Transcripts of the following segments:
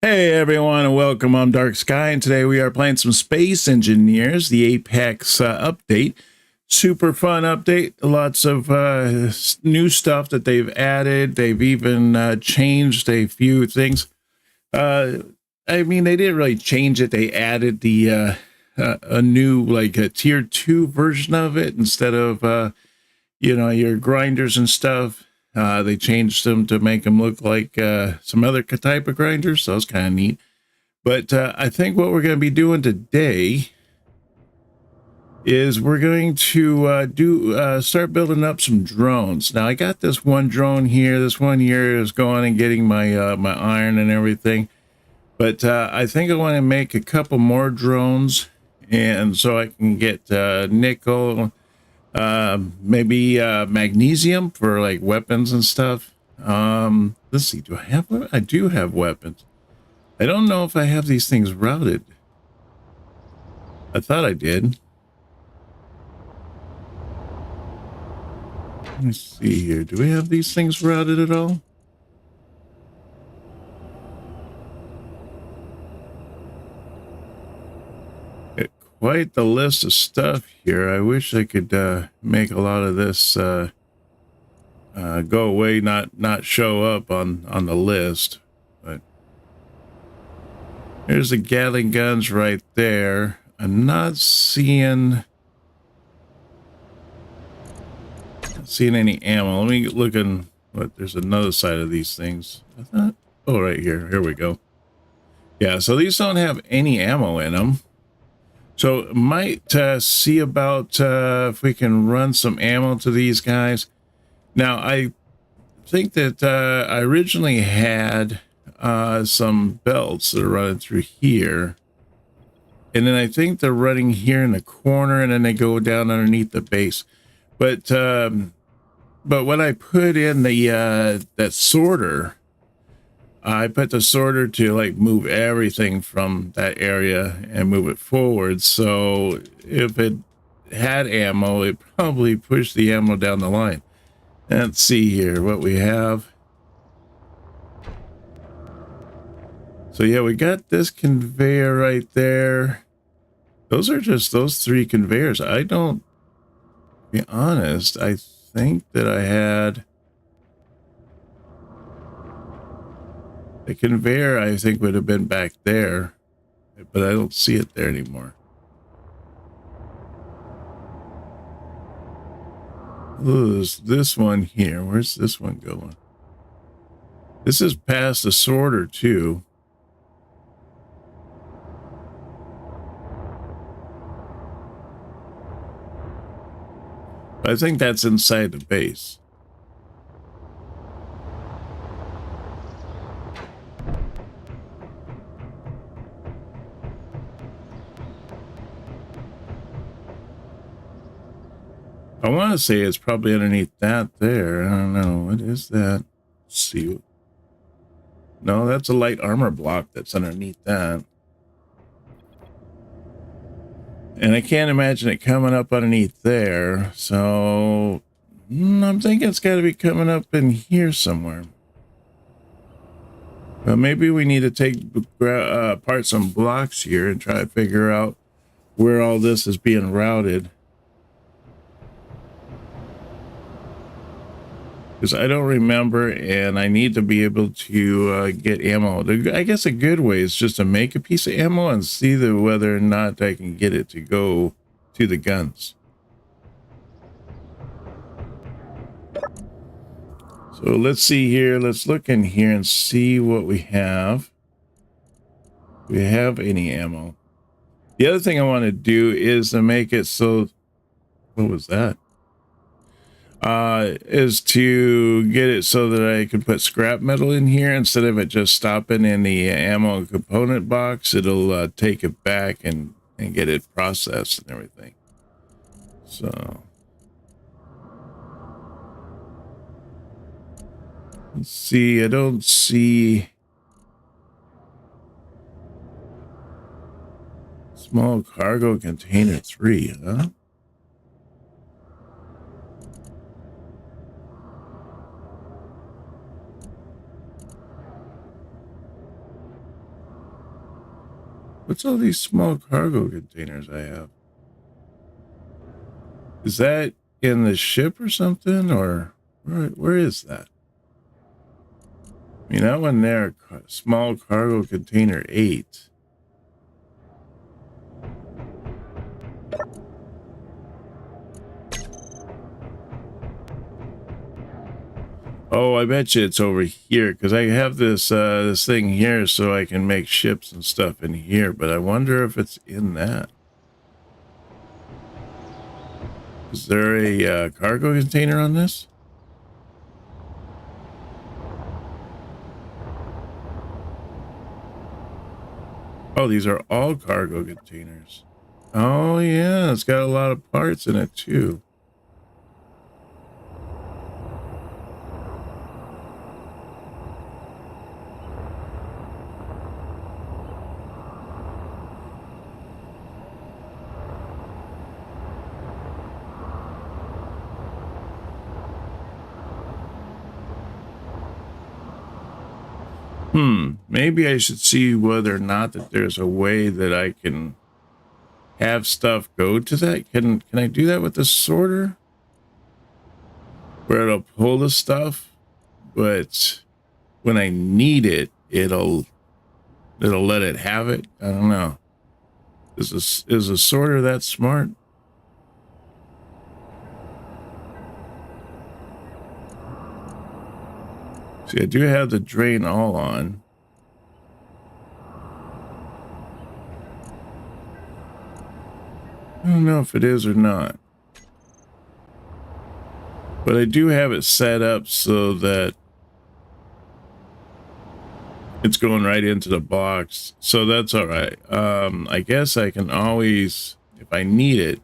Hey everyone, and welcome. I'm Dark Skye, and today we are playing some Space Engineers, the Apex update. Super fun update. Lots of new stuff that they've added. They've even changed a few things. I mean, they didn't really change it. They added the a new, like a tier 2 version of it instead of your grinders and stuff. They changed them to make them look like some other type of grinders, so it's kind of neat. But I think what we're going to be doing today is we're going to start building up some drones. Now, I got this one drone here. This one here is going and getting my my iron and everything. But I think I want to make a couple more drones, and so I can get nickel, maybe magnesium for like weapons and stuff. Let's see, do I have one? I do have weapons. I don't know if I have these things routed. I thought I did. Let me see here. Do we have these things routed at all? Quite the list of stuff here. I wish I could make a lot of this go away, not show up on the list. But there's the Gatling guns right there. I'm not seeing any ammo. Let me look in. What? There's another side of these things. I thought, oh, right here. Here we go. Yeah, so these don't have any ammo in them. So might see about if we can run some ammo to these guys. Now, I think that I originally had some belts that are running through here. And then I think they're running here in the corner, and then they go down underneath the base. But when I put in the that sorter, I put the sorter to like move everything from that area and move it forward. So if it had ammo, it probably pushed the ammo down the line. Let's see here what we have. So yeah, we got this conveyor right there. Those are just those 3 conveyors. I don't, to be honest, I think that I had the conveyor, I think would have been back there, but I don't see it there anymore. Ooh, this one here. Where's this one going? This is past the sorter too. I think that's inside the base. I want to say it's probably underneath that there. I don't know. What is that? Let's see. No, that's a light armor block that's underneath that. And I can't imagine it coming up underneath there. So I'm thinking it's got to be coming up in here somewhere. But maybe we need to take apart some blocks here and try to figure out where all this is being routed. Because I don't remember, and I need to be able to get ammo. I guess a good way is just to make a piece of ammo and see whether or not I can get it to go to the guns. So let's see here. Let's look in here and see what we have. Do we have any ammo? The other thing I want to do is to make it so... What was that? Is to get it so that I can put scrap metal in here instead of it just stopping in the ammo component box. It'll take it back and get it processed and everything. So let's see. I don't see small cargo container 3, huh? What's all these small cargo containers I have? Is that in the ship or something? Or where is that? I mean, that one there, small cargo container 8. Oh, I bet you it's over here because I have this this thing here so I can make ships and stuff in here, but I wonder if it's in that. Is there a cargo container on this? Oh, these are all cargo containers. Oh yeah, it's got a lot of parts in it too. Maybe I should see whether or not that there's a way that I can have stuff go to that. Can I do that with the sorter? Where it'll pull the stuff, but when I need it, it'll let it have it. I don't know. Is a sorter that smart? See, I do have the drain all on. I don't know if it is or not. But I do have it set up so that it's going right into the box. So that's all right. I guess I can always, if I need it,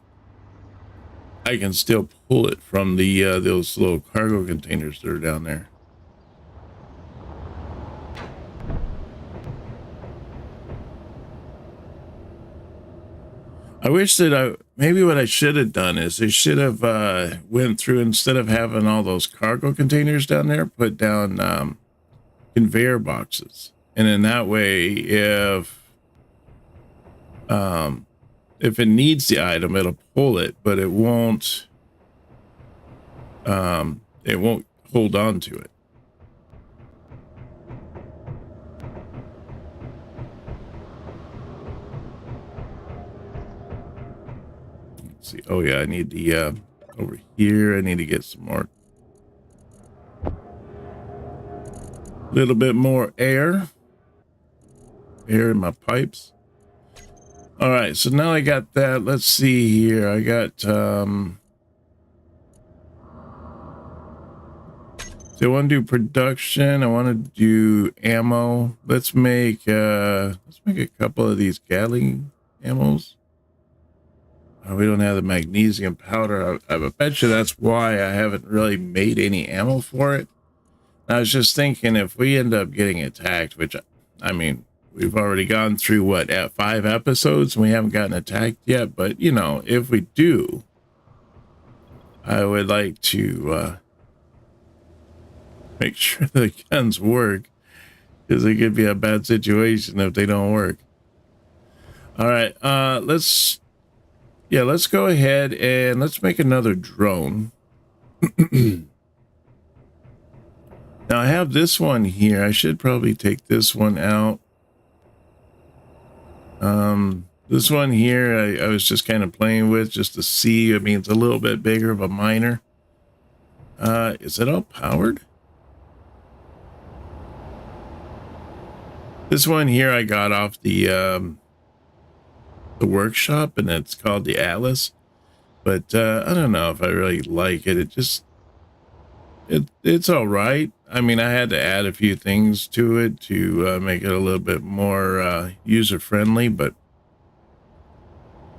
I can still pull it from the those little cargo containers that are down there. I wish that maybe what I should have done is I should have went through, instead of having all those cargo containers down there, put down conveyor boxes. And in that way, if it needs the item, it'll pull it, but it won't hold on to it. See, oh yeah, I need the over here. I need to get some more, little bit more air in my pipes. All right, so now I got that. Let's see here. I got so I want to do production. I want to do ammo. Let's make a couple of these Gatling ammos. We don't have the magnesium powder. I bet you that's why I haven't really made any ammo for it. I was just thinking, if we end up getting attacked, which, I mean, we've already gone through, what, at 5 episodes, and we haven't gotten attacked yet. But, you know, if we do, I would like to make sure the guns work, because it could be a bad situation if they don't work. All right, let's go ahead and let's make another drone. Now I have this one here. I should probably take this one out. This one here, I was just kind of playing with just to see. I mean, it's a little bit bigger of a miner. Is it all powered? This one here I got off the workshop, and it's called the Atlas, but I don't know if I really like it. It's all right. I mean, I had to add a few things to it to make it a little bit more user friendly, but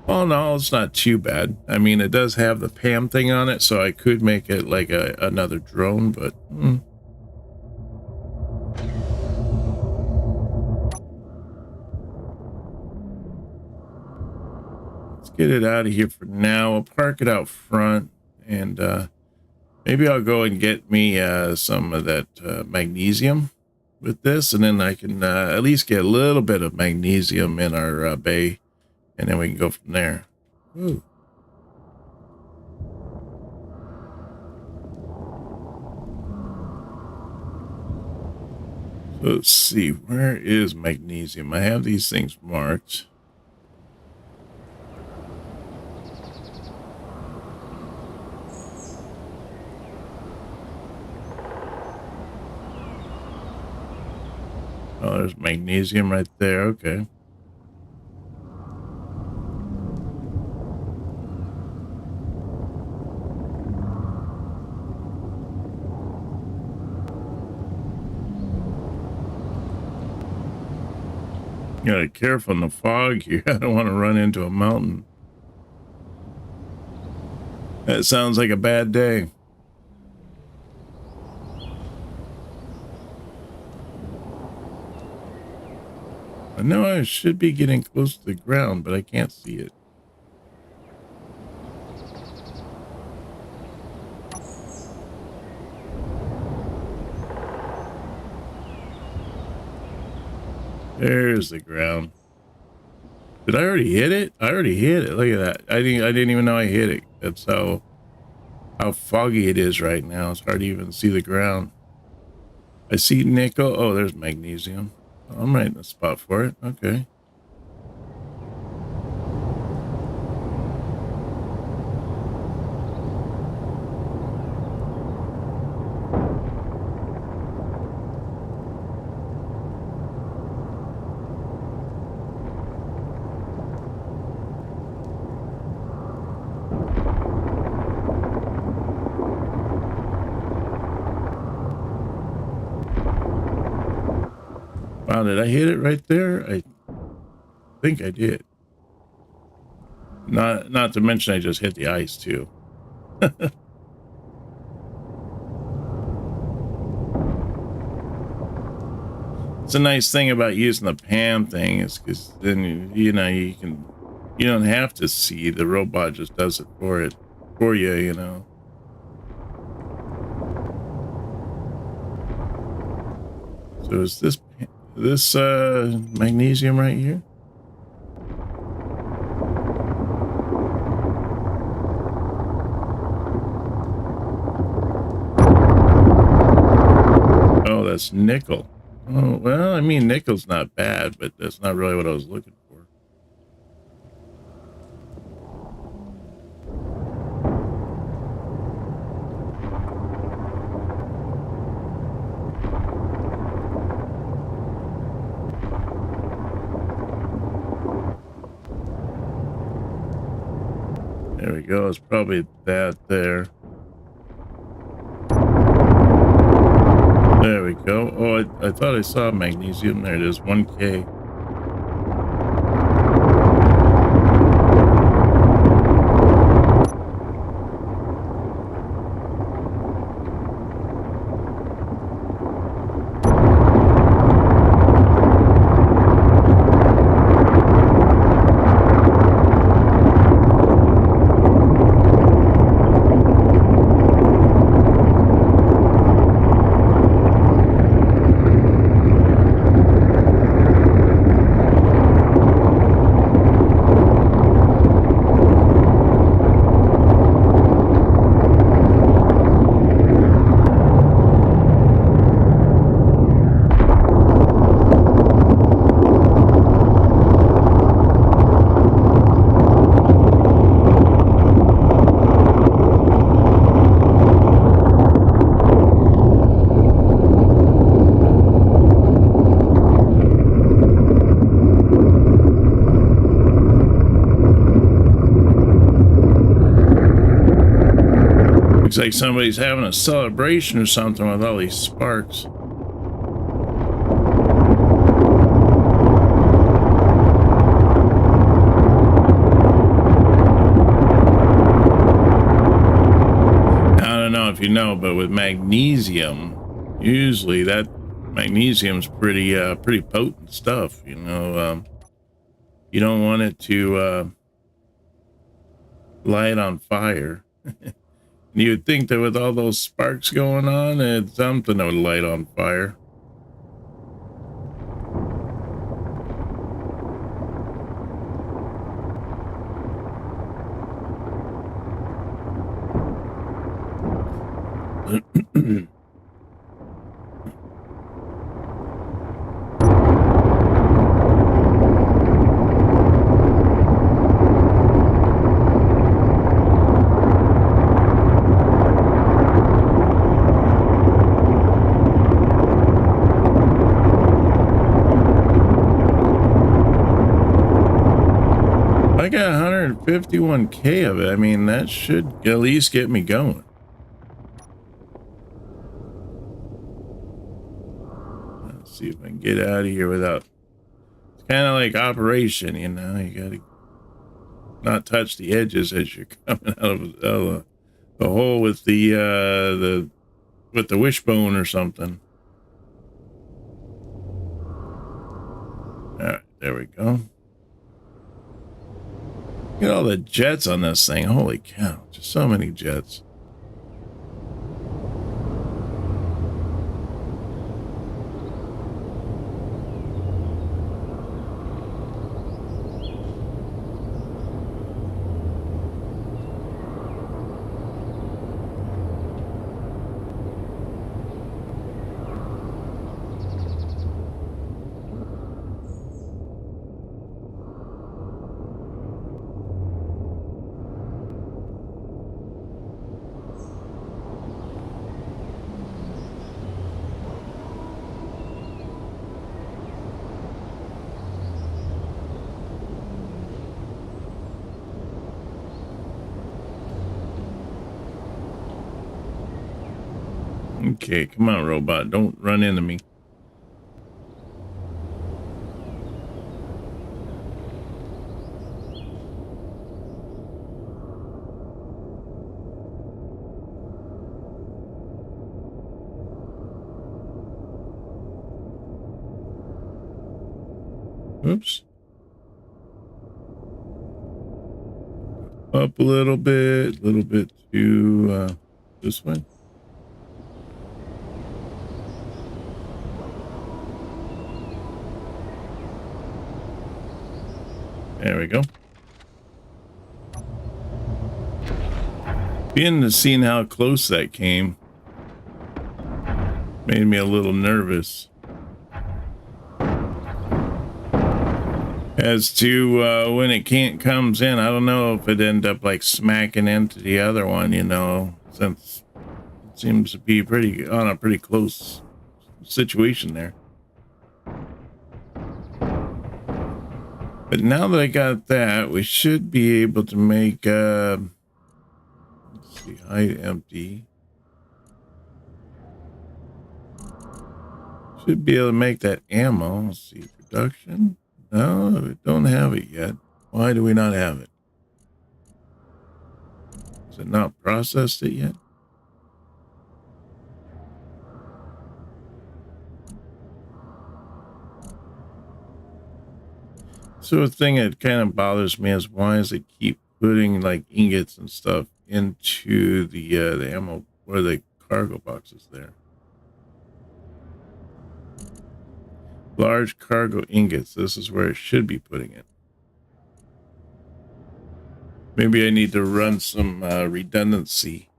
all in all, it's not too bad. I mean, it does have the PAM thing on it, so I could make it like another drone, but get it out of here for now. I'll park it out front, and maybe I'll go and get me some of that magnesium with this, and then I can at least get a little bit of magnesium in our bay, and then we can go from there. Ooh. So let's see, where is magnesium? I have these things marked. Oh, there's magnesium right there. Okay. You gotta be careful in the fog here. I don't want to run into a mountain. That sounds like a bad day. I know I should be getting close to the ground, but I can't see it. There's the ground. Did I already hit it? I already hit it. Look at that. I didn't even know I hit it. That's how foggy it is right now. It's hard to even see the ground. I see nickel. Oh, there's magnesium. I'm right in the spot for it. Okay. Wow, did I hit it right there? I think I did. Not to mention I just hit the ice too. It's a nice thing about using the pan thing is because then you don't have to see, the robot just does it for you, you know. So is this magnesium right here? Oh, that's nickel. Oh, well, I mean, nickel's not bad, but that's not really what I was looking for. There we go. It's probably that there. There we go. Oh, I thought I saw magnesium. There it is, 1K. Looks like somebody's having a celebration or something with all these sparks. I don't know if you know, but with magnesium, usually that magnesium's pretty potent stuff, you know. You don't want it to light on fire. You would think that with all those sparks going on, it's something that would light on fire. 51K of it. I mean, that should at least get me going. Let's see if I can get out of here without... It's kind of like Operation, you know? You got to not touch the edges as you're coming out of the hole with the wishbone or something. All right, there we go. Look at all the jets on this thing. Holy cow, just so many jets. Okay, come on, robot. Don't run into me. Oops. Up a little bit to this way. There we go. Being to seeing how close that came made me a little nervous as to when it comes in. I don't know if it end up like smacking into the other one, you know, since it seems to be on a pretty close situation there. But now that I got that, we should be able to make, let's see, height empty. Should be able to make that ammo. Let's see, production. No, we don't have it yet. Why do we not have it? Is it not processed it yet? So the thing that kind of bothers me is why does it keep putting like ingots and stuff into the ammo or the cargo boxes there? Large cargo ingots. This is where it should be putting it. Maybe I need to run some redundancy.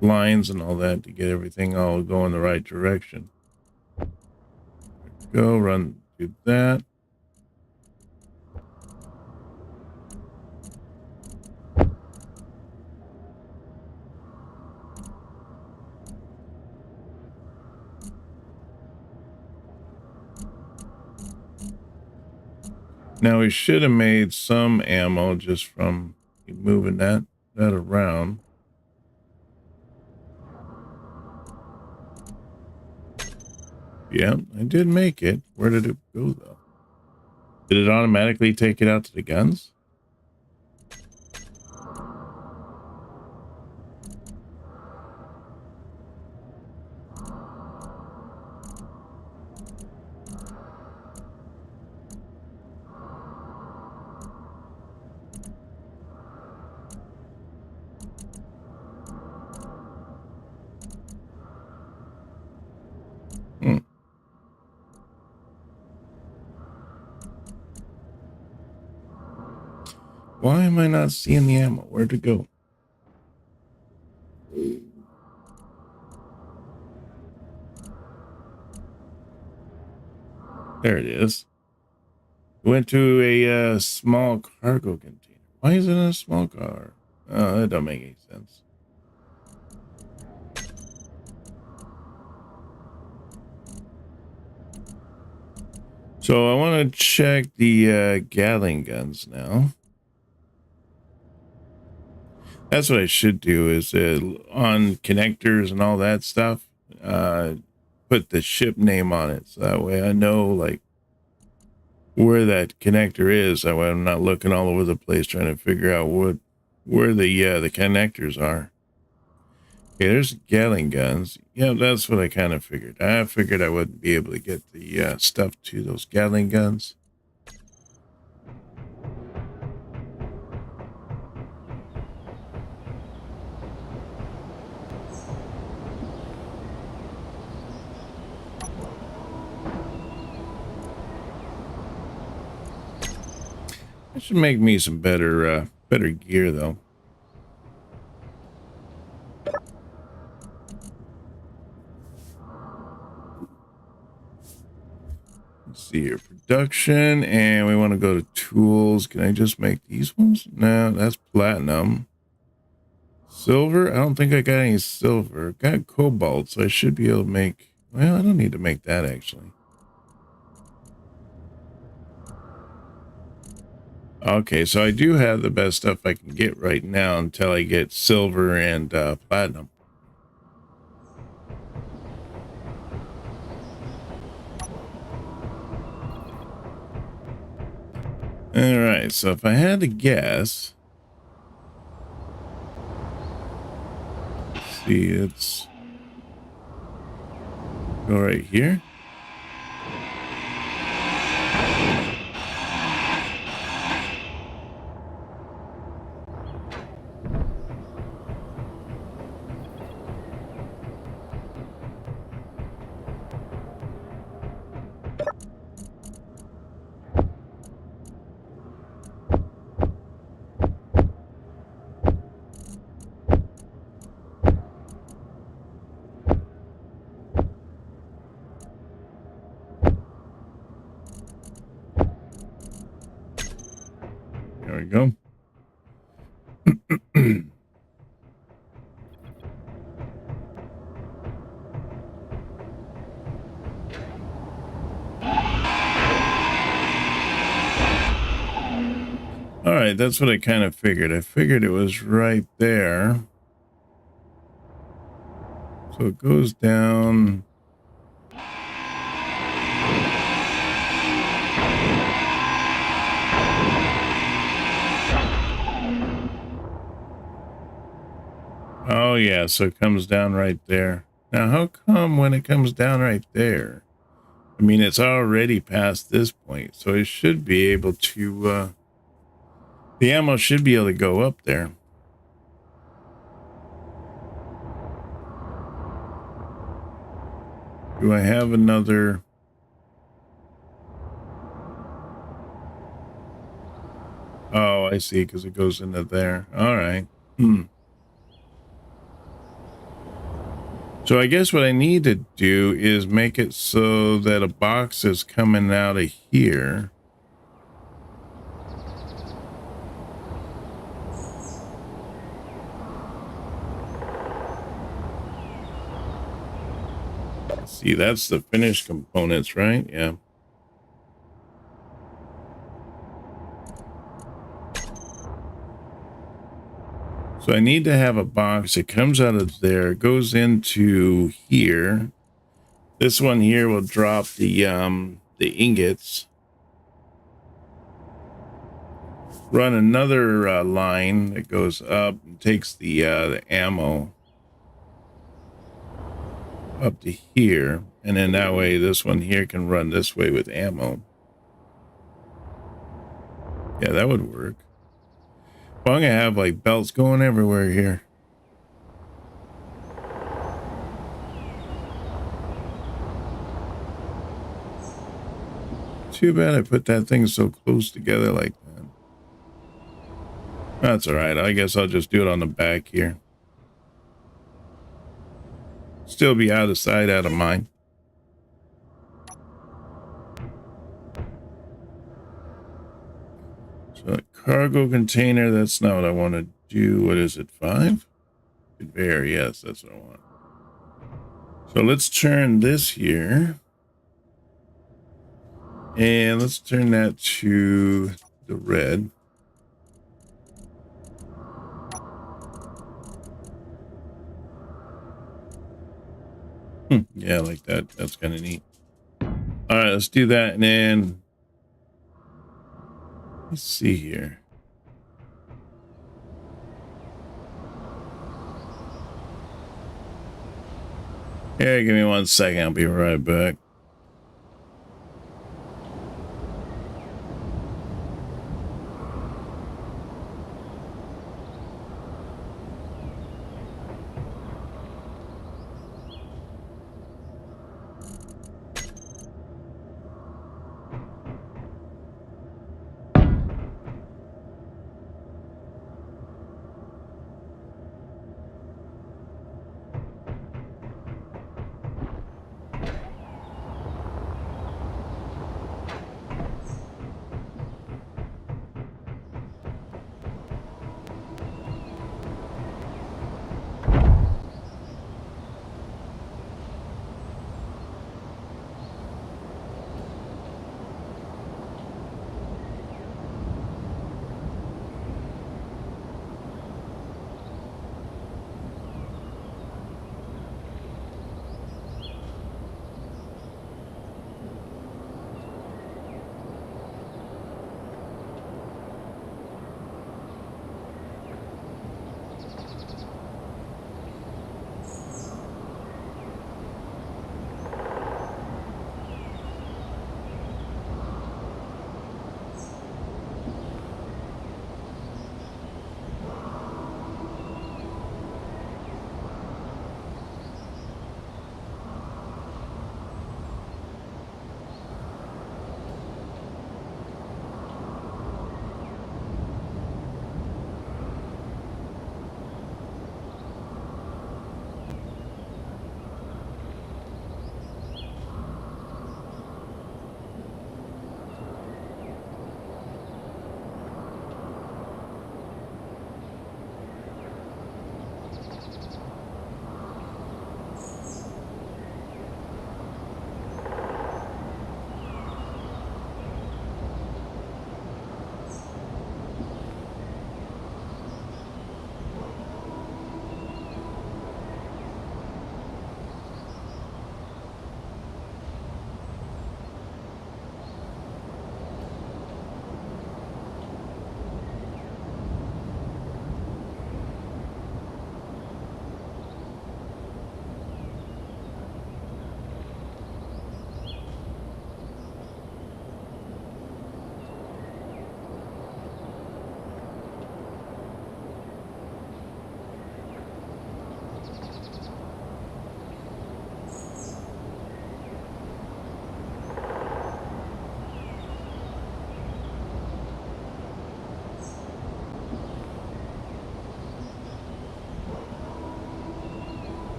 Lines and all that to get everything all go in the right direction. Go run, do that. Now we should have made some ammo just from moving that around. Yeah, I did make it. Where did it go though? Did it automatically take it out to the guns? Why am I not seeing the ammo? Where'd it go? There it is. Went to a small cargo container. Why is it in a small car? Oh, that don't make any sense. So I want to check the Gatling guns now. That's what I should do is on connectors and all that stuff, put the ship name on it. So that way I know like where that connector is. That way I'm not looking all over the place trying to figure out where the connectors are. Okay, there's Gatling guns. Yeah, that's what I kind of figured. I figured I wouldn't be able to get the stuff to those Gatling guns. That should make me some better gear though. Let's see here, production, and we want to go to tools. Can I just make these ones? No, that's platinum. Silver? I don't think I got any silver. Got cobalt, so I should be able to make, well, I don't need to make that actually. Okay, so I do have the best stuff I can get right now until I get silver and platinum. All right, so if I had to guess, let's see, it's go right here. There we go. All right, that's what I kind of figured. I figured it was right there. So it goes down. Oh yeah, so it comes down right there. Now, how come when it comes down right there? I mean, it's already past this point, so it should be able to, the ammo should be able to go up there. Do I have another? Oh, I see, because it goes into there. All right. So I guess what I need to do is make it so that a box is coming out of here. See, that's the finished components, right? Yeah. So I need to have a box. It comes out of there, goes into here. This one here will drop the ingots. Run another line that goes up and takes the ammo up to here, and then that way this one here can run this way with ammo. Yeah, that would work. Well, I'm gonna have like belts going everywhere here. Too bad I put that thing so close together like that. That's all right. I guess I'll just do it on the back here. Still be out of sight, out of mind. So a cargo container, that's not what I want to do. What is it, 5? Conveyor, yes, that's what I want. So let's turn this here. And let's turn that to the red. Yeah, I like that. That's kind of neat. All right, let's do that. And then let's see here. Yeah, give me 1 second. I'll be right back.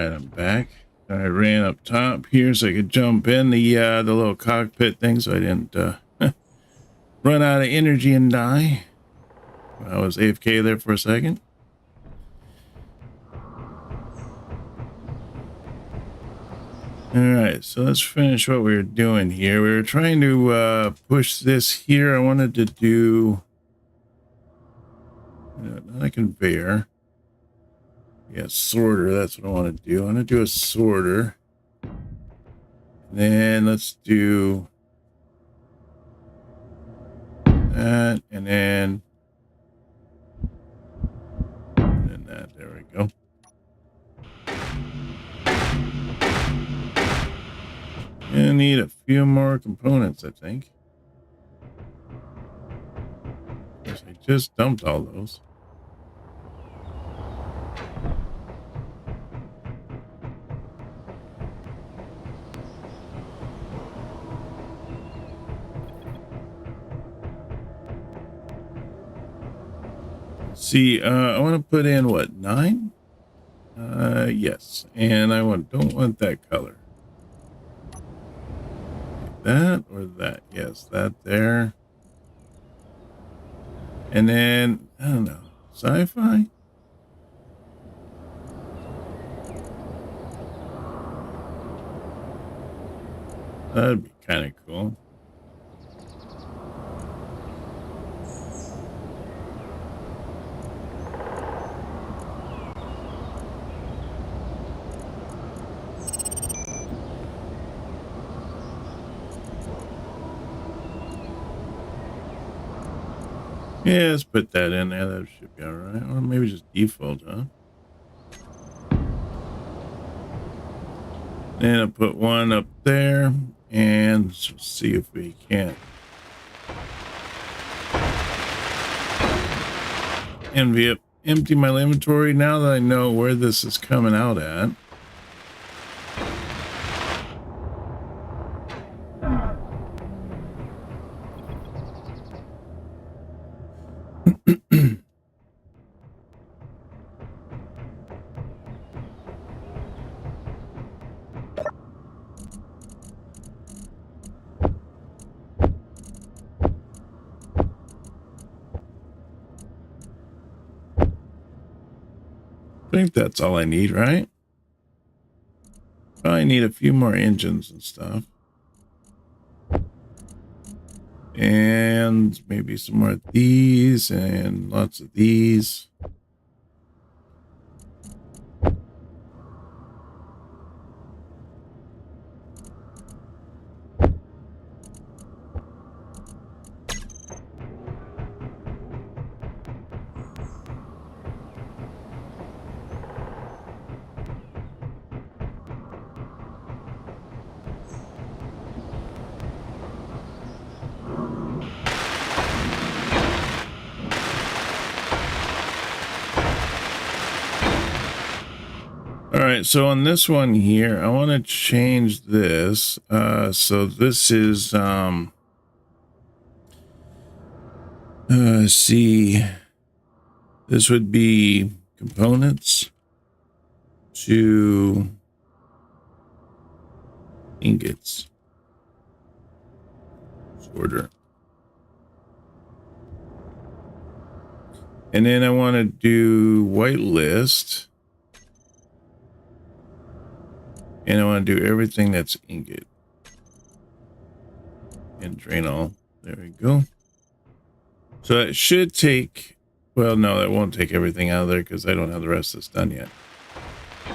right, I'm back. I ran up top here so I could jump in the little cockpit thing so I didn't run out of energy and die. I was AFK there for a second. All right, so let's finish what we were doing here. We were trying to push this here. I wanted to do not a conveyor. Yeah, sorter. That's what I want to do. I want to do a sorter. Then let's do that, and then that. There we go. I need a few more components, I think. I just dumped all those. See, I want to put in what, 9? Yes, and I don't want that color. That or that? Yes, that there. And then I don't know, sci-fi. That'd be kind of cool. Yeah, let's put that in there. That should be all right. Or maybe just default, huh? And I'll put one up there and see if we can't empty my inventory now that I know where this is coming out at. I think that's all I need, right? Probably need a few more engines and stuff. And maybe some more of these and lots of these. All right, so on this one here, I want to change this. So this is, see, this would be components to ingots. Sorter. And then I want to do whitelist. And I want to do everything that's ingot. And drain all. There we go. So it should take, well, no, that won't take everything out of there because I don't have the rest of this done yet.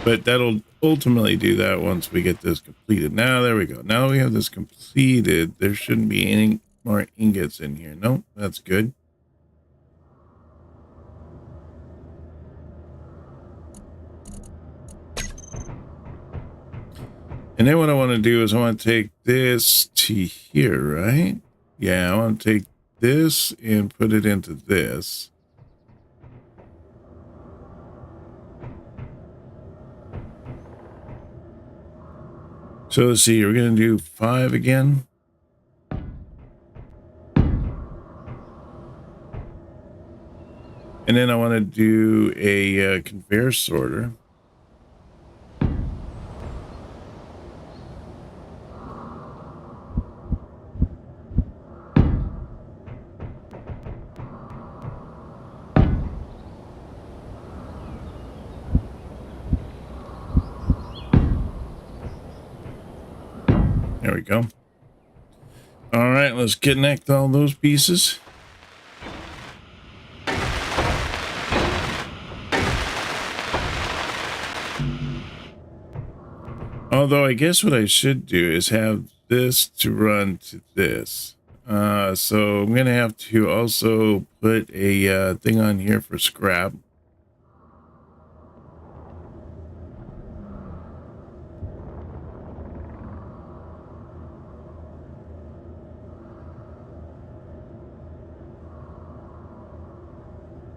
But that'll ultimately do that once we get this completed. Now, there we go. Now that we have this completed, there shouldn't be any more ingots in here. Nope, that's good. And then what I want to do is I want to take this to here, right? Yeah, I want to take this and put it into this. So let's see, we're going to do 5 again. And then I want to do a conveyor sorter. There we go. All right, let's connect all those pieces. Although I guess what I should do is have this to run to this. So I'm going to have to also put a thing on here for scrap.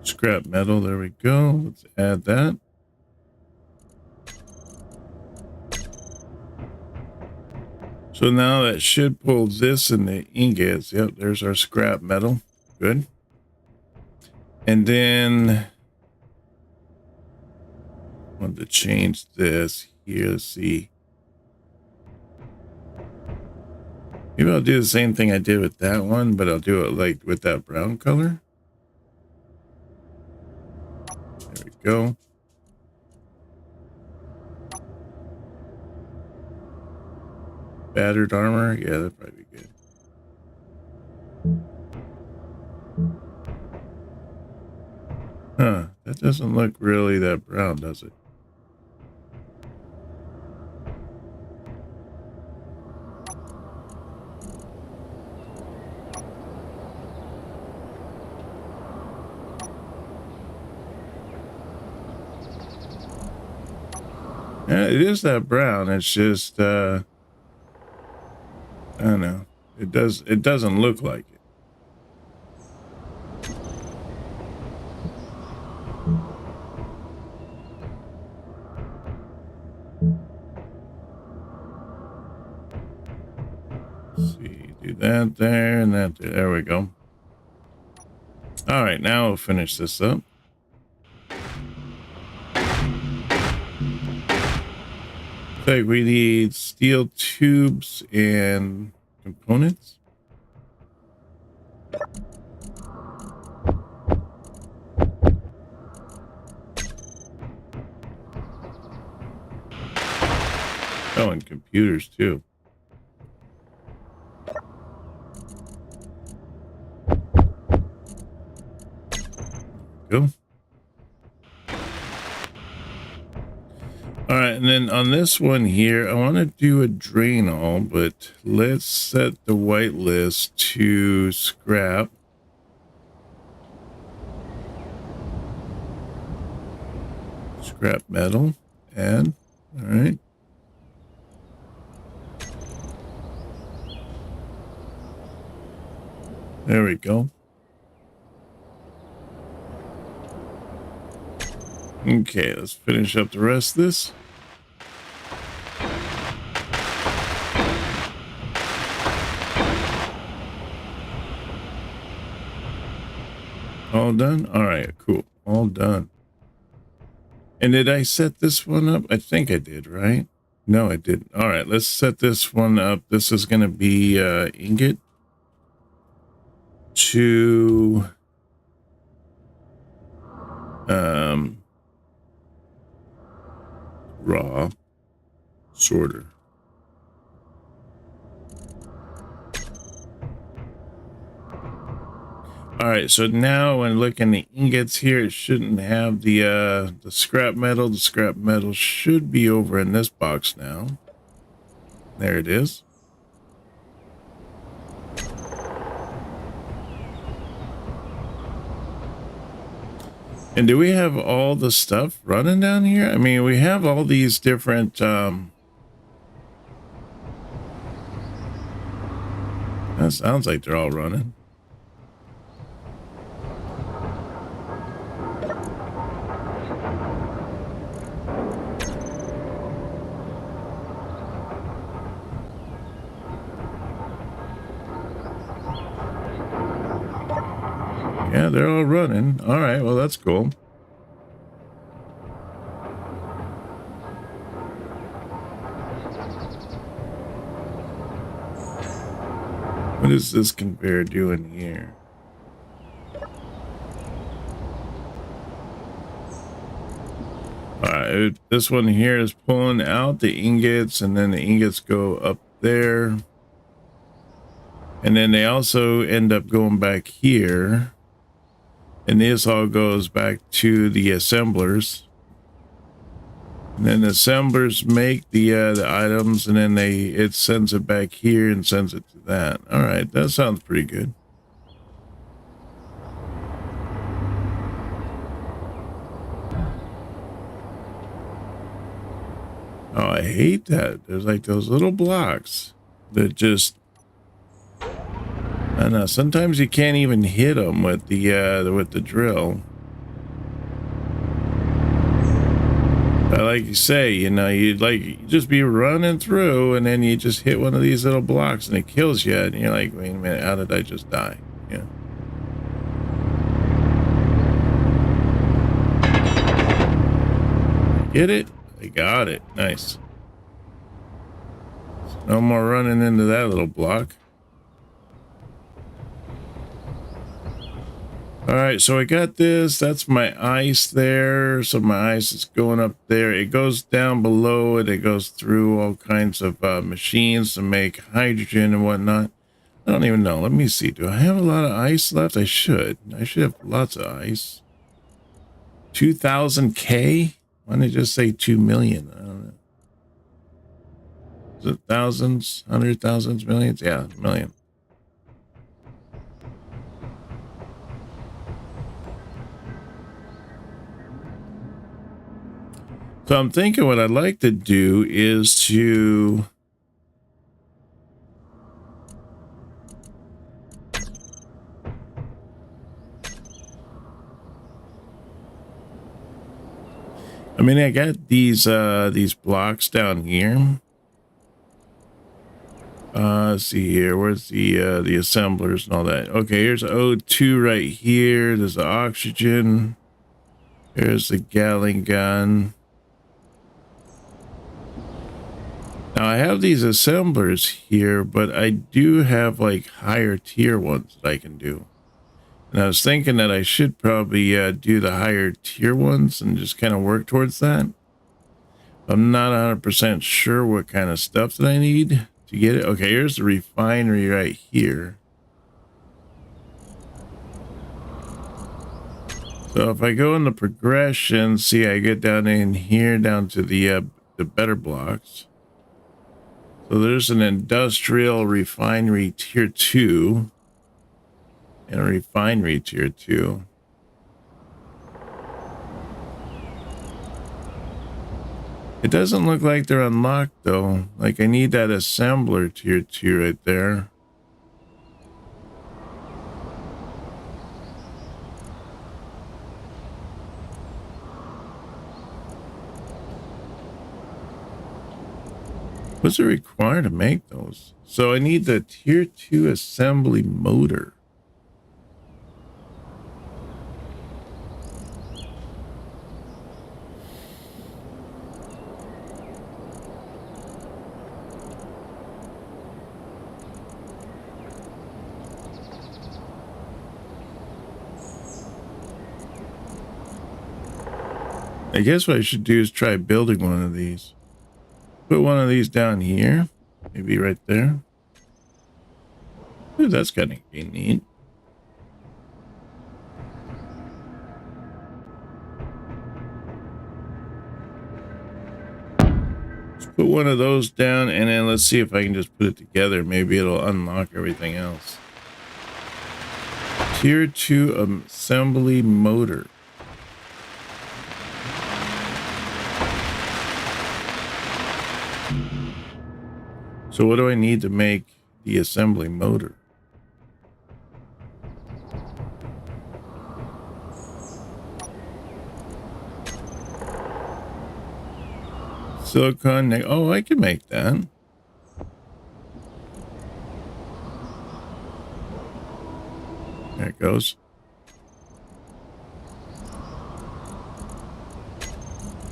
Scrap metal, there we go. Let's add that. So now that should pull this in the ingots. Yep, there's our scrap metal. Good. And then I want to change this here. Let's see. Maybe I'll do the same thing I did with that one, but I'll do it like with that brown color. There we go. Battered armor. Yeah, that'd probably be good. Huh. That doesn't look really that brown, does it? Yeah, it is that brown. It's just, I don't know. It doesn't look like it. Let's see, do that there and that there. There we go. All right, now we'll finish this up. Like we need steel tubes and components. Oh, and computers too. Go. All right, and then on this one here, I want to do a drain all, but let's set the white list to scrap. Scrap metal, add. All right. There we go. Okay, let's finish up the rest of this. All done? All right, cool. All done. And did I set this one up? I think I did, right? No, I didn't. All right, let's set this one up. This is going to be ingot to raw sorter. All right, so now when looking at the ingots here, it shouldn't have the scrap metal. The scrap metal should be over in this box now. There it is. And do we have all the stuff running down here? I mean, we have all these different that sounds like they're all running. Yeah, they're all running. All right, well, that's cool. What is this conveyor doing here? All right, this one here is pulling out the ingots, and then the ingots go up there. And then they also end up going back here. And this all goes back to the assemblers. And then the assemblers make the items, and then it sends it back here and sends it to that. All right, that sounds pretty good. Oh, I hate that. There's like those little blocks that just, I don't know. Sometimes you can't even hit them with the drill. But like you say, you know, you just be running through, and then you just hit one of these little blocks, and it kills you, and you're like, wait a minute, how did I just die? Yeah. Get it? I got it. Nice. No more running into that little block. All right, so I got this. That's my ice there. So my ice is going up there. It goes down below it. It goes through all kinds of machines to make hydrogen and whatnot. I don't even know. Let me see. Do I have a lot of ice left? I should. I should have lots of ice. 2,000K? Why didn't I just say 2 million? I don't know. Is it thousands, hundred thousands, millions? Yeah, million. So I'm thinking what I'd like to do is to I got these blocks down here. Let's see here. Where's the assemblers and all that? Okay, here's O2 right here. There's the oxygen. Here's the Gatling gun. Now I have these assemblers here, but I do have like higher tier ones that I can do. And I was thinking that I should probably do the higher tier ones and just kind of work towards that. I'm not 100% sure what kind of stuff that I need to get it. Okay, here's the refinery right here. So if I go in the progression, see, I get down in here, down to the better blocks. So there's an industrial refinery tier 2 and a refinery tier 2. It doesn't look like they're unlocked though. Like I need that assembler tier 2 right there. What's it required to make those? So I need the tier 2 assembly motor. I guess what I should do is try building one of these. Put one of these down here. Maybe right there. Ooh, that's kind of neat. Let's put one of those down, and then let's see if I can just put it together. Maybe it'll unlock everything else. Tier 2 assembly motor. So what do I need to make the assembly motor? Silicon. Oh, I can make that. There it goes.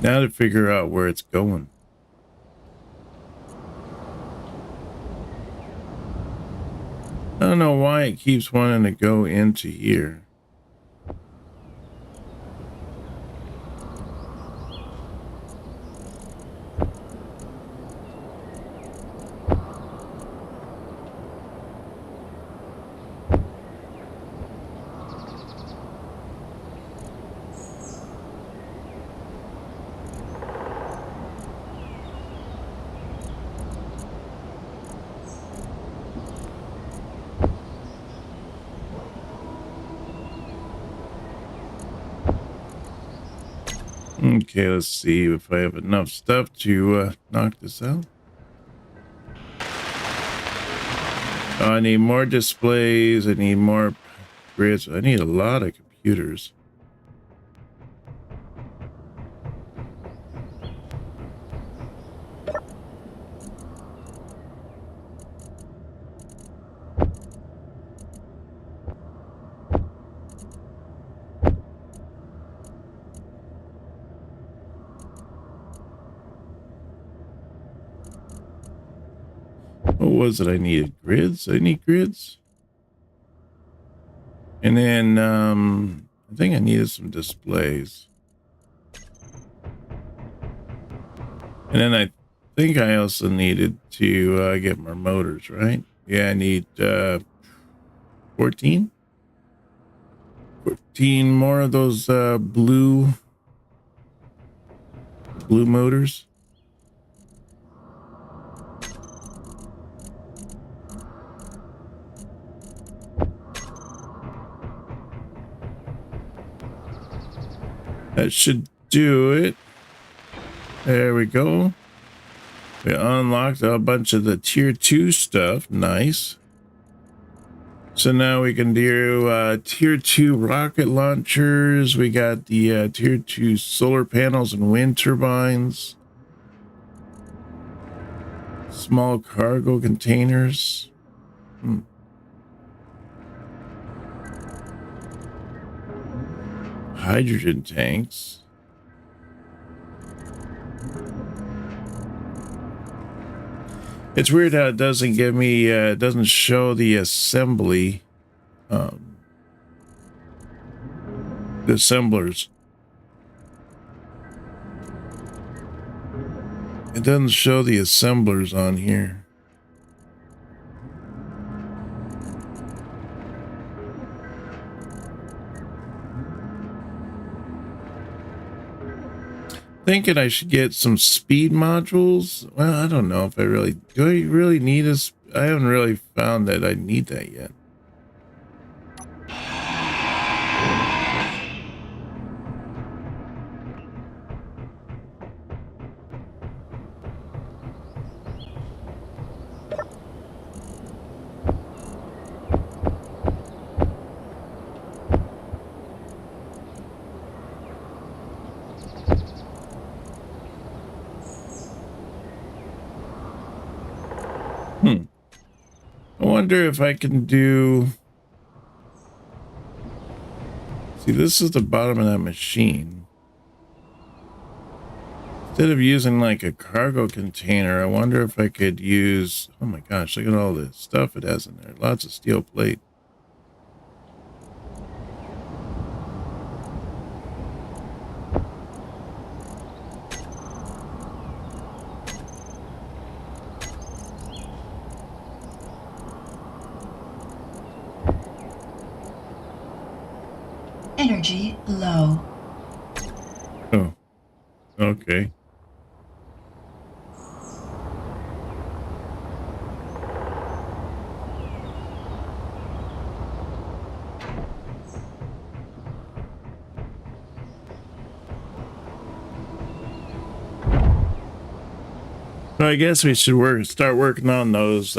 Now to figure out where it's going. I don't know why it keeps wanting to go into here. Okay, let's see if I have enough stuff to knock this out. I need more displays. I need more grids. I need a lot of computers. What was it I needed? Grids? I need grids. And then I think I needed some displays. And then I think I also needed to get more motors, right? Yeah, I need 14 more of those blue motors. That should do it. There we go. We unlocked a bunch of the tier 2 stuff. Nice. So now we can do tier 2 rocket launchers. We got the tier 2 solar panels and wind turbines. Small cargo containers. Hydrogen tanks. It's weird how it doesn't give me, it doesn't show the assembly, the assemblers. It doesn't show the assemblers on here. Thinking I should get some speed modules. Well, I don't know if I really do. I really need a. I haven't really found that I need that yet. I wonder if I can do. See, this is the bottom of that machine. Instead of using like a cargo container, I wonder if I could use. Oh my gosh, look at all the stuff it has in there. Lots of steel plate. Energy low. Oh, okay. So I guess we should start working on those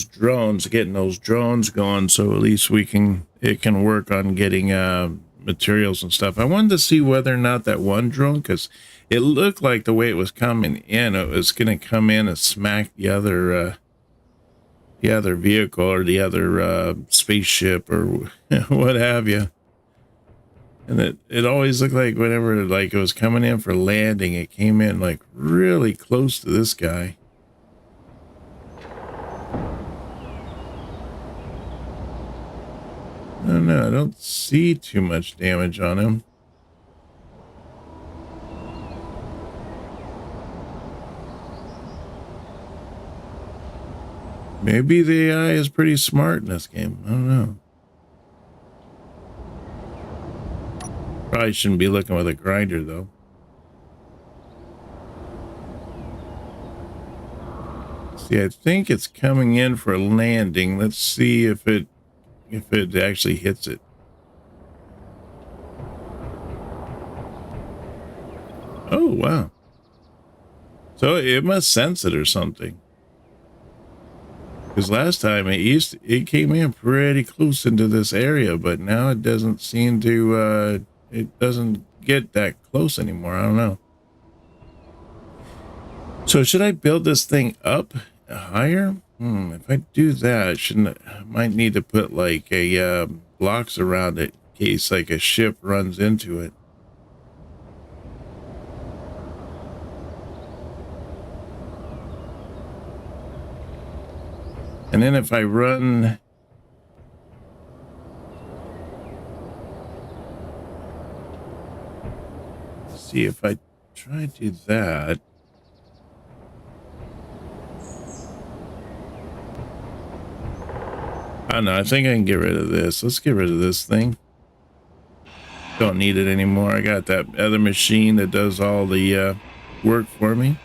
drones, getting those drones going, so at least it can work on getting materials and stuff. I wanted to see whether or not that one drone, because it looked like the way it was coming in, it was going to come in and smack the other vehicle or the other spaceship or what have you. And it always looked like whenever like it was coming in for landing, it came in like really close to this guy. I don't know. I don't see too much damage on him. Maybe the AI is pretty smart in this game. I don't know. Probably shouldn't be looking with a grinder though. See, I think it's coming in for landing. Let's see if it actually hits it. wow. So it must sense it or something. Because last time it came in pretty close into this area, but now it doesn't seem to, it doesn't get that close anymore. I don't know. So should I build this thing up higher? If I do that, I might need to put like a blocks around it in case like a ship runs into it. And then if I run, see if I try to do that. I don't know. I think I can get rid of this. Let's get rid of this thing. Don't need it anymore. I got that other machine that does all the work for me.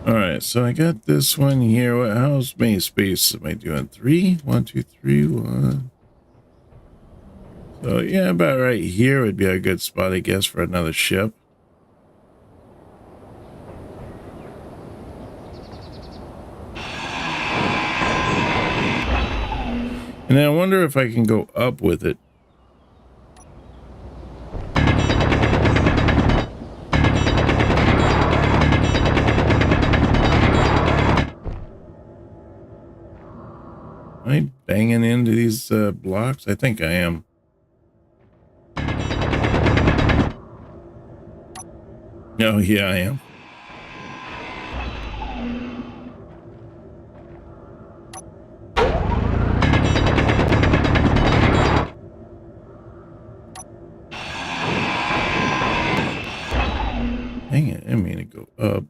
All right, so I got this one here. How's main space am I doing? 3? 1, 2, 3, 1. So yeah, about right here would be a good spot, I guess, for another ship. And then I wonder if I can go up with it. Am I banging into these blocks? I think I am. Oh, yeah, I am. Dang it, I didn't mean to go up.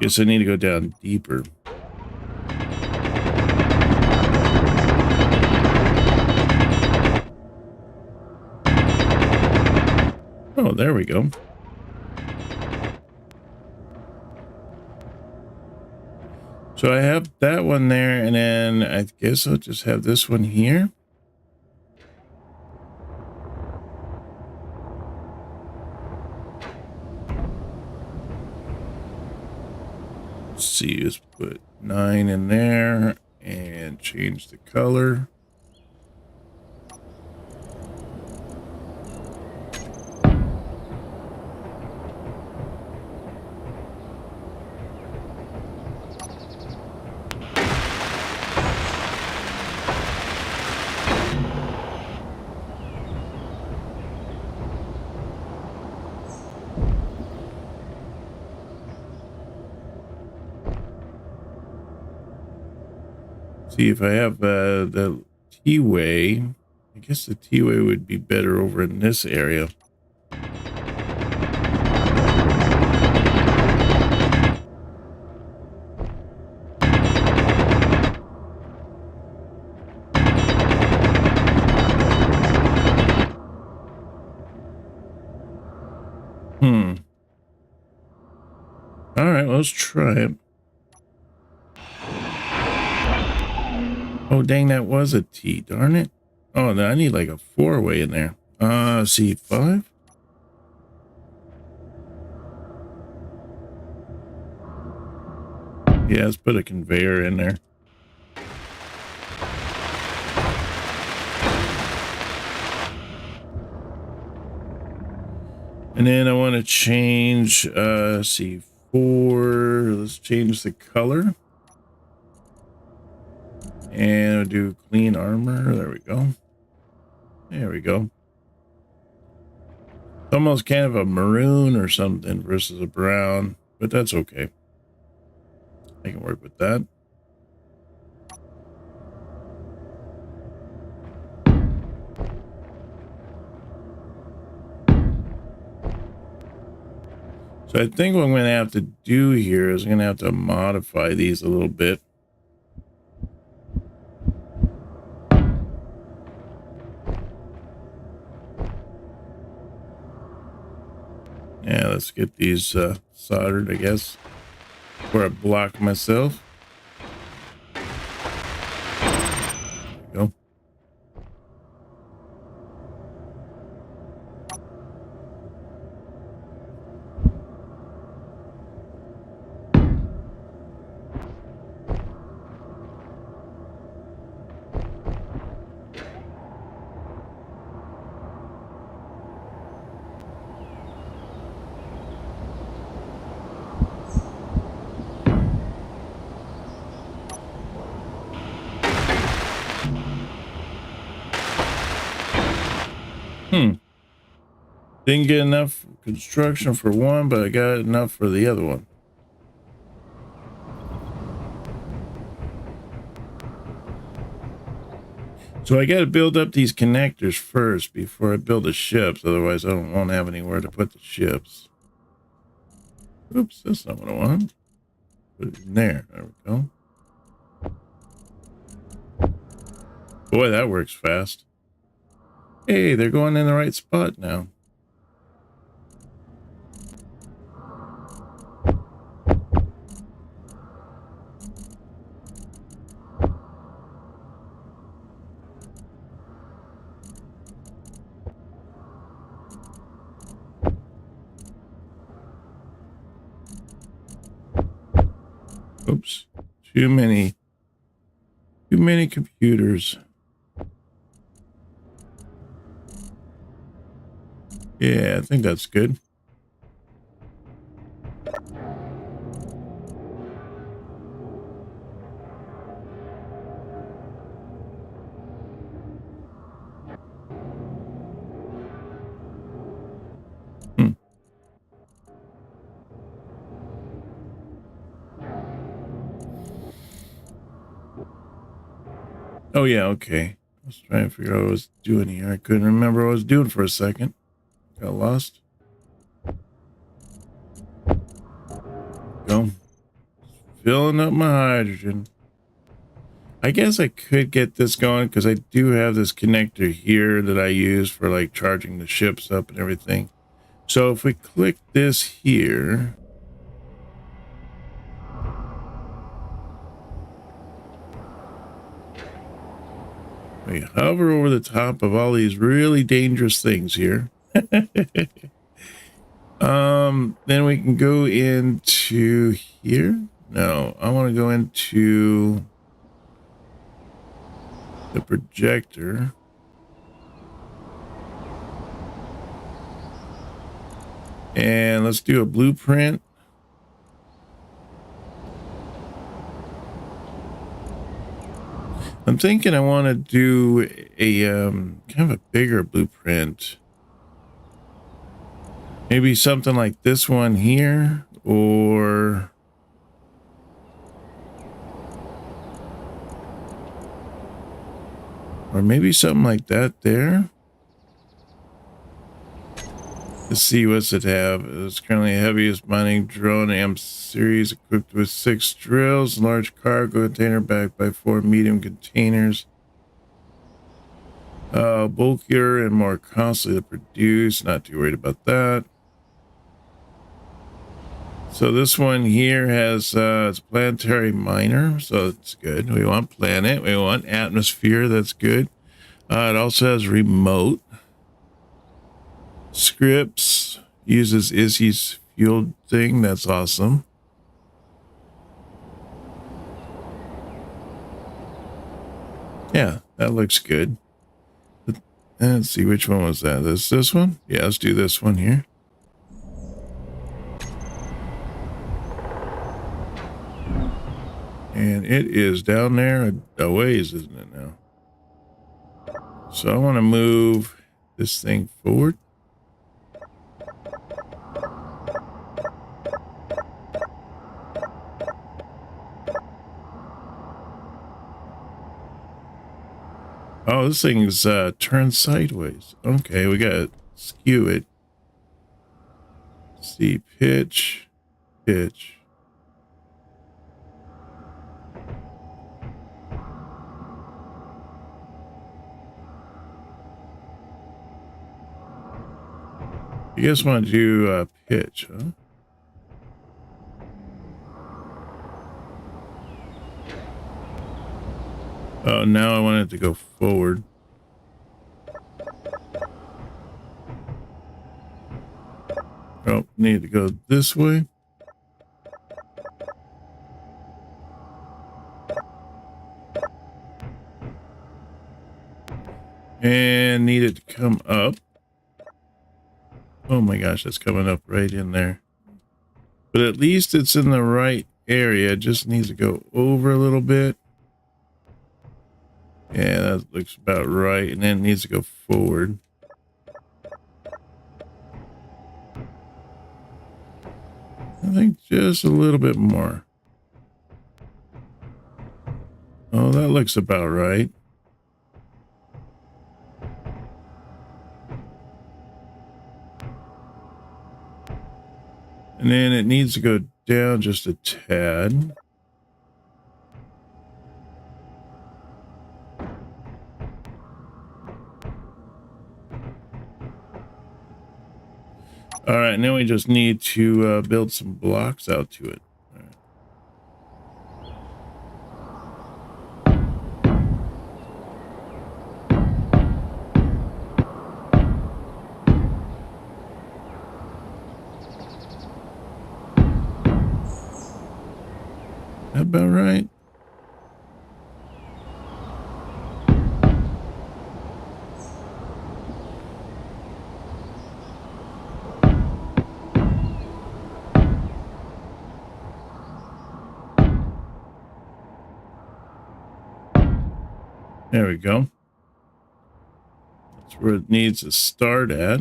Guess I need to go down deeper. Oh, there we go. So I have that one there, and then I guess I'll just have this one here. Let's see, let's put 9 in there and change the color. See if I have the T-way. I guess the T-way would be better over in this area. All right, let's try it. Oh, dang, that was a T. Darn it. Oh, no, I need like a 4-way in there. C5? Yeah, let's put a conveyor in there. And then I want to change C4. Let's change the color. And I'll do clean armor. There we go. There we go. It's almost kind of a maroon or something versus a brown, but that's okay. I can work with that. So I think what I'm going to have to do here is I'm going to have to modify these a little bit. Yeah, let's get these soldered, I guess, before I block myself. There we go. Didn't get enough construction for one, but I got enough for the other one. So I got to build up these connectors first before I build the ships. Otherwise, I won't have anywhere to put the ships. Oops, that's not what I want. Put it in there. There we go. Boy, that works fast. Hey, they're going in the right spot now. Oops, too many computers. Yeah, I think that's good. Oh yeah, okay. I was trying to figure out what I was doing here. I couldn't remember what I was doing for a second. Got lost. Go. Filling up my hydrogen. I guess I could get this going because I do have this connector here that I use for like charging the ships up and everything. So if we click this here, we hover over the top of all these really dangerous things here. Then we can go into here. No, I want to go into the projector. And let's do a blueprint. I'm thinking I want to do a kind of a bigger blueprint. Maybe something like this one here, or maybe something like that there. Let's see, what's it have? It's currently the heaviest mining drone AM series, equipped with 6 drills, large cargo container backed by 4 medium containers. Bulkier and more costly to produce. Not too worried about that. So this one here has it's a planetary miner, so it's good. We want planet, we want atmosphere, that's good. It also has remote. Scripts, uses Izzy's fuel thing, that's awesome. Yeah, that looks good. Let's see, which one was that? This one? Yeah, let's do this one here. And it is down there a ways, isn't it now? So I want to move this thing forward. Oh, this thing is turned sideways. Okay, we got to skew it. See, pitch. You guys want to do pitch, huh? Oh, now I want it to go forward. Oh, need to go this way. And need it to come up. Oh my gosh, that's coming up right in there. But at least it's in the right area. It just needs to go over a little bit. Yeah, that looks about right. And then it needs to go forward. I think just a little bit more. Oh, that looks about right. And then it needs to go down just a tad. All right, and then we just need to build some blocks out to it. That about right? There we go. That's where it needs to start at.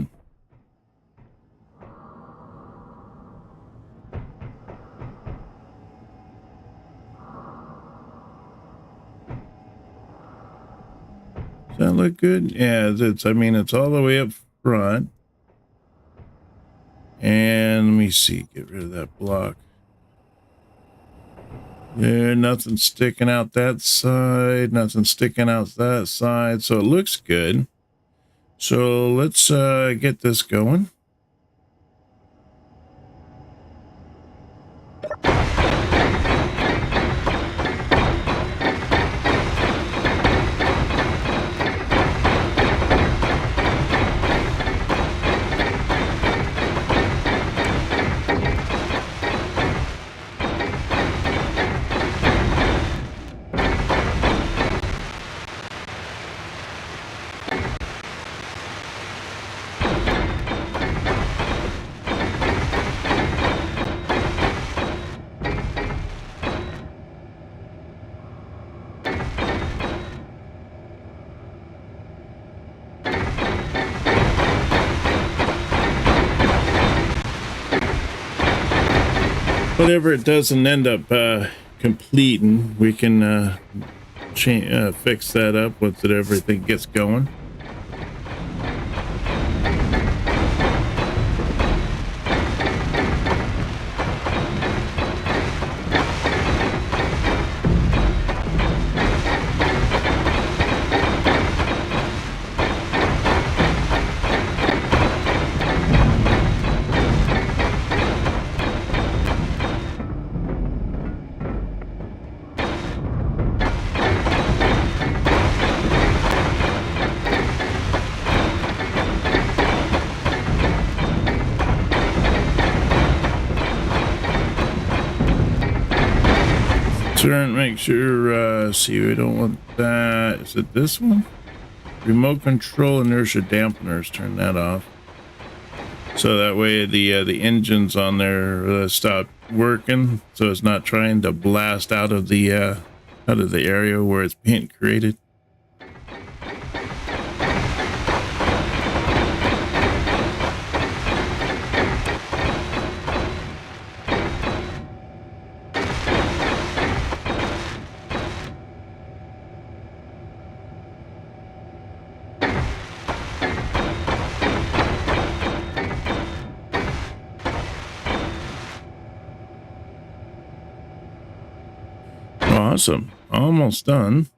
Does that look good? Yeah, I mean, it's all the way up front. And let me see, get rid of that block. There, nothing sticking out that side, nothing sticking out that side. So it looks good. So let's get this going. Whatever it doesn't end up completing, we can fix that up once everything gets going. Make sure, see, we don't want that. Is it this one? Remote control inertia dampeners, turn that off. So that way the engines on there stop working, so it's not trying to blast out of the area where it's being created. Awesome. Almost done.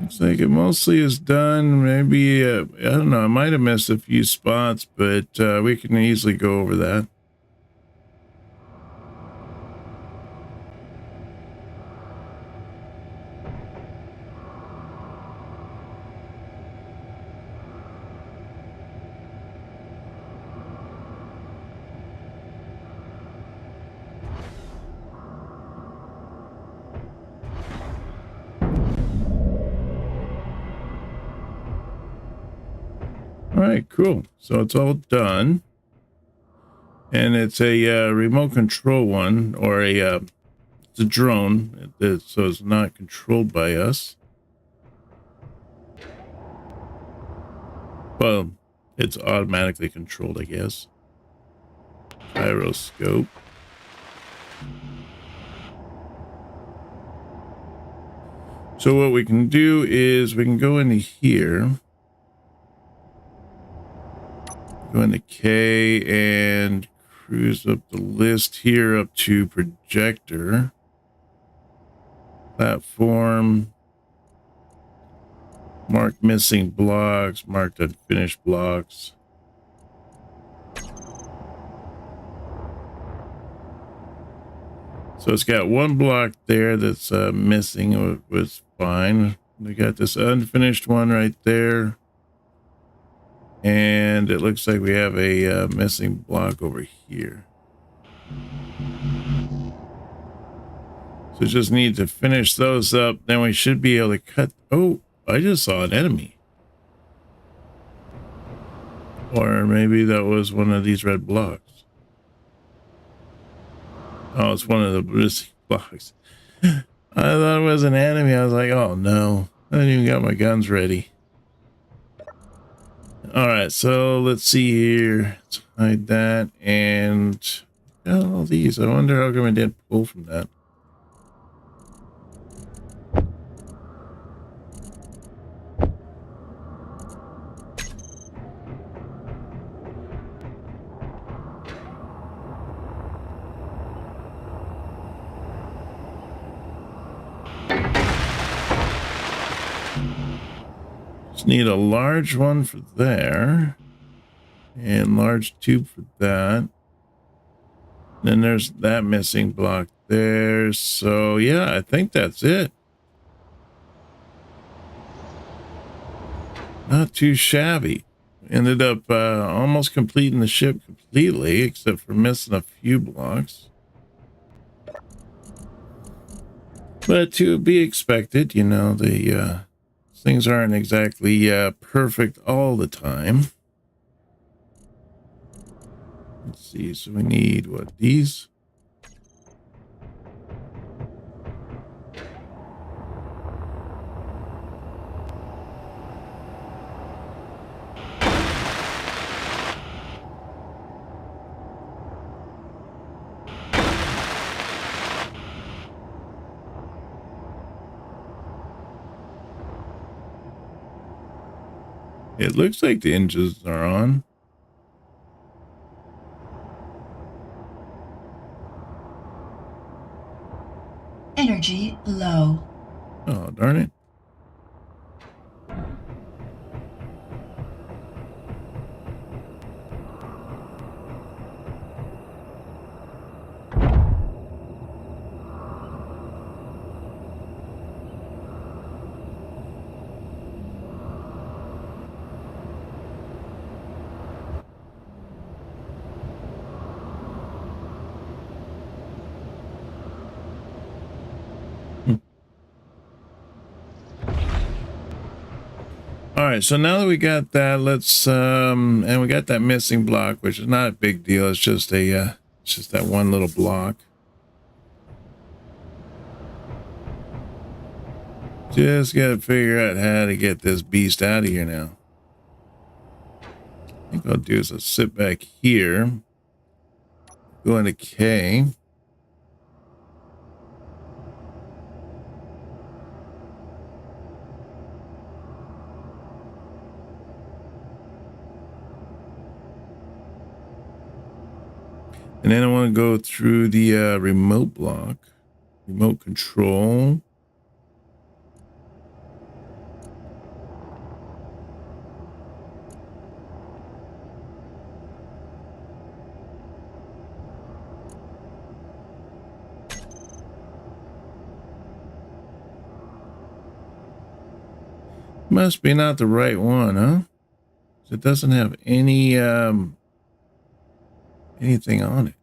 Looks like it mostly is done. Maybe, I don't know, I might have missed a few spots, but we can easily go over that. All right, cool. So it's all done. And it's a remote control one, or it's a drone, so it's not controlled by us. Well, it's automatically controlled, I guess. Gyroscope. So what we can do is we can go into here. Go into K and cruise up the list here up to projector. Platform. Mark missing blocks. Mark unfinished blocks. So it's got one block there that's missing. It was fine. We got this unfinished one right there. And it looks like we have a missing block over here. So just need to finish those up. Then we should be able to cut. Oh, I just saw an enemy. Or maybe that was one of these red blocks. Oh, it's one of the missing blocks. I thought it was an enemy. I was like, oh no. I didn't even got my guns ready. All right, so let's see here. Let's hide that, and got all these. I wonder how come I didn't pull from that. Just need a large one for there, and large tube for that. Then there's that missing block there. So yeah, I think that's it. Not too shabby. Ended up almost completing the ship completely, except for missing a few blocks. But to be expected, you know, the things aren't exactly perfect all the time. Let's see, so we need what, these? It looks like the engines are on. Energy low. Oh, darn it. All right, so now that we got that, let's and we got that missing block, which is not a big deal. It's just a it's just that one little block. Just gotta figure out how to get this beast out of here now. I think what I'll do is I'll sit back here, go into K. And then I want to go through the remote block, remote control. must be not the right one, huh? It doesn't have any anything on it.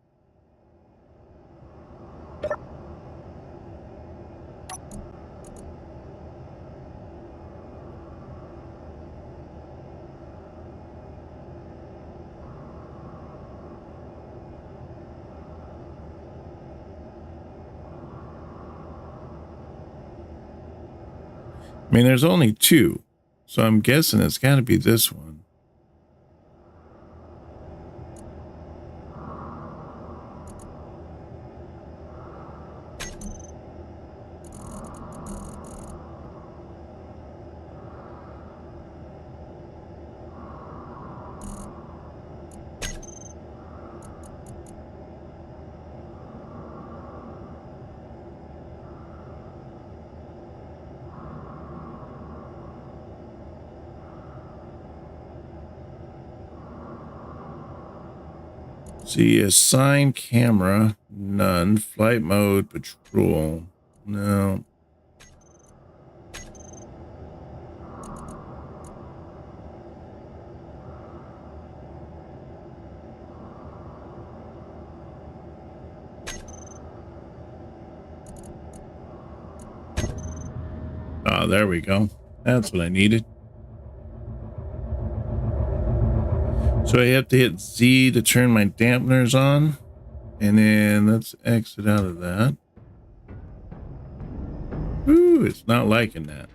I mean, there's only two, so I'm guessing it's got to be this one. See, assign camera, none. Flight mode, patrol, no. Ah, there we go. That's what I needed. So I have to hit Z to turn my dampeners on. And then let's exit out of that. Ooh, it's not liking that.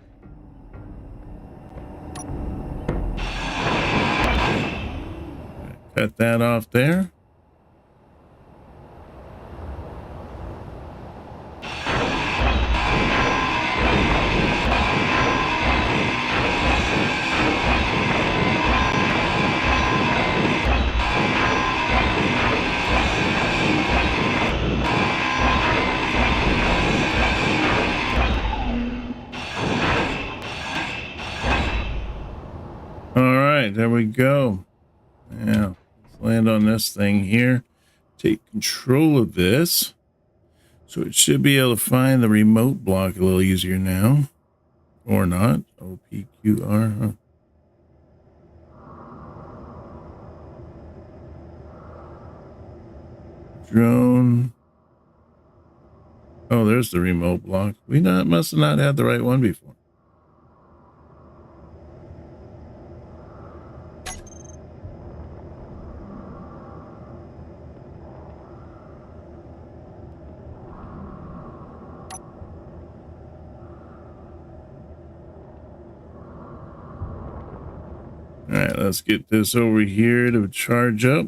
Cut that off there. All right, there we go. Yeah, let's land on this thing here. Take control of this. So it should be able to find the remote block a little easier now. Or not. OPQR, huh? Drone. Oh, there's the remote block. We must have not had the right one before. All right, let's get this over here to charge up.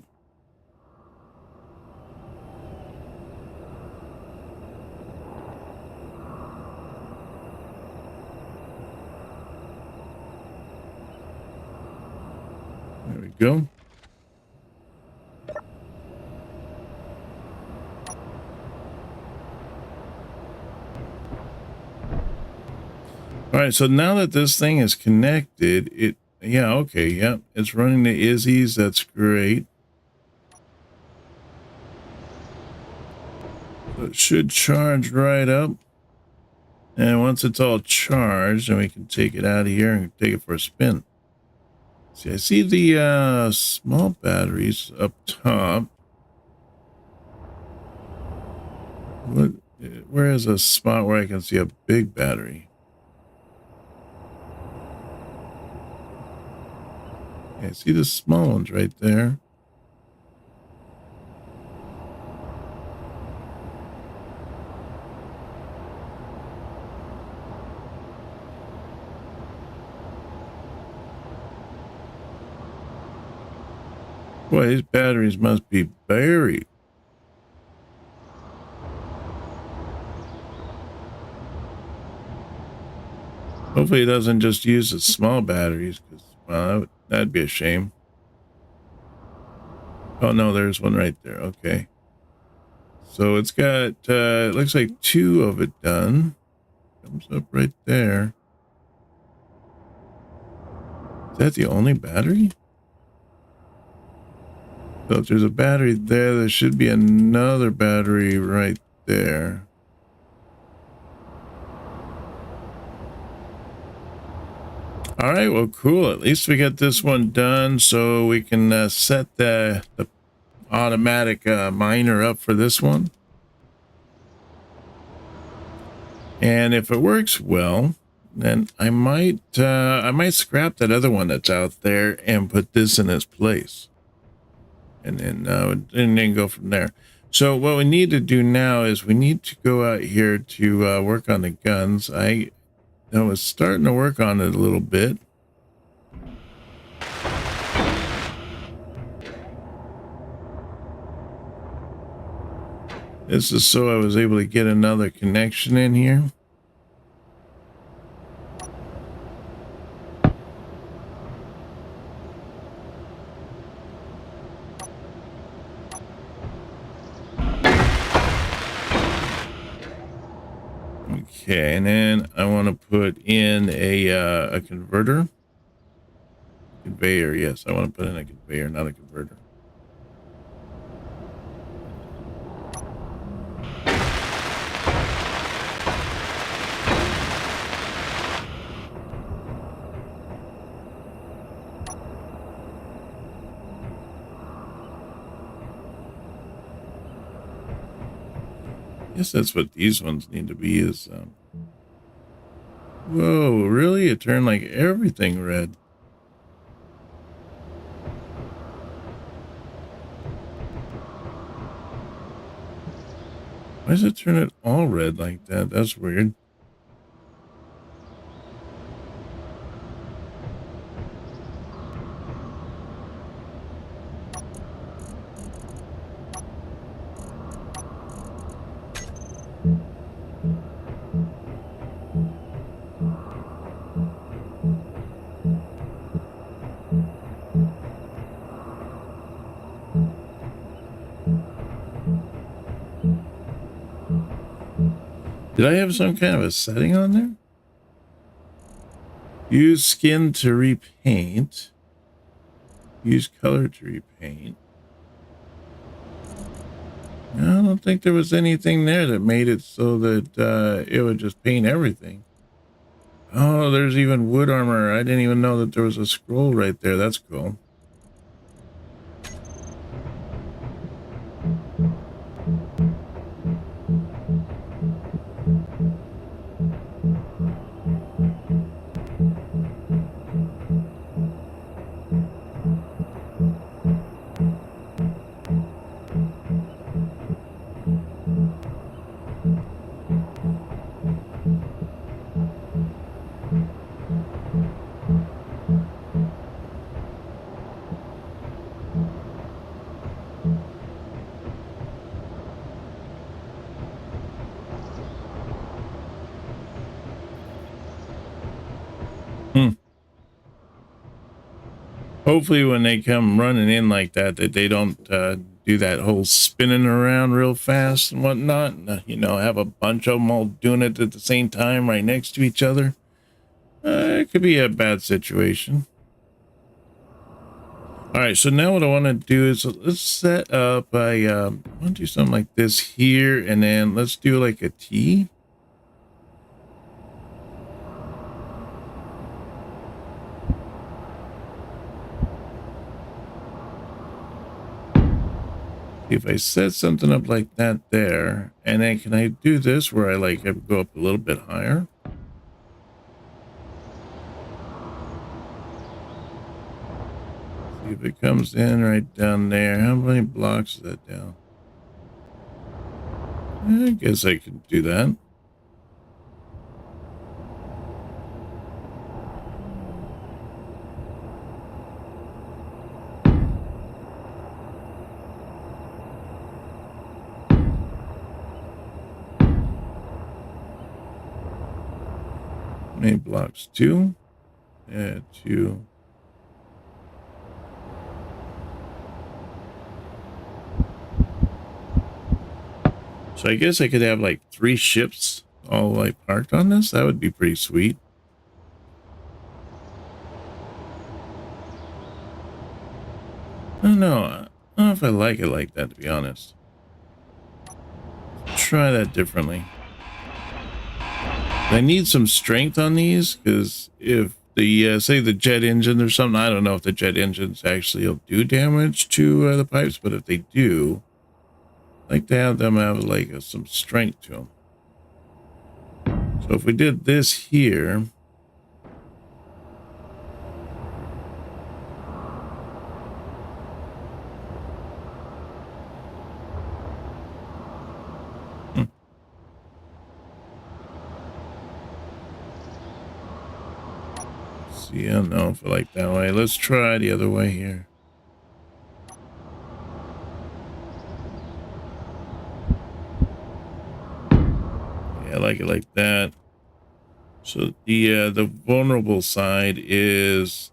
There we go. All right, so now that this thing is connected, yeah, okay, yeah, it's running the Izzy's. That's great. So it should charge right up. And once it's all charged, then we can take it out of here and take it for a spin. See, I see the small batteries up top. Where is a spot where I can see a big battery? Yeah, see the small ones right there. Boy, these batteries must be buried. Hopefully it doesn't just use the small batteries, because, well, that'd be a shame. Oh, no, there's one right there. Okay. So it's got, it looks like 2 of it done. Comes up right there. Is that the only battery? So if there's a battery there, there should be another battery right there. All right, well, cool. At least we got this one done, so we can set the automatic miner up for this one. And if it works well, then I might scrap that other one that's out there and put this in its place, and then go from there. So what we need to do now is we need to go out here to work on the guns. I was starting to work on it a little bit. This is so I was able to get another connection in here. Okay, and then I want to put in a converter. Conveyor, yes, I want to put in a conveyor, not a converter. I guess that's what these ones need to be is, whoa, really? It turned like everything red. Why does it turn it all red like that? That's weird. Did I have some kind of a setting on there? Use skin to repaint. Use color to repaint. I don't think there was anything there that made it so that it would just paint everything. Oh, there's even wood armor. I didn't even know that there was a scroll right there. That's cool. Hopefully when they come running in like that, that they don't do that whole spinning around real fast and whatnot. You know, have a bunch of them all doing it at the same time right next to each other. It could be a bad situation. All right, so now what I want to do is let's set up I want to do something like this here, and then let's do like a T. If I set something up like that there, and then can I do this where I go up a little bit higher? See if it comes in right down there. How many blocks is that down? I guess I can do that. Many blocks? 2? Yeah, 2. So I guess I could have like 3 ships all like parked on this. That would be pretty sweet. I don't know. I don't know if I like it like that, to be honest. Try that differently. I need some strength on these, because if the say the jet engine or something. I don't know if the jet engines actually will do damage to the pipes, but if they do, I like to have them have like some strength to them. So if we did this here, see, I don't know if I like that way. Let's try the other way here. Yeah, I like it like that. So the vulnerable side is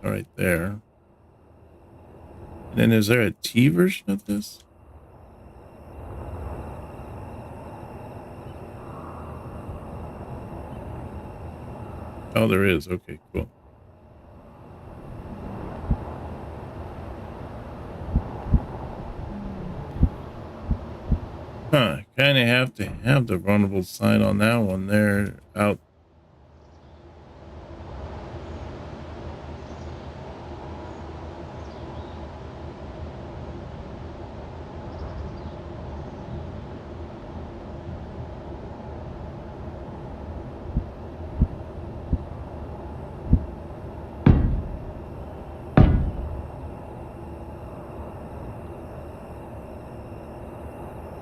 right there. And then is there a T version of this? Oh, there is. Okay, cool. Huh, kind of have to have the vulnerable side on that one there out.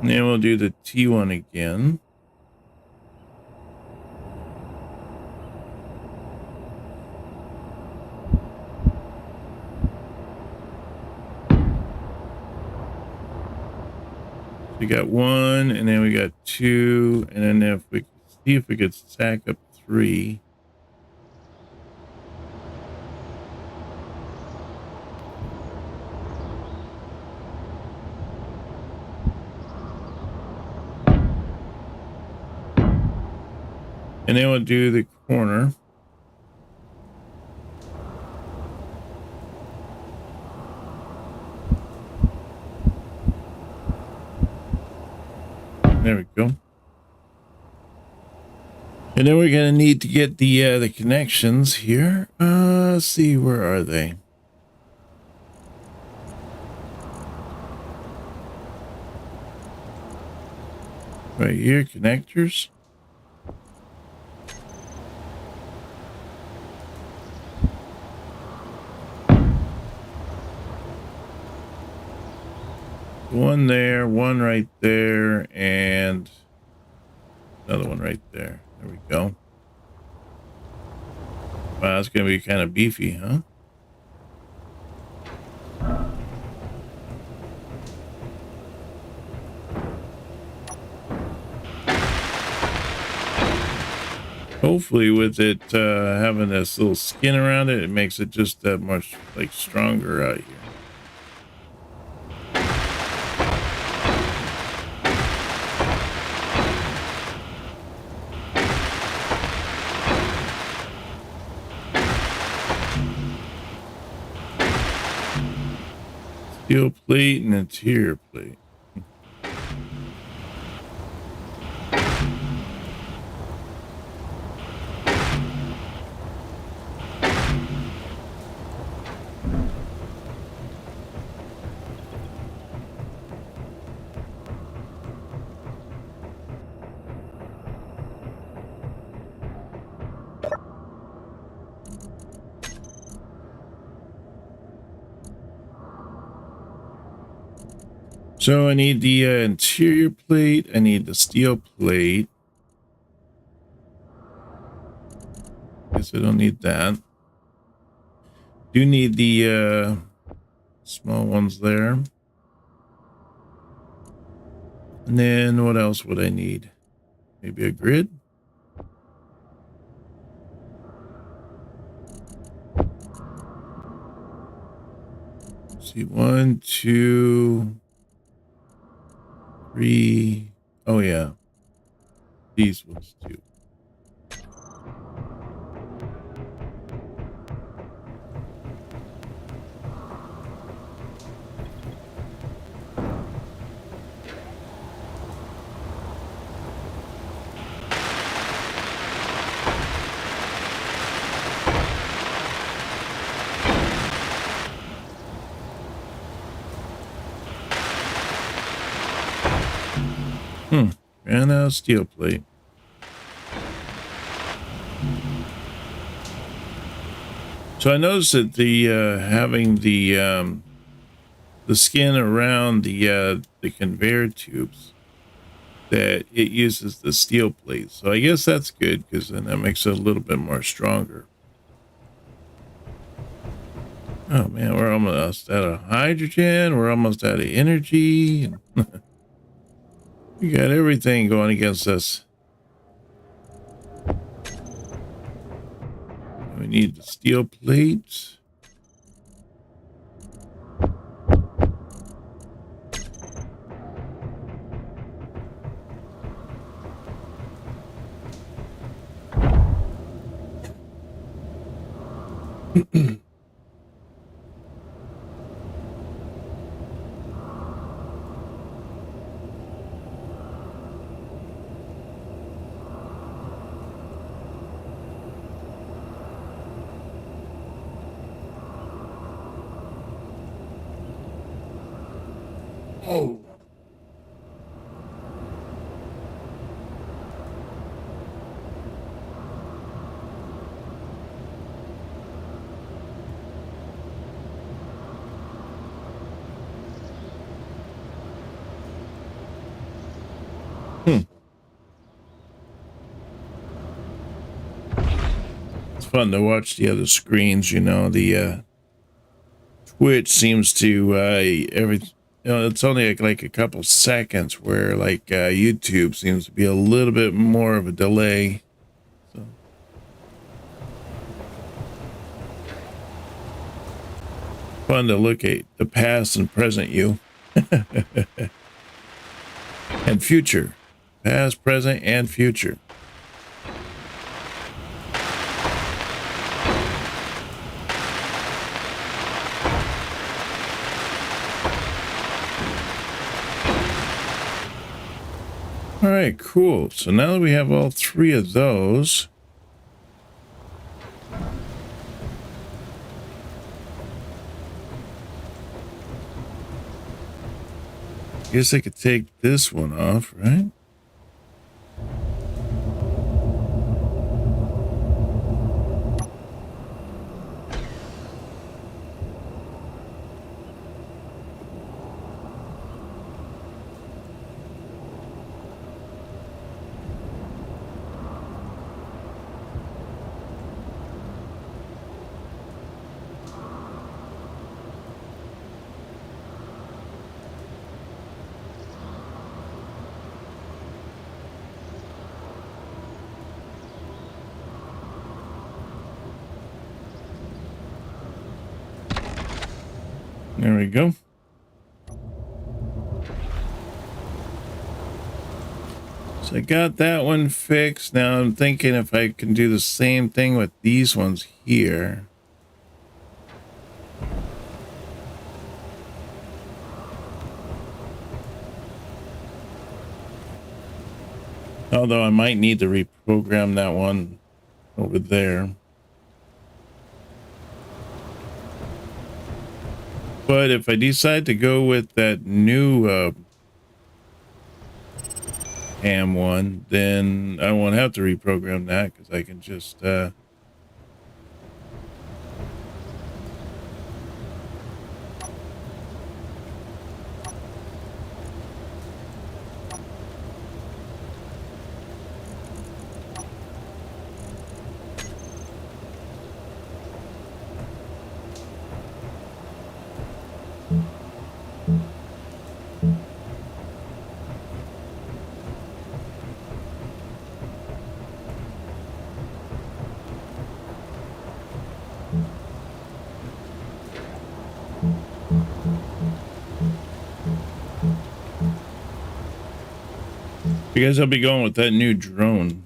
And then we'll do the T1 again. We got 1, and then we got 2, and then if we see if we could stack up 3. And then we'll do the corner. There we go. And then we're gonna need to get the connections here. Let's see, where are they? Right here, connectors. One there, one right there, and another one right there. There we go. Wow, that's gonna be kind of beefy, huh? Hopefully with it having this little skin around it, it makes it just that much like stronger out here. Steel plate and interior plate. So I need the interior plate. I need the steel plate. Guess I don't need that. Do need the small ones there. And then what else would I need? Maybe a grid? Let's see, 1, 2, 3. Oh yeah, these ones too. And a steel plate. So I noticed that the having the skin around the conveyor tubes, that it uses the steel plate. So I guess that's good because then that makes it a little bit more stronger. Oh man, we're almost out of hydrogen. We're almost out of energy. We got everything going against us. We need the steel plate. Oh. It's fun to watch the other screens, you know, the Twitch seems to it's only like a couple seconds where like YouTube seems to be a little bit more of a delay. So fun to look at the past and present you. And future. Past, present, and future. All right, cool. So now that we have all three of those, I guess I could take this one off, right? There we go. So I got that one fixed. Now I'm thinking if I can do the same thing with these ones here. Although I might need to reprogram that one over there. But if I decide to go with that new ham one, then I won't have to reprogram that because I can just because I'll be going with that new drone.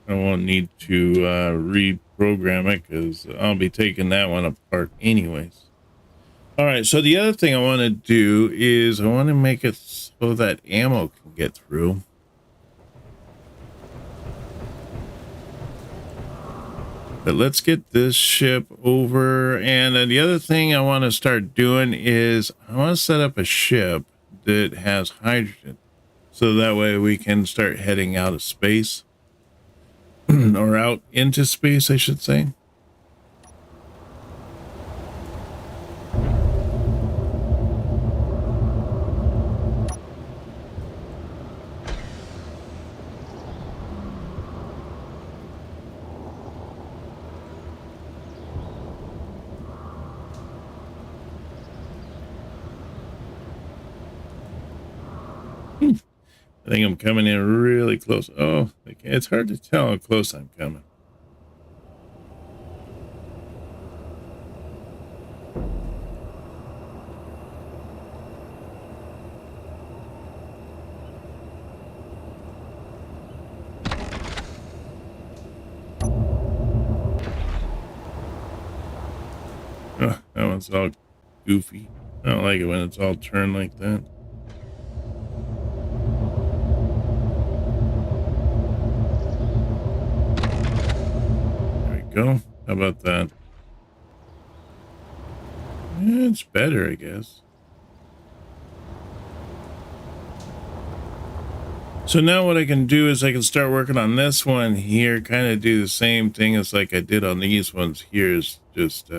I won't need to reprogram it because I'll be taking that one apart anyways. All right, so the other thing I want to do is I want to make it so that ammo can get through. But let's get this ship over. And then the other thing I want to start doing is I want to set up a ship that has hydrogen. So that way we can start heading out of space or out into space, I should say. I think I'm coming in really close. Oh, it's hard to tell how close I'm coming. Oh, that one's all goofy. I don't like it when it's all turned like that. There we go. How about that? Yeah, it's better, I guess. So now what I can do is I can start working on this one here, kind of do the same thing as like I did on these ones here, is just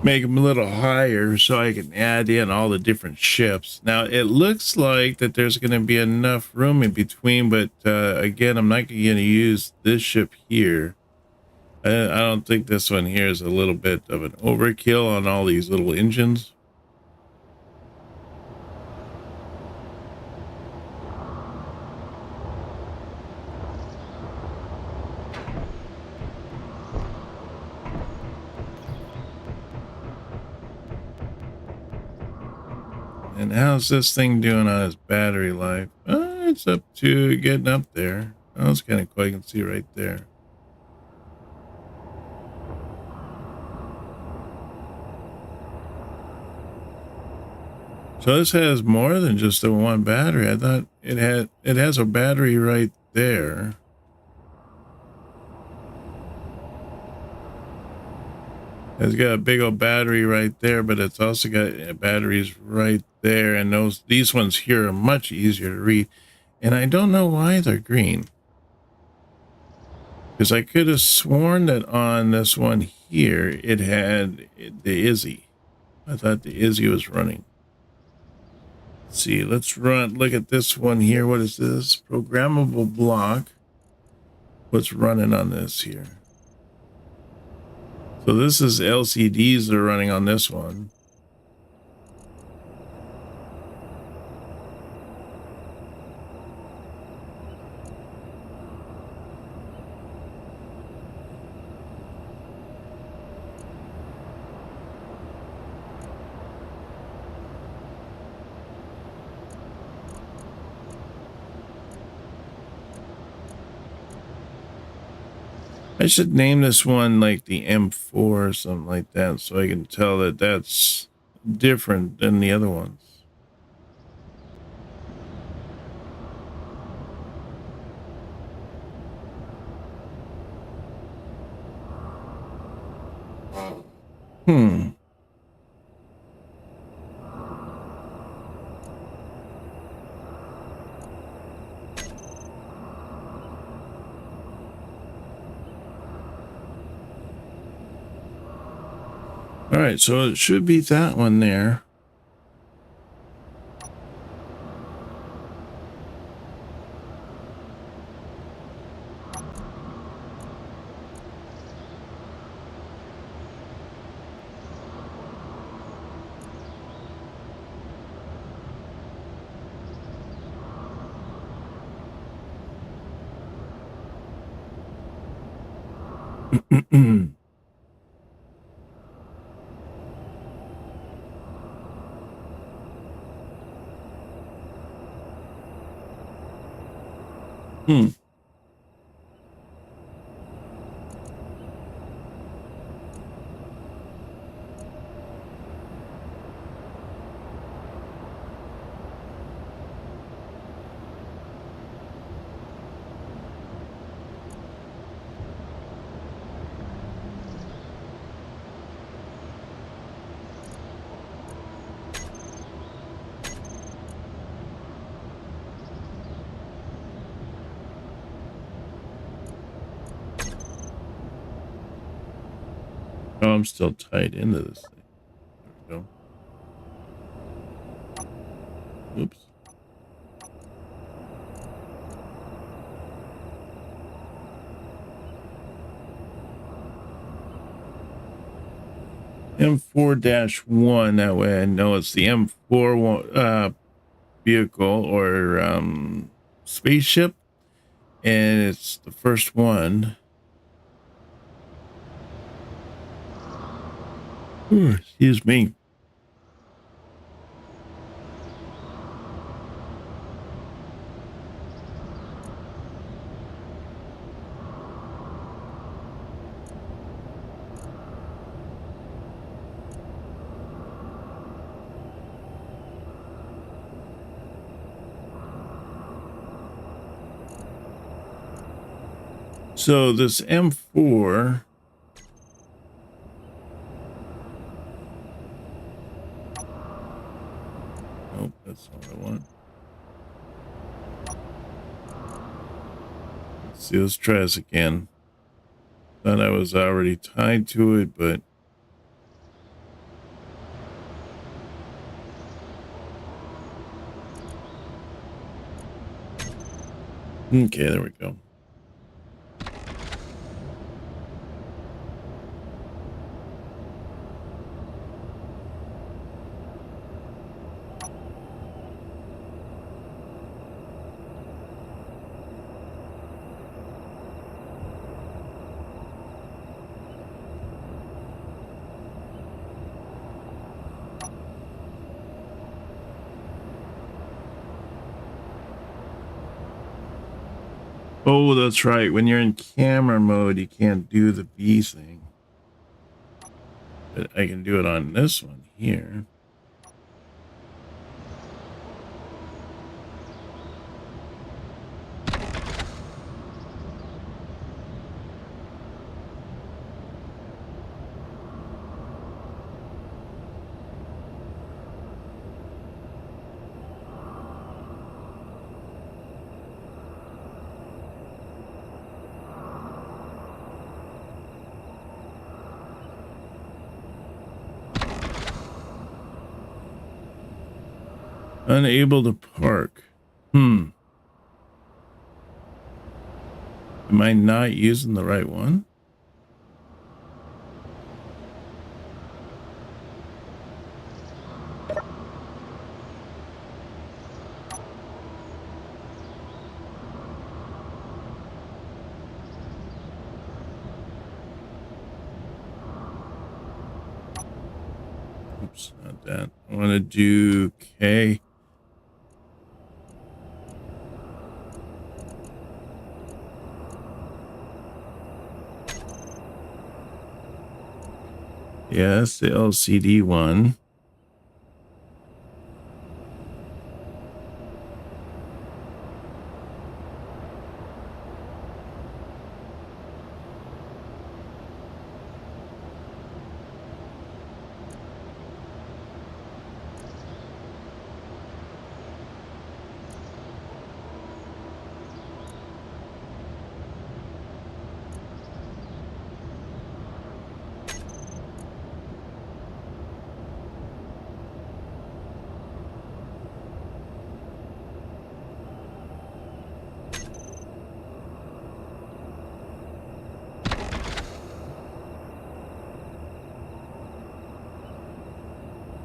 make them a little higher so I can add in all the different ships. Now it looks like that there's going to be enough room in between, but again, I'm not going to use this ship here. I don't think this one here is a little bit of an overkill on all these little engines. And how's this thing doing on its battery life? It's up to getting up there. Oh, it's kind of cool. I can see right there. So this has more than just the one battery. I thought it has a battery right there. It's got a big old battery right there, but it's also got batteries right there. And these ones here are much easier to read. And I don't know why they're green. Because I could have sworn that on this one here, it had the Izzy. I thought the Izzy was running. Let's see, let's look at this one here. What is this? Programmable block. What's running on this here? So this is LCDs that are running on this one. I should name this one like the M4 or something like that, so I can tell that that's different than the other ones. All right, so it should be that one there. Oh, I'm still tied into this thing. There we go. Oops. M4-1. That way I know it's the M4 vehicle or spaceship, and it's the first one. Ooh, excuse me. So this M4. Nope, that's not what I want. Let's see, let's try this again. Thought I was already tied to it, but okay, there we go. Oh, that's right. When you're in camera mode, you can't do the B thing. But I can do it on this one here. Unable to park. Am I not using the right one? Oops, not that. I want to do K. Yes, the LCD one.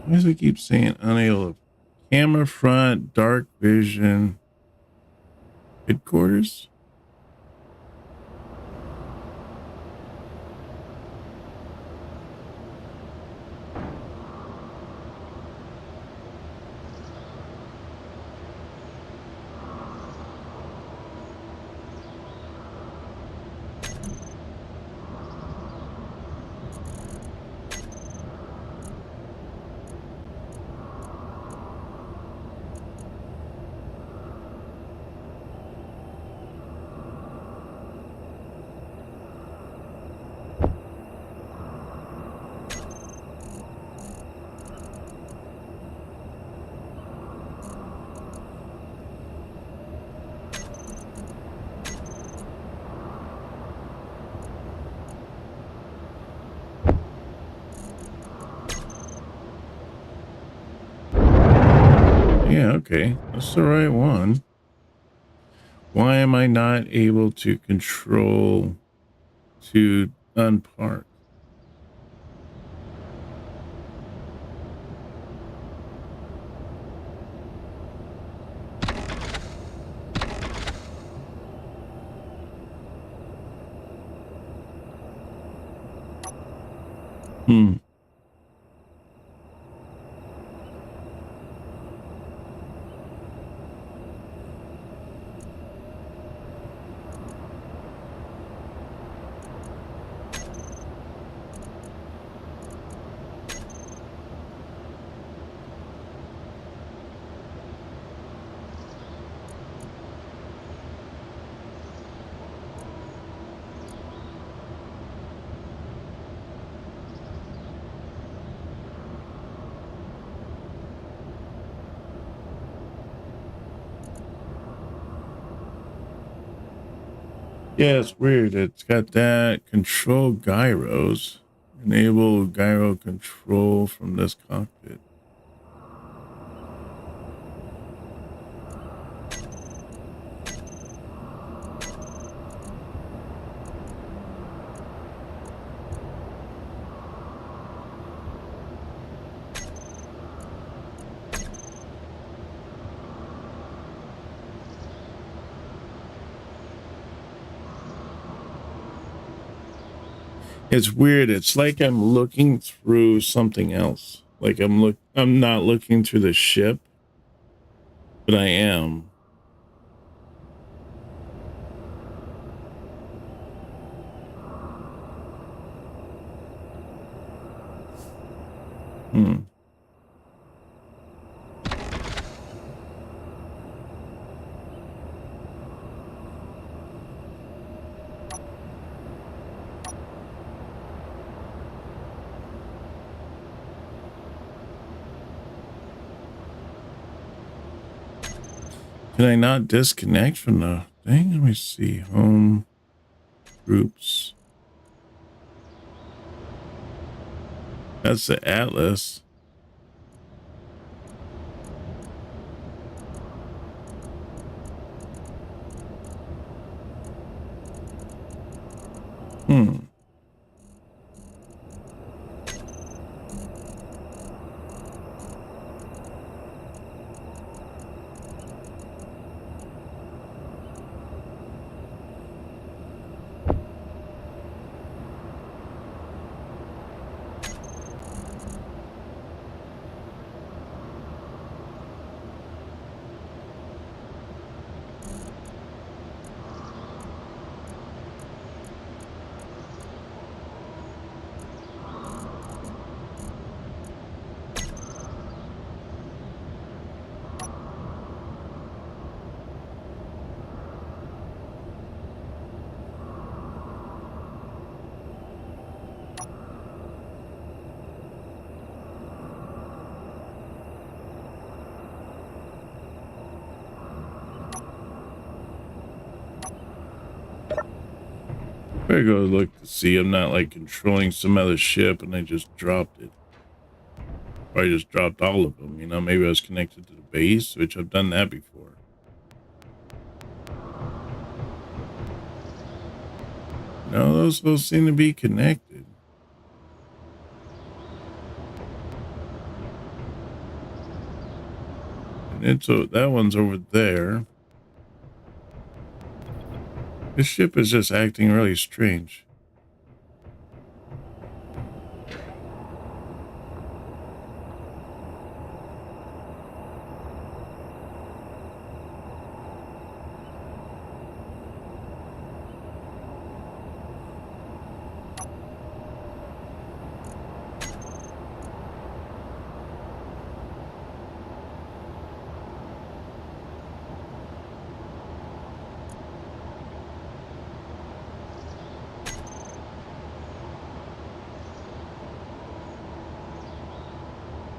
Why does it keep saying unable to camera front, dark vision, headquarters? Yeah, okay. That's the right one. Why am I not able to control to unpark? Hmm. Yeah, it's weird. It's got that control gyros. Enable gyro control from this cockpit. It's weird. It's like I'm looking through something else. Like I'm not looking through the ship, but I am. Hmm. Can I not disconnect from the thing? Let me see. Home groups. That's the Atlas. Hmm. I go look to see I'm not like controlling some other ship and I just dropped it. Or I just dropped all of them. You know, maybe I was connected to the base, which I've done that before. No, those seem to be connected. And that one's over there. This ship is just acting really strange.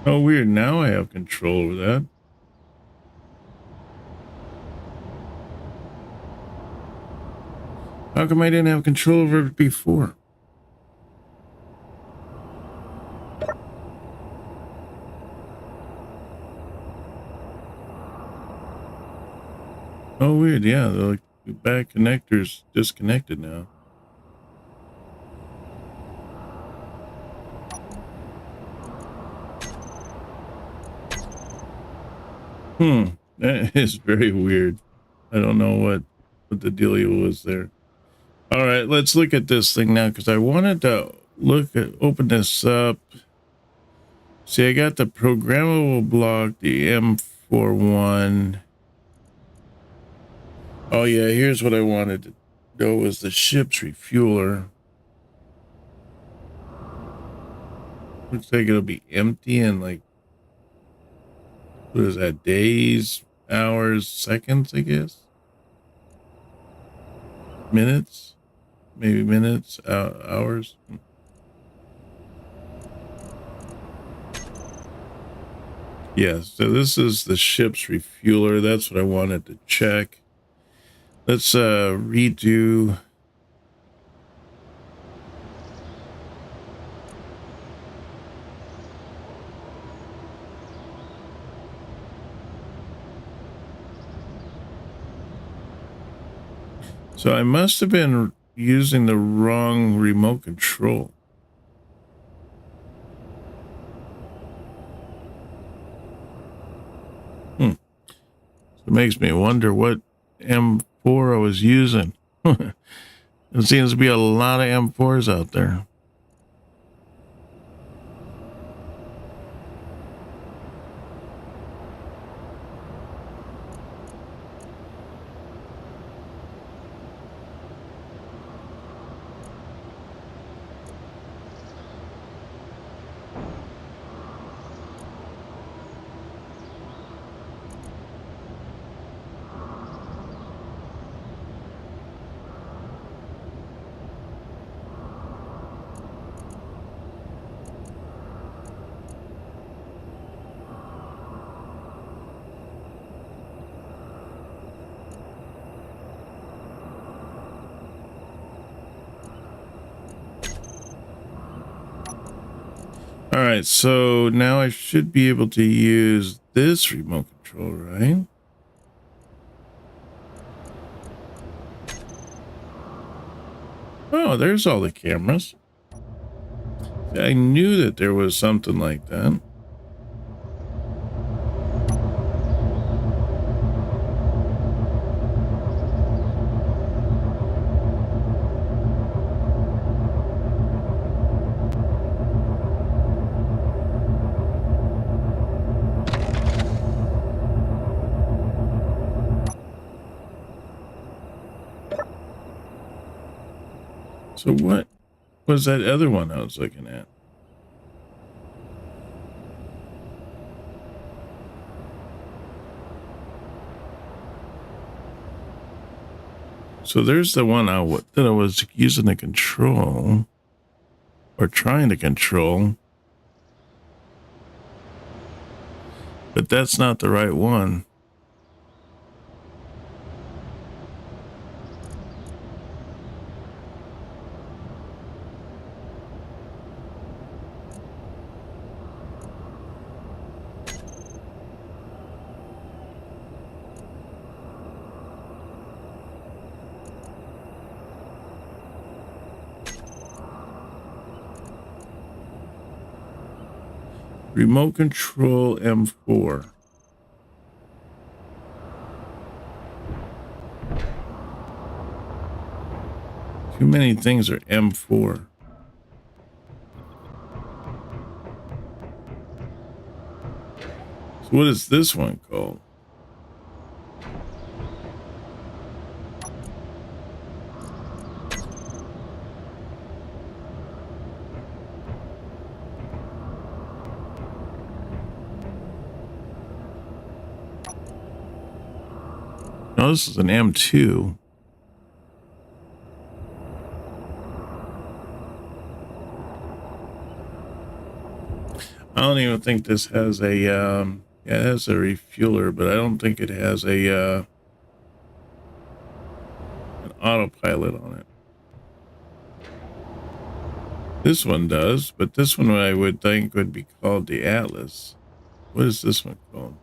Oh, weird. Now I have control over that. How come I didn't have control over it before? Oh, weird. Yeah, the back connector's disconnected now. That is very weird. I don't know what the dealio was there. All right, let's look at this thing now because I wanted to open this up. See, I got the programmable block, the M41. Oh yeah, here's what I wanted to know was the ship's refueler. Looks like it'll be empty in like, what is that, days, hours, seconds, I guess? Minutes? Maybe minutes, hours? Yeah, so this is the ship's refueler. That's what I wanted to check. Let's redo. So I must have been using the wrong remote control. So it makes me wonder what M4 I was using. There seems to be a lot of M4s out there. All right, so now I should be able to use this remote control, right? Oh, there's all the cameras. I knew that there was something like that. So what was that other one I was looking at? So there's the one that I was using to control or trying to control, but that's not the right one. Remote control M4. Too many things are M4. So what is this one called? No, this is an M2. I don't even think this has a, yeah, it has a refueler, but I don't think it has a, an autopilot on it. This one does, but this one I would think would be called the Atlas. What is this one called?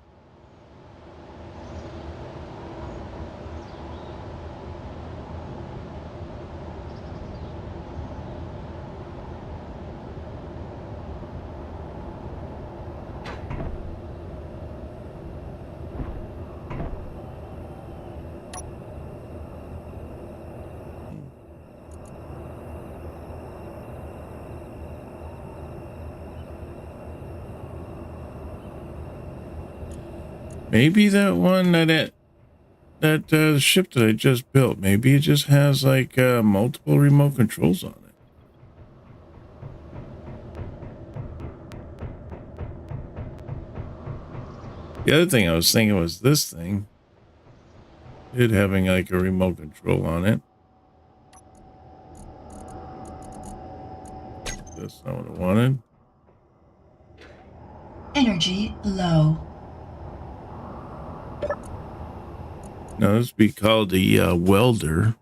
Maybe that one that ship that I just built, maybe it just has like multiple remote controls on it. The other thing I was thinking was this thing, it having like a remote control on it. That's not what I wanted. Energy low. Now this would be called the welder.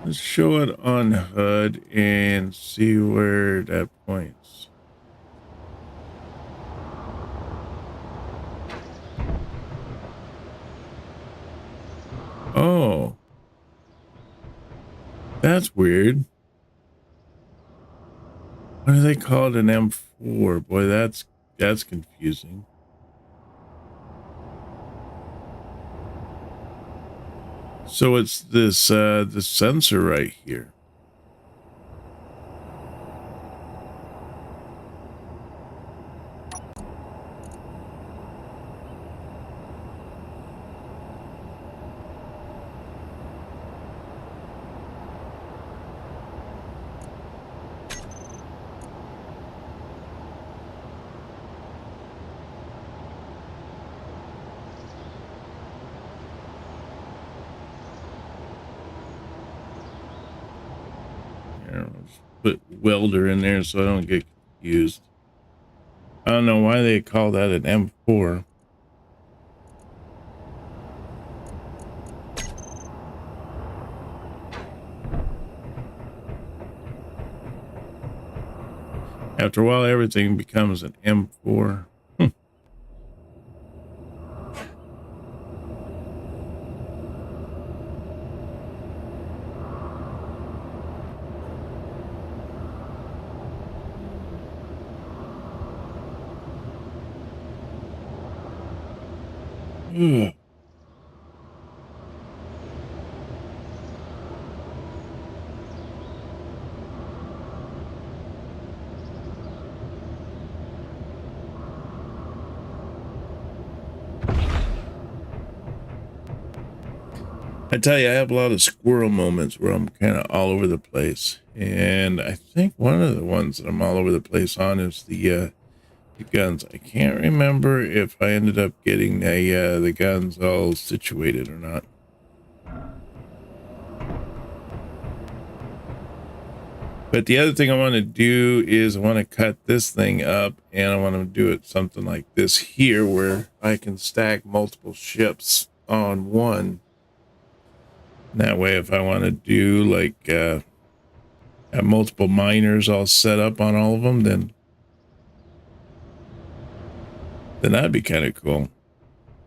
Let's show it on HUD and see where that points. Oh, that's weird. Why do they call it an M4? Boy, that's confusing. So it's this this sensor right here. I'll just put welder in there so I don't get confused. I don't know why they call that an M4. After a while, everything becomes an M4. Ugh. I tell you, I have a lot of squirrel moments where I'm kind of all over the place. And I think one of the ones that I'm all over the place on is the guns. I can't remember if I ended up getting the guns all situated or not. But the other thing I want to do is I want to cut this thing up, and I want to do it something like this here where I can stack multiple ships on one. That way, if I want to do like have multiple miners all set up on all of them, then that'd be kind of cool.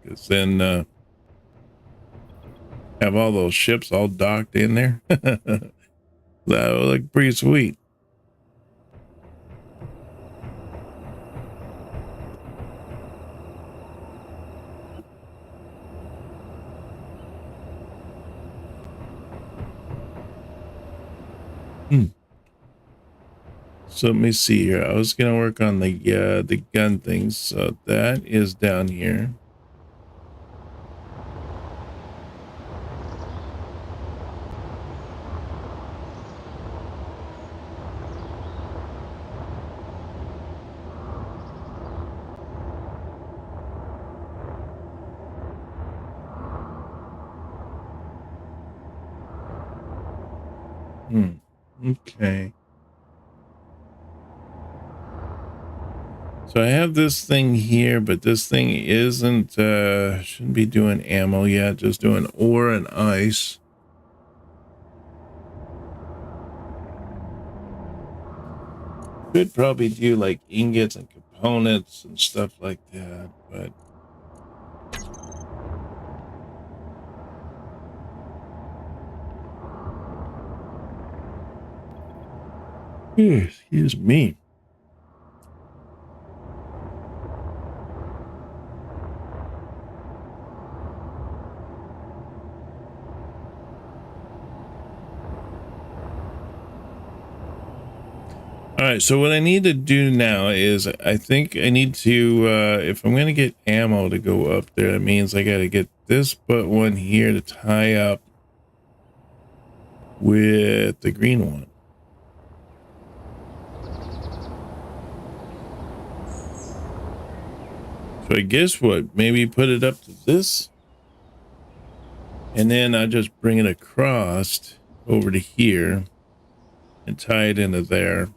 Because then have all those ships all docked in there. That would look pretty sweet. So let me see here. I was gonna work on the gun things. So that is down here. Okay. So I have this thing here, but this thing isn't, shouldn't be doing ammo yet, just doing ore and ice. Could probably do like ingots and components and stuff like that, but excuse me. right, so what I need to do now is I think I need to, if I'm going to get ammo to go up there, that means I got to get this but one here to tie up with the green one. So I guess what, maybe put it up to this, and then I'll just bring it across over to here and tie it into there.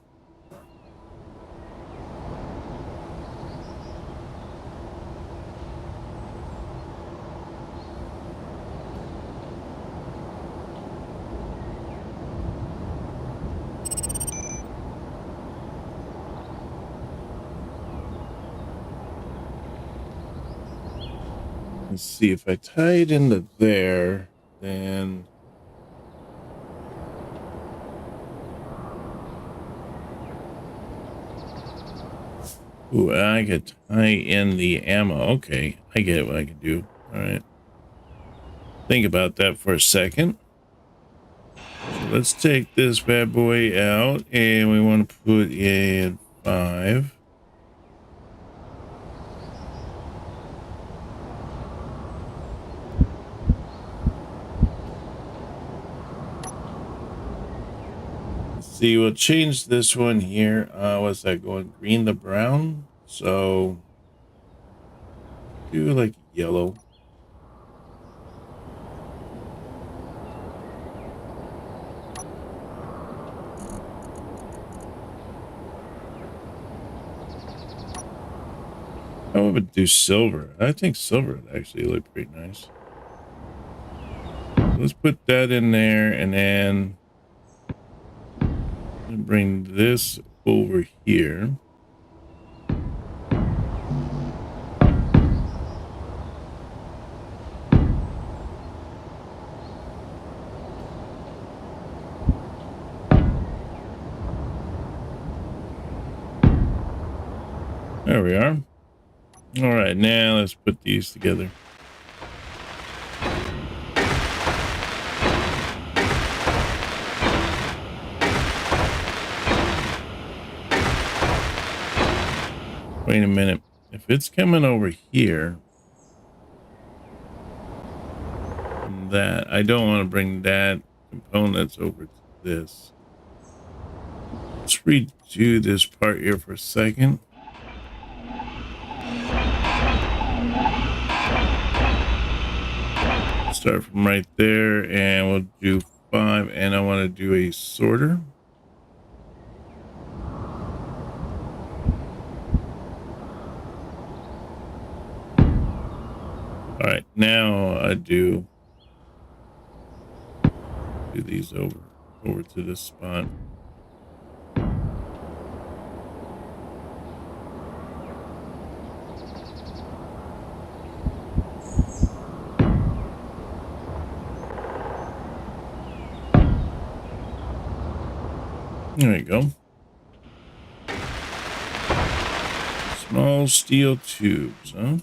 Let's see, if I tie it into there, then ooh, I could tie in the ammo. Okay, I get what I can do. All right. Think about that for a second. So let's take this bad boy out, and we want to put in 5. See, we'll change this one here. What's that going? Green to brown. So do like yellow. How would do silver? I think silver would actually look pretty nice. Let's put that in there, and then bring this over here. There we are. All right, now let's put these together. Wait a minute. If it's coming over here, that I don't want to bring that components over to this. Let's redo this part here for a second. Start from right there, and we'll do 5, and I want to do a sorter. All right, now I do these over to this spot. There you go. Small steel tubes, huh?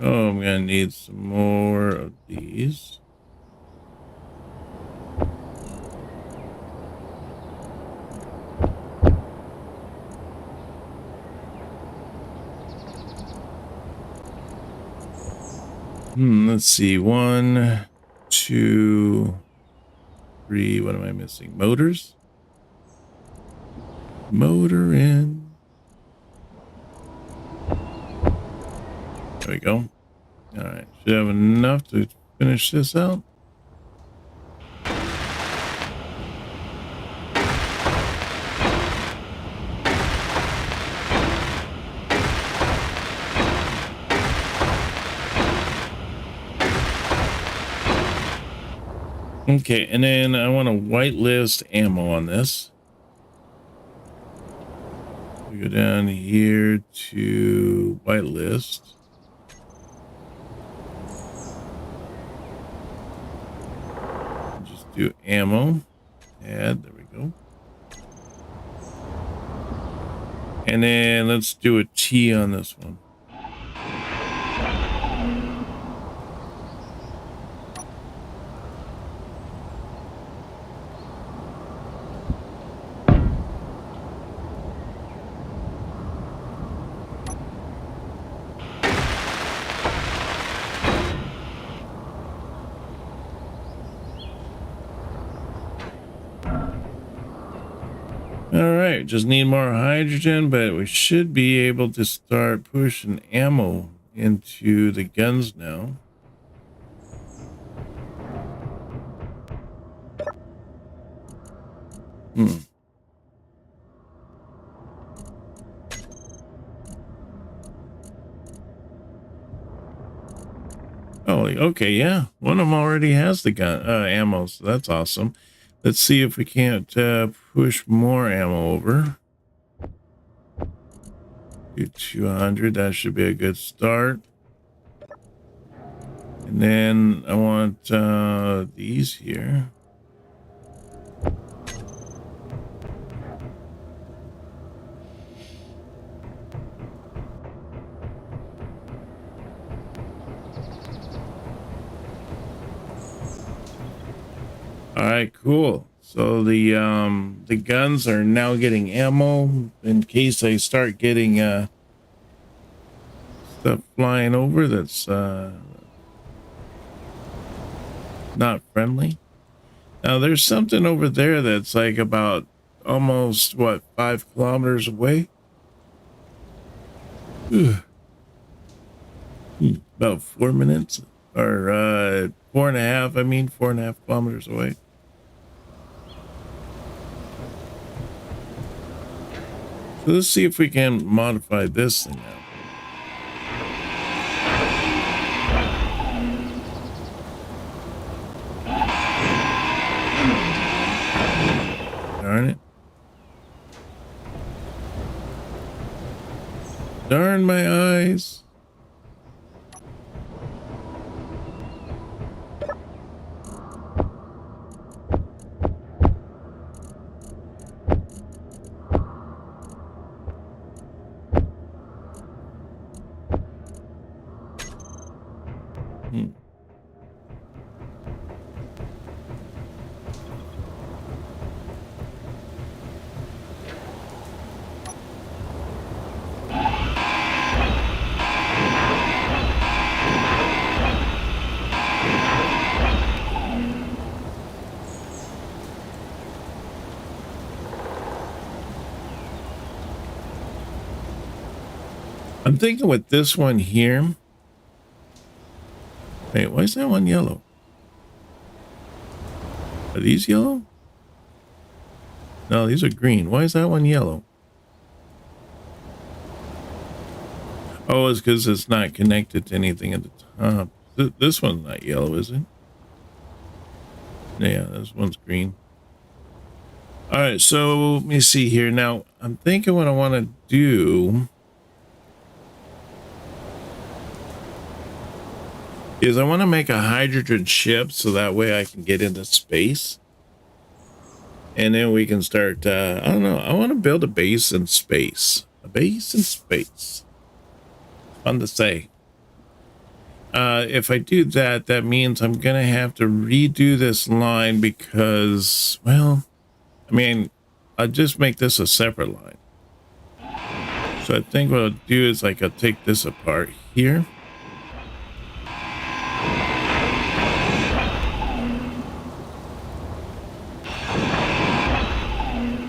Oh, I'm gonna need some more of these. Let's see. 1, 2, 3. What am I missing? Motors? Motor in. There we go. All right. Should have enough to finish this out. Okay, and then I want to whitelist ammo on this. We go down here to whitelist. Just do ammo. Add, there we go. And then let's do a T on this one. All right, just need more hydrogen, but we should be able to start pushing ammo into the guns now. Oh, okay, yeah. One of them already has the gun ammo, so that's awesome. Let's see if we can't push more ammo over. Do 200, that should be a good start. And then I want these here. All right, cool. So the guns are now getting ammo in case I start getting stuff flying over that's not friendly. Now there's something over there that's like about almost what 5 kilometers away. About 4 minutes or 4.5. I mean 4.5 kilometers away. So let's see if we can modify this thing now. Darn it. Darn my eyes. I'm thinking with this one here. Wait, why is that one yellow? Are these yellow? No, these are green. Why is that one yellow? Oh, it's because it's not connected to anything at the top. This one's not yellow, is it? Yeah, this one's green. All right, so let me see here. Now, I'm thinking what I want to do is I want to make a hydrogen ship so that way I can get into space. And then we can start, I don't know, I want to build a base in space. A base in space. Fun to say. If I do that, that means I'm going to have to redo this line because, well, I mean, I'll just make this a separate line. So I think what I'll do is like I'll take this apart here.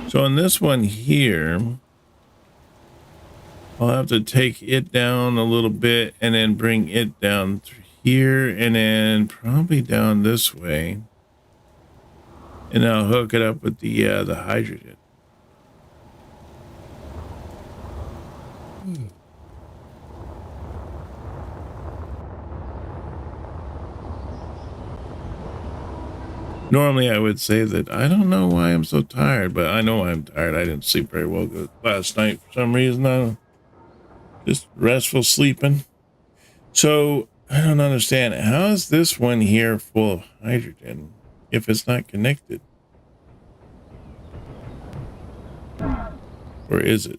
So on this one here, I'll have to take it down a little bit and then bring it down through here and then probably down this way. And I'll hook it up with the hydrogen. Normally I would say that I don't know why I'm so tired, but I know I'm tired. I didn't sleep very well last night for some reason. I don't know. Just restful sleeping. So I don't understand. How is this one here full of hydrogen if it's not connected? Or is it?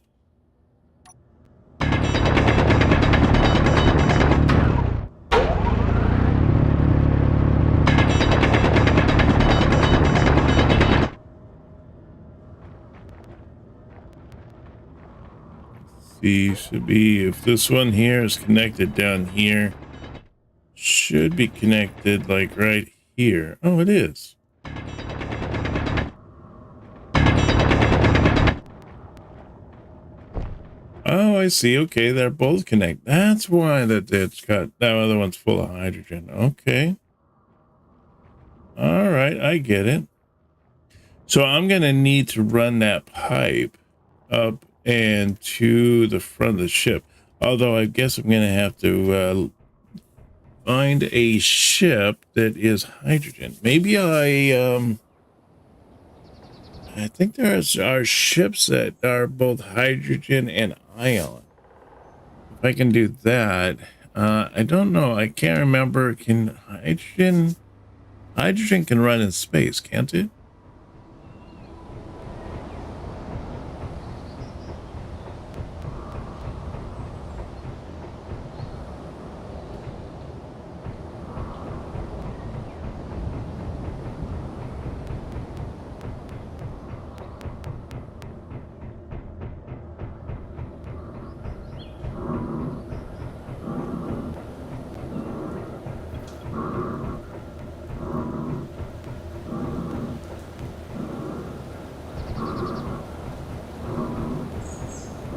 see, should be, if this one here is connected down here, should be connected like right here. Oh, it is. Oh, I see. Okay, they're both connected. That's why it's got that other one's full of hydrogen. Okay. All right, I get it. So I'm going to need to run that pipe up and to the front of the ship. Although I guess I'm going to have to find a ship that is hydrogen. Maybe I think are ships that are both hydrogen and ion. If I can do that, I don't know. I can't remember. Can hydrogen can run in space, can't it?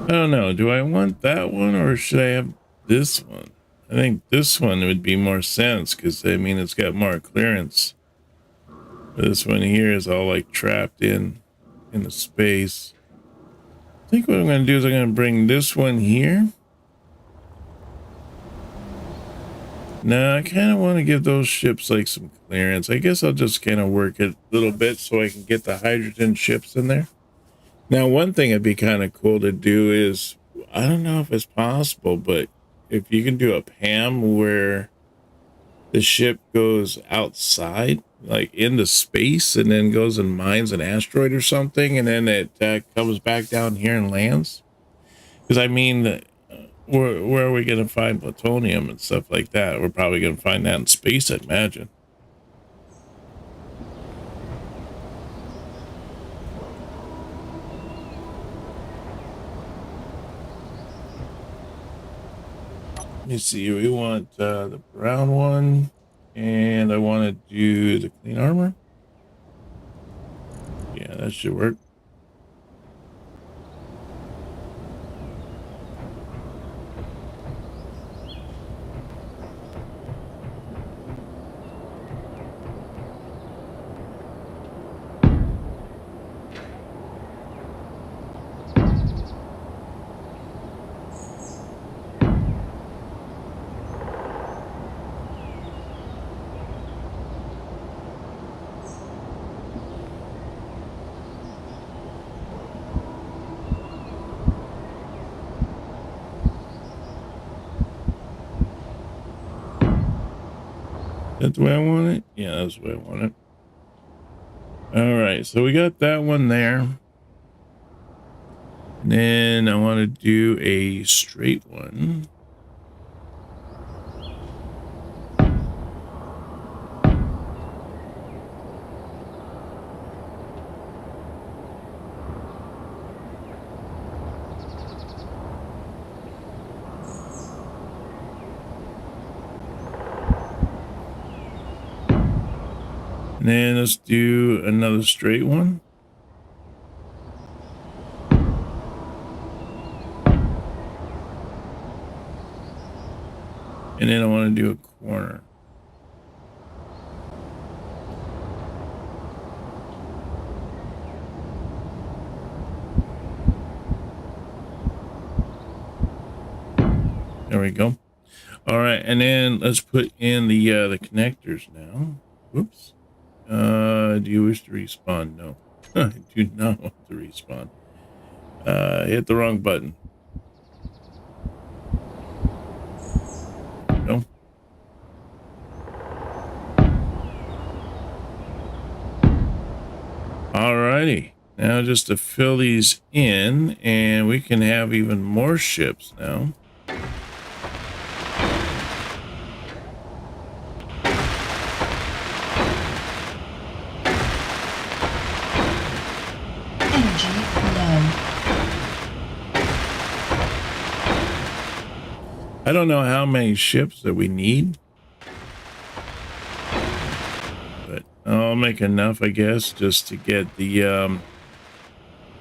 I don't know. Do I want that one or should I have this one? I think this one would be more sense because I mean it's got more clearance. This one here is all like trapped in the space. I think what I'm going to do is I'm going to bring this one here. Now I kind of want to give those ships like some clearance. I guess I'll just kind of work it a little bit so I can get the hydrogen ships in there. Now, one thing it'd be kind of cool to do is, I don't know if it's possible, but if you can do a PAM where the ship goes outside, like into space, and then goes and mines an asteroid or something, and then it comes back down here and lands. Because I mean, where are we going to find plutonium and stuff like that? We're probably going to find that in space, I'd imagine. Let me see. We want the brown one, and I want to do the clean armor. Yeah, that should work. That's the way I want it? Yeah, that's the way I want it. All right, so we got that one there. And then I want to do a straight one. And then let's do another straight one. And then I want to do a corner. There we go. All right, and then let's put in the connectors now. Whoops. Do you wish to respawn? No. I do not want to respawn. Hit the wrong button. No. Alrighty. Now just to fill these in, and we can have even more ships now. I don't know how many ships that we need, but I'll make enough, I guess, just to get the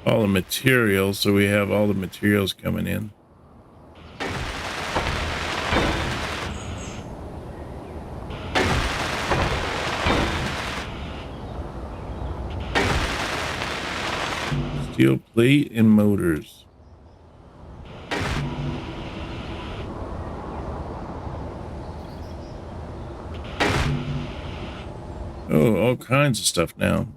all the materials, so we have all the materials coming in. Steel plate and motors. Oh, all kinds of stuff now.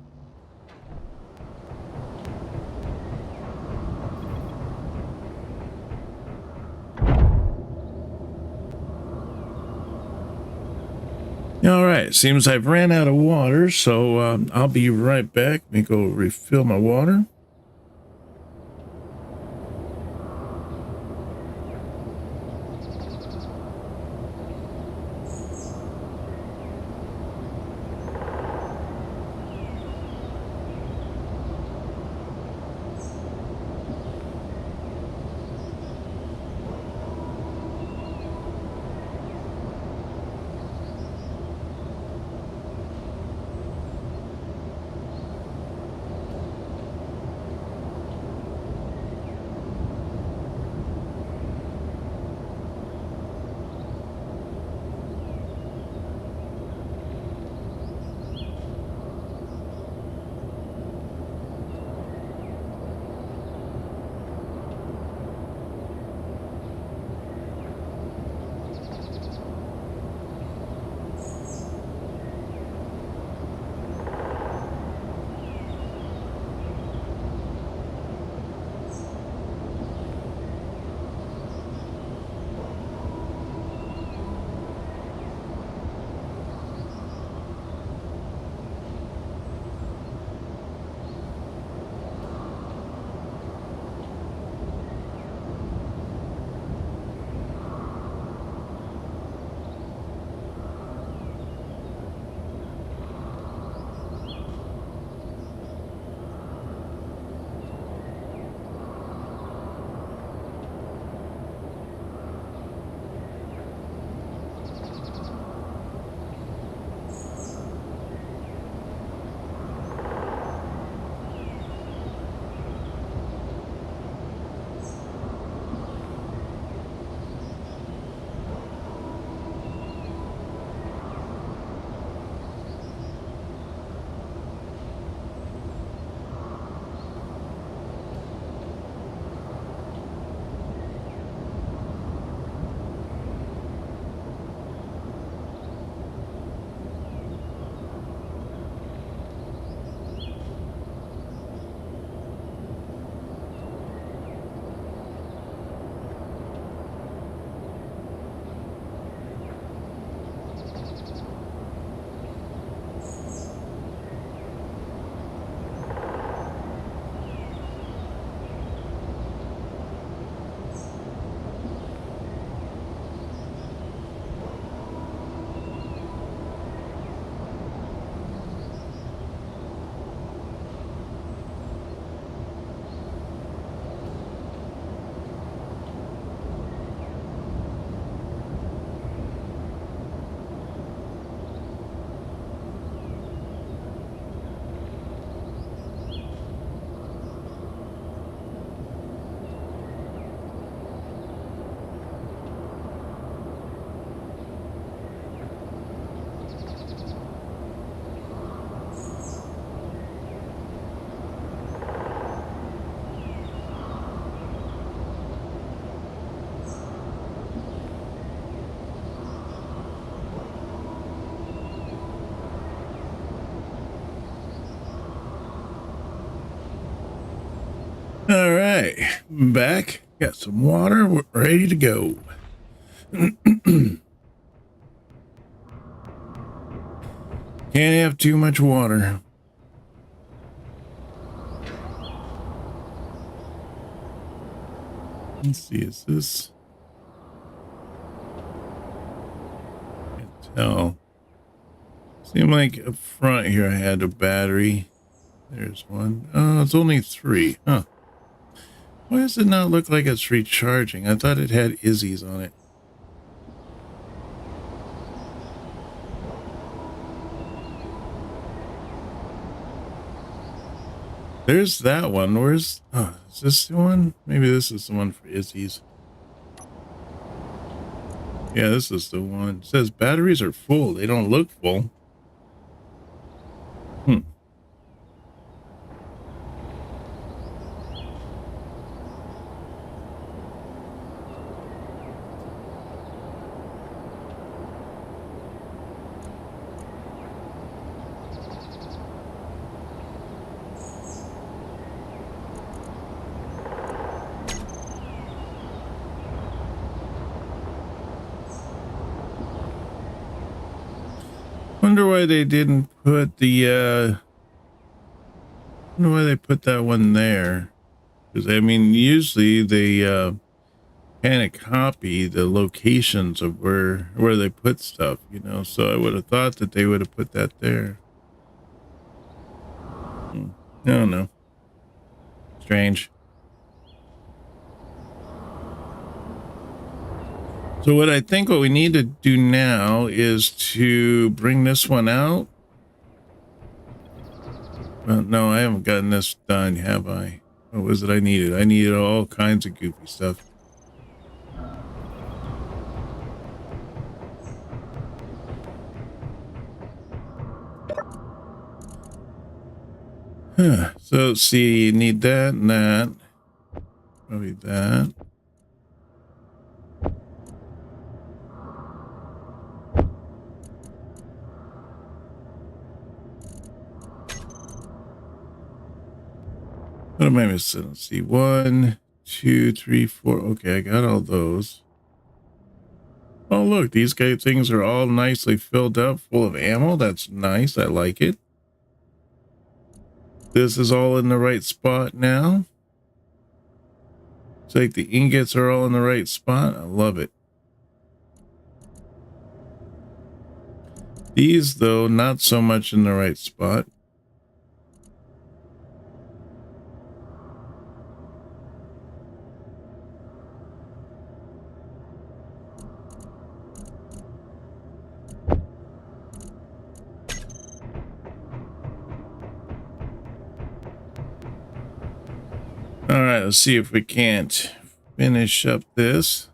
All right, seems I've ran out of water, so I'll be right back. Let me go refill my water. All right, back. Got some water. We're ready to go. Can't have too much water. Let's see, is this? Can't tell. Seemed like up front here I had a battery. There's one. Oh, it's only 3. Huh. Why does it not look like it's recharging? I thought it had Izzy's on it. There's that one. Where's... Oh, is this the one? Maybe this is the one for Izzy's. Yeah, this is the one. It says batteries are full. They don't look full. Hmm. Wonder why they didn't put the wonder why they put that one there. Because I mean, usually they kind of copy the locations of where they put stuff, you know. So I would have thought that they would have put that there. I don't know. Strange. So what I think what we need to do now is to bring this one out. Well, no, I haven't gotten this done, have I? What was it I needed? I needed all kinds of goofy stuff. So let's see, you need that and that. Probably that. What am I missing? Let's see. 1, 2, 3, 4. Okay, I got all those. Oh, look, these things are all nicely filled up, full of ammo. That's nice. I like it. This is all in the right spot now. It's like the ingots are all in the right spot. I love it. These, though, not so much in the right spot. All right, let's see if we can't finish up this.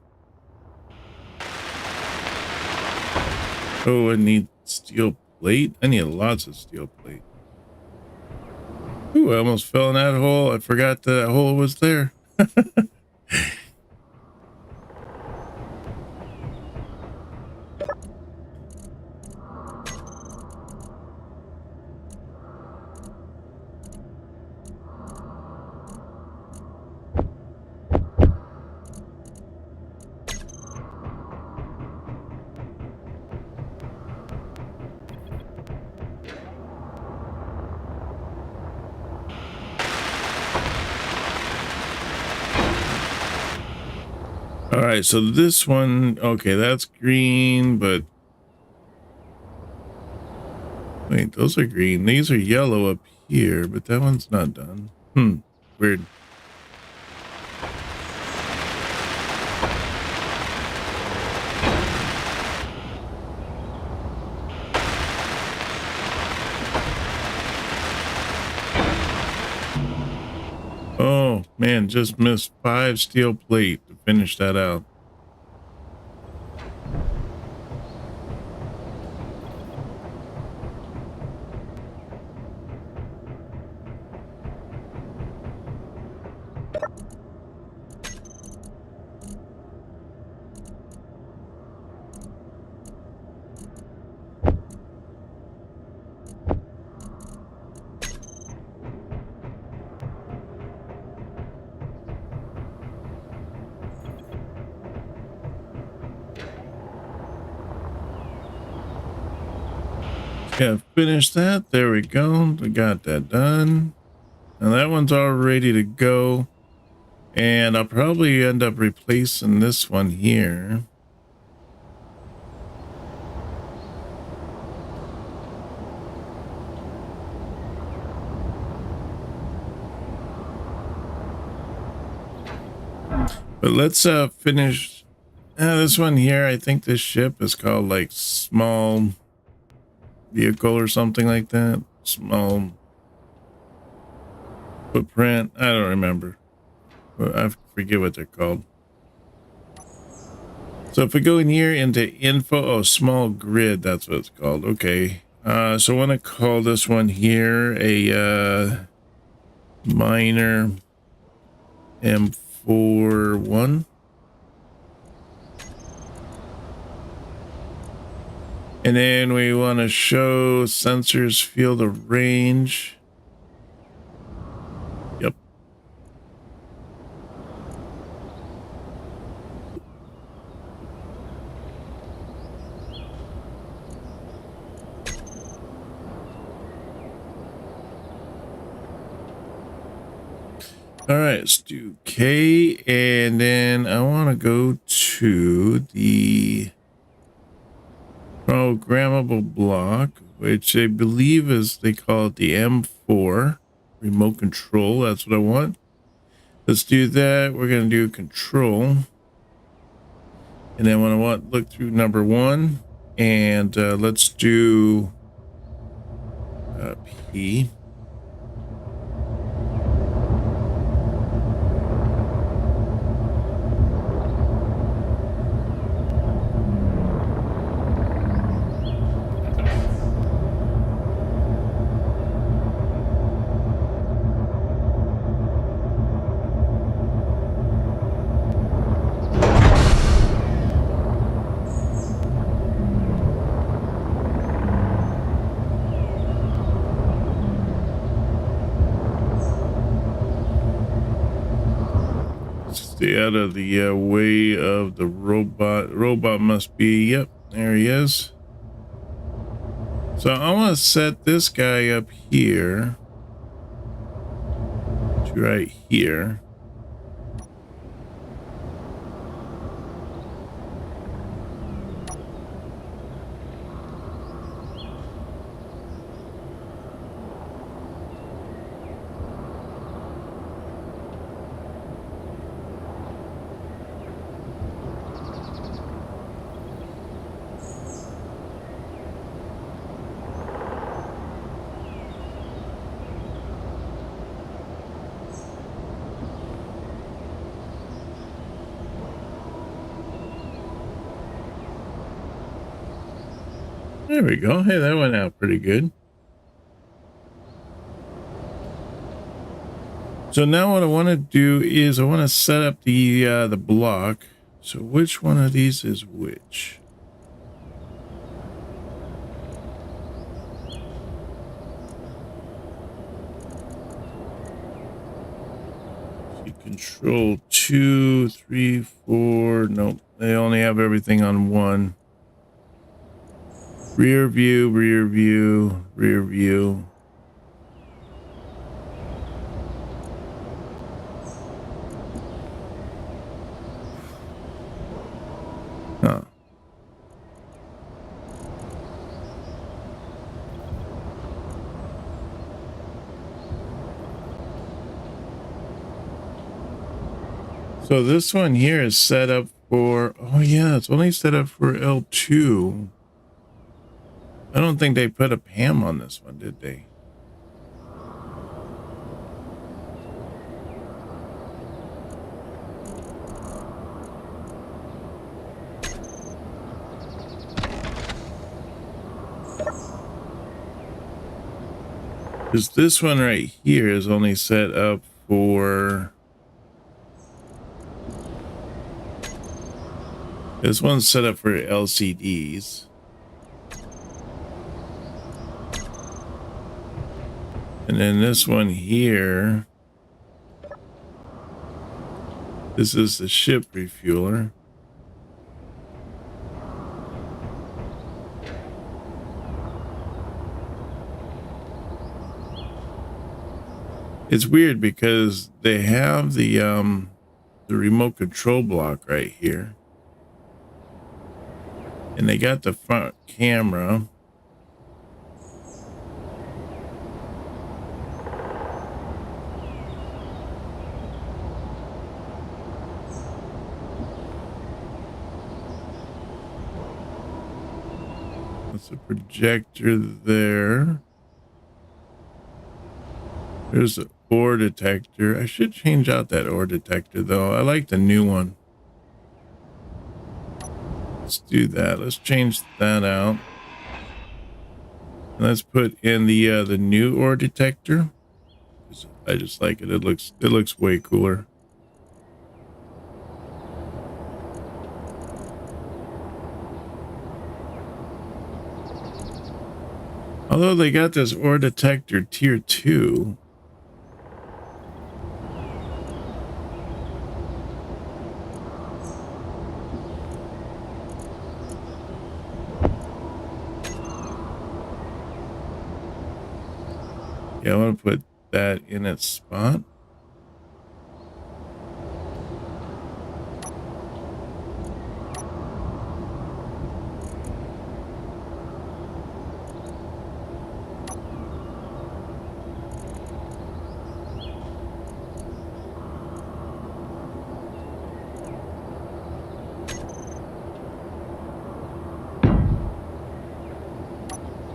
Oh, I need steel plate. I need lots of steel plate. Ooh, I almost fell in that hole. I forgot that hole was there. All right, so this one, okay, that's green, but wait, those are green. These are yellow up here, but that one's not done. Weird. Oh man, just missed 5 steel plate to finish that out. Yeah, finish that. There we go. We got that done. And that one's all ready to go. And I'll probably end up replacing this one here. But let's finish this one here. I think this ship is called like small vehicle or something like that. Small. footprint. I don't remember. I forget what they're called. So if we go in here into info, oh, small grid, that's what it's called. Okay. So I want to call this one here a minor M41. And then we want to show sensors field of range. Yep. All right, let's do K, and then I want to go to the programmable block, which I believe is, they call it the M4 remote control. That's what I want. Let's do that. We're going to do control, and then when I want look through number 1, and let's do P. Stay out of the way of the robot. Robot must be, yep, there he is. So I want to set this guy up here to right here. There we go. Hey, that went out pretty good. So now what I want to do is I want to set up the block. So which one of these is which? See, control 2, 3, 4. Nope, they only have everything on 1. Rear view, rear view, rear view. Huh. So this one here is set up for, oh yeah, it's only set up for L2. I don't think they put a PAM on this one, did they? Because this one right here is only set up for... This one's set up for LCDs. And then this one here, this is the ship refueler. It's weird because they have the remote control block right here. And they got the front camera. That's a projector there. There's a, ore detector. I should change out that ore detector though. I like the new one. Let's do that. Let's change that out. And let's put in the new ore detector. I just like it. It looks way cooler. Although they got this ore detector tier 2. Yeah, I want to put that in its spot.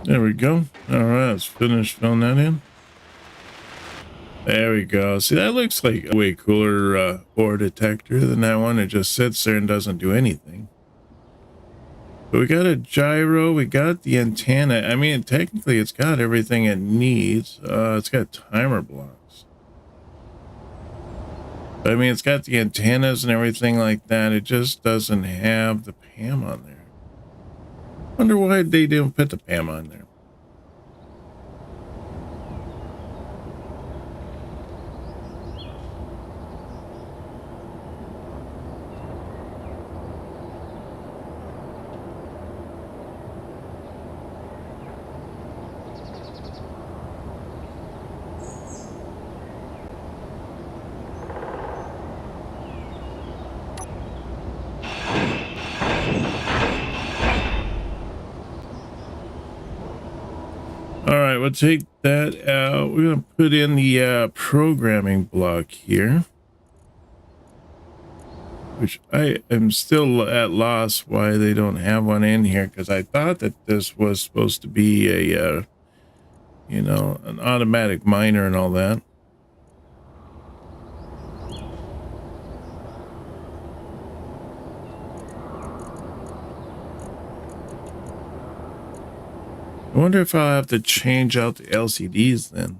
There we go. All right, let's finish filling that in. There we go. See, that looks like a way cooler ore detector than that one. It just sits there and doesn't do anything. But we got a gyro. We got the antenna. I mean, technically, it's got everything it needs. It's got timer blocks. But, I mean, it's got the antennas and everything like that. It just doesn't have the PAM on there. Wonder why they didn't put the PAM on there. All right, we'll take that out. We're going to put in the programming block here, which I am still at loss why they don't have one in here, because I thought that this was supposed to be a, you know, an automatic miner and all that. I wonder if I'll have to change out the LCDs then.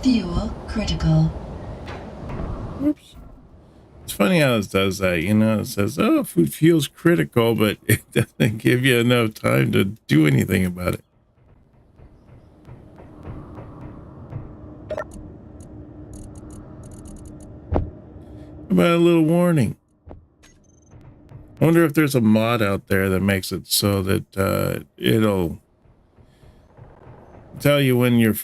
Fuel critical. Oops. It's funny how it does that, you know, it says, oh, food feels critical, but it doesn't give you enough time to do anything about it. How about a little warning? I wonder if there's a mod out there that makes it so that it'll tell you when your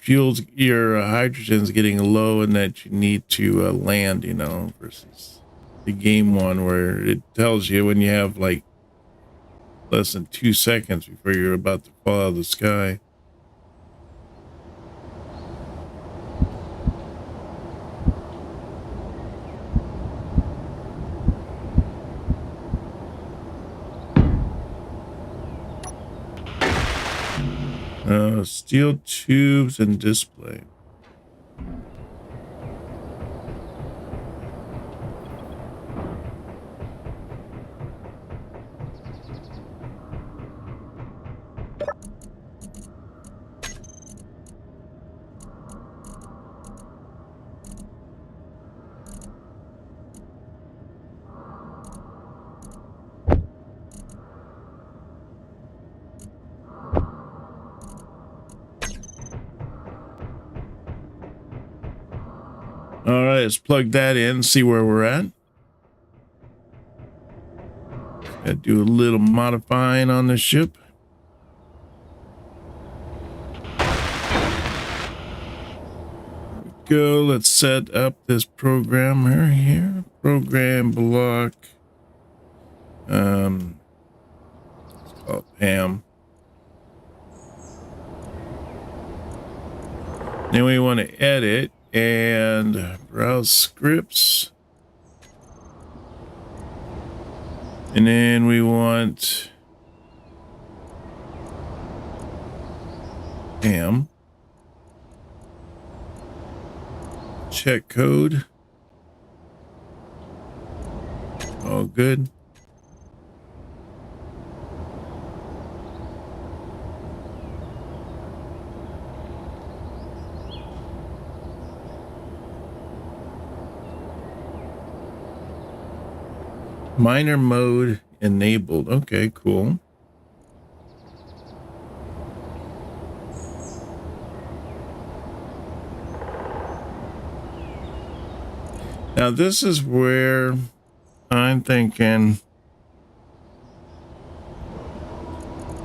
hydrogen's getting low and that you need to land, you know, versus the game one where it tells you when you have like less than 2 seconds before you're about to fall out of the sky. Steel tubes and display. All right, let's plug that in, see where we're at. Gotta do a little modifying on the ship. Go, let's set up this programmer here. Program block. Oh, Pam. Then we want to edit and browse scripts. And then we want Pam. Check code. All good. Miner mode enabled. Okay, cool. Now this is where I'm thinking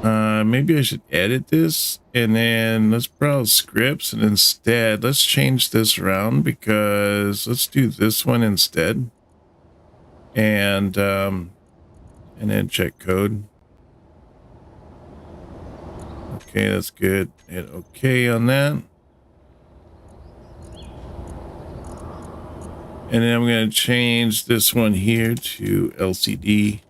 maybe I should edit this and then let's browse scripts, and instead let's change this around because let's do this one instead. And then check code. Okay, that's good. Hit okay on that. And then I'm going to change this one here to LCD.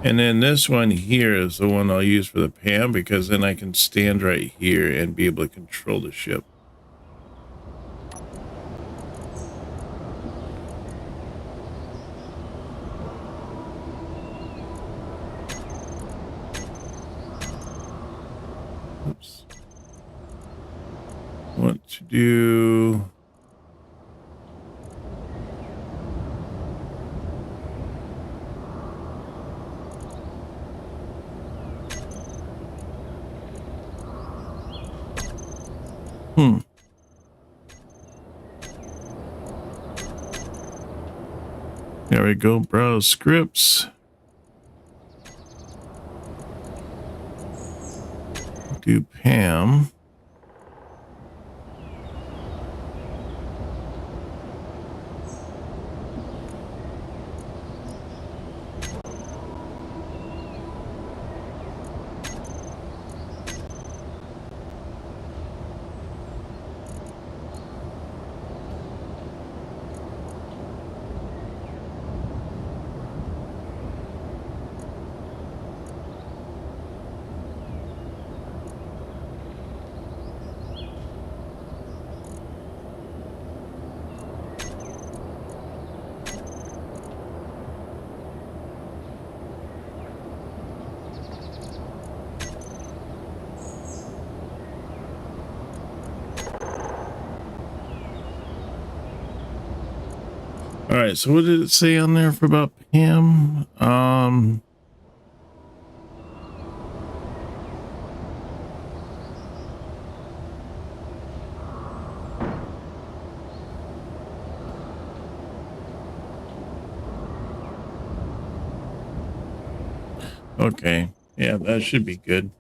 And then this one here is the one I'll use for the Pam, because then I can stand right here and be able to control the ship. Oops. Want to do... There we go. Browse scripts. Do Pam. All right, so what did it say on there for about Pam? Okay, yeah, that should be good.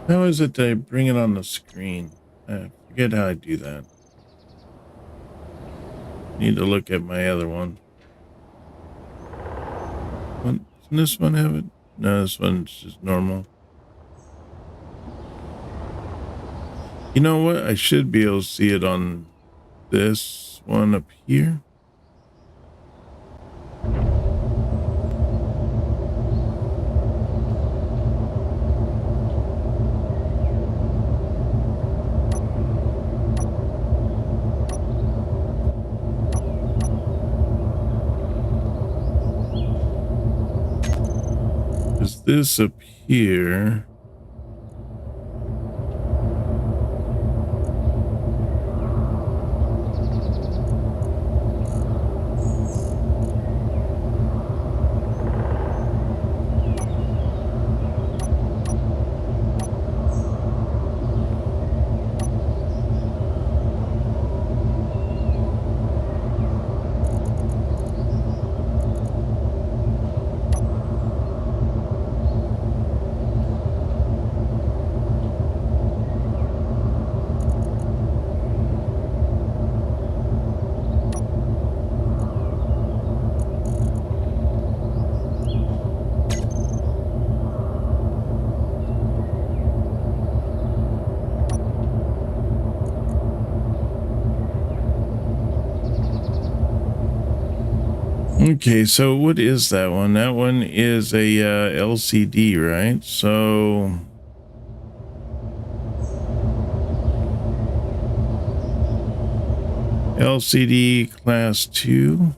How is it that I bring it on the screen? I forget how I do that. Need to look at my other one. Doesn't this one have it? No, this one's just normal. You know what? I should be able to see it on this one up here. this up here. Okay, so what is that one? That one is a LCD, right? So LCD class 2.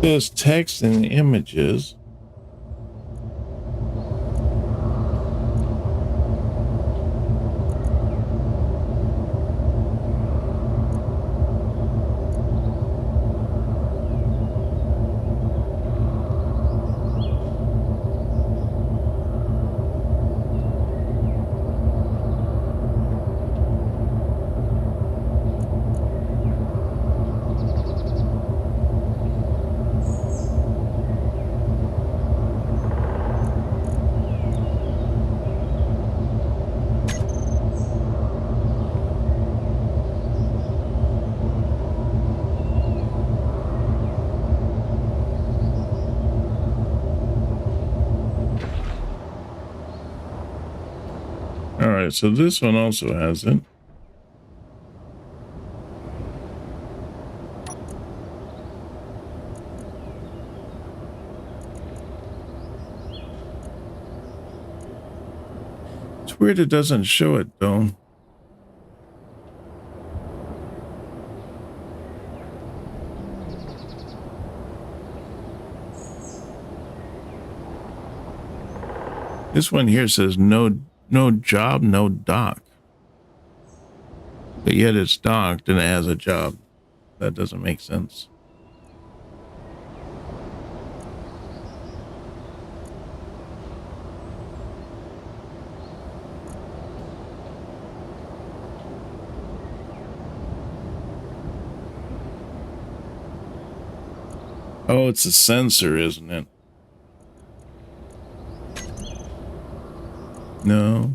There's text and images. All right, so this one also has it. It's weird it doesn't show it though. This one here says no job, no dock. But yet it's docked and it has a job. That doesn't make sense. Oh, it's a sensor, isn't it? No.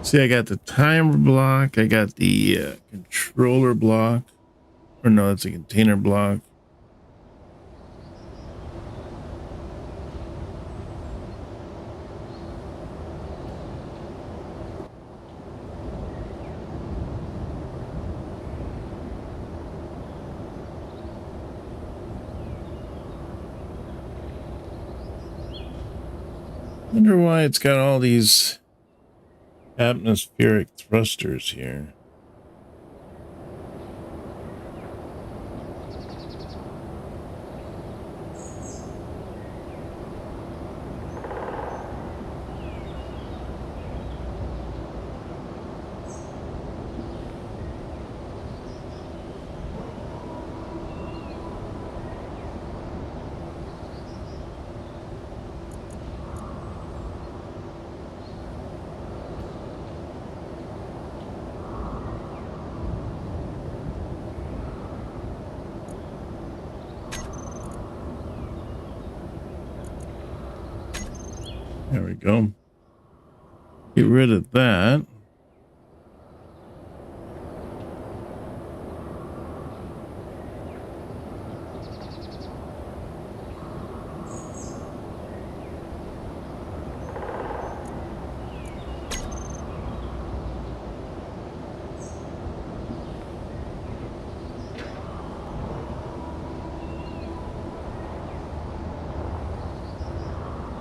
See, I got the timer block. I got the controller block. Or no, it's a container block. Wonder why it's got all these atmospheric thrusters here. There we go. Get rid of that.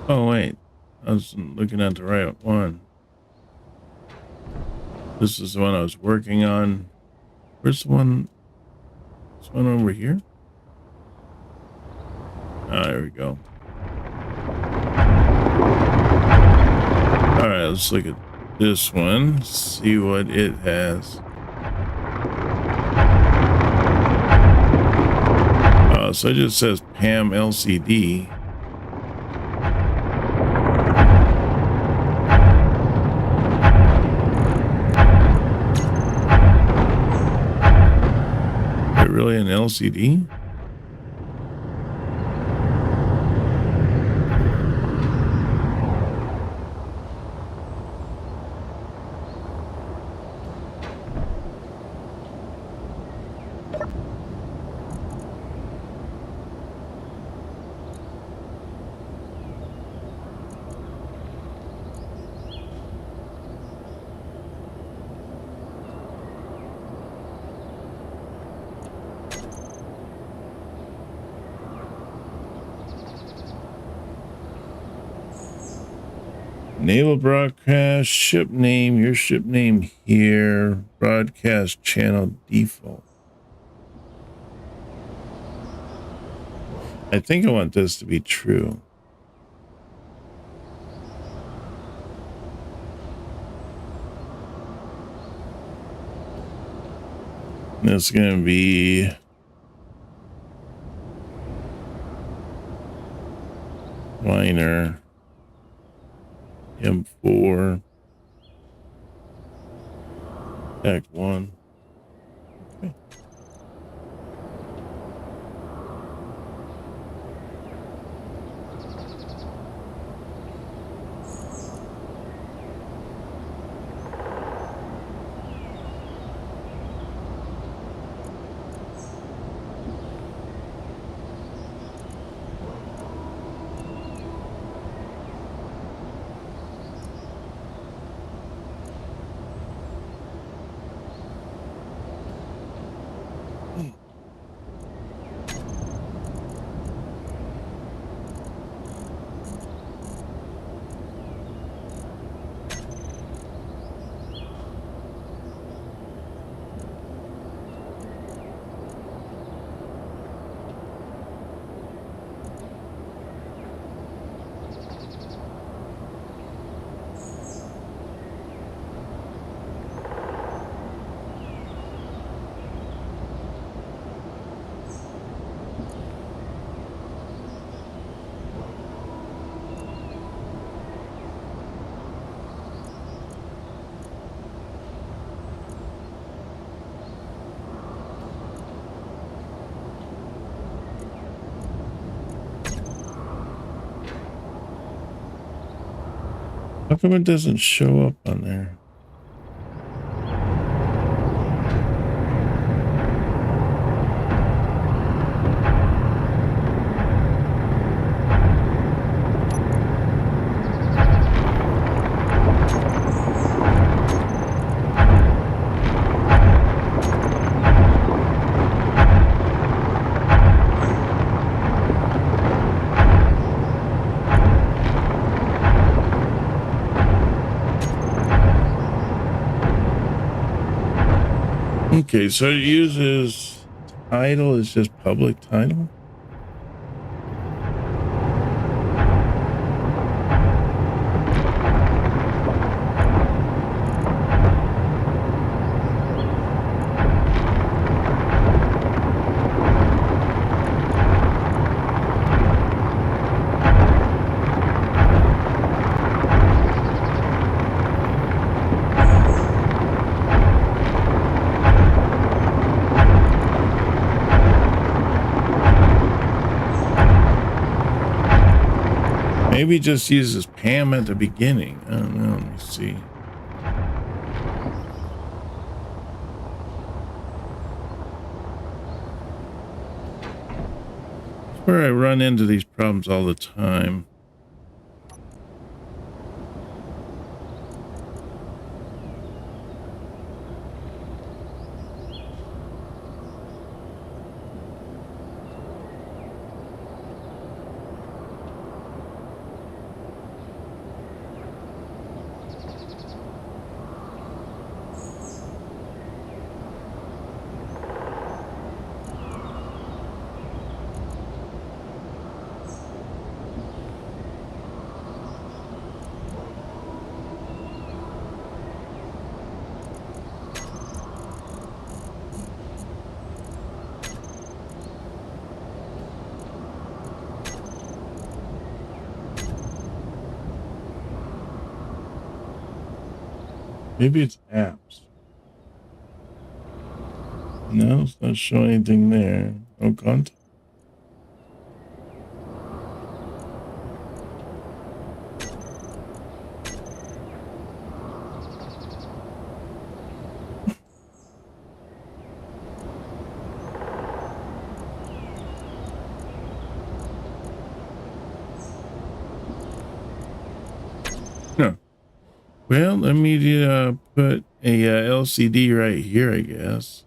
Oh, wait. I was looking at the right one. This is the one I was working on. Where's the one? This one over here? Ah, there we go. All right, let's look at this one. See what it has. So it just says PAM LCD. Is it really an LCD? Naval broadcast, ship name, your ship name here, broadcast channel default. I think I want this to be true. That's going to be liner. M4 Act 1. Okay. How come it doesn't show up on there? Okay, so it uses title is just public title. Maybe just uses Pam at the beginning. I don't know. Let me see. That's where I run into these problems all the time. Maybe it's apps. No, it's not showing anything there. No content. No. Well, let me put a LCD right here, I guess.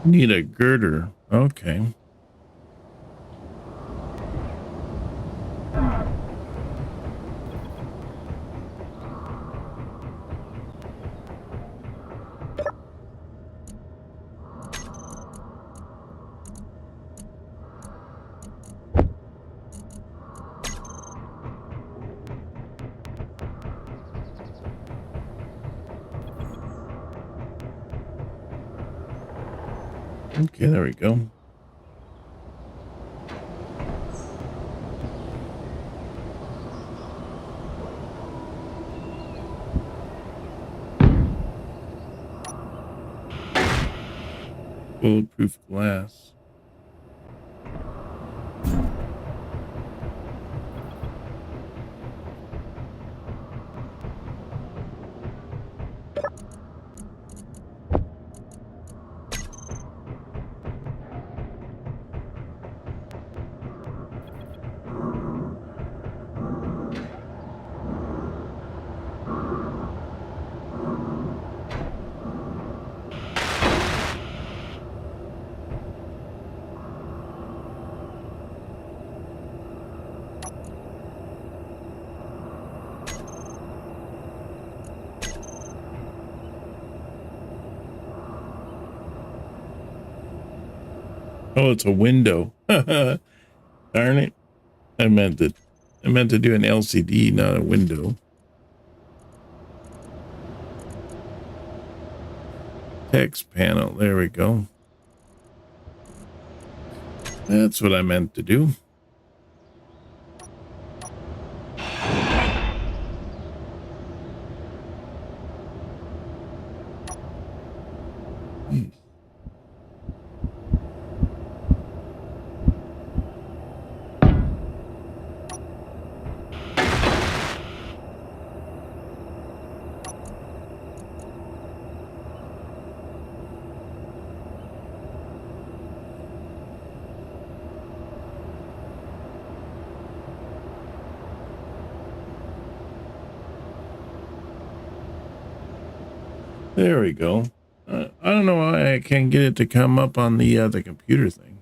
Need a girder. Okay. Okay, there we go. Bulletproof glass. Oh, it's a window. Darn it. I meant to do an LCD, not a window. Text panel. There we go. That's what I meant to do. There we go. I don't know why I can't get it to come up on the computer thing.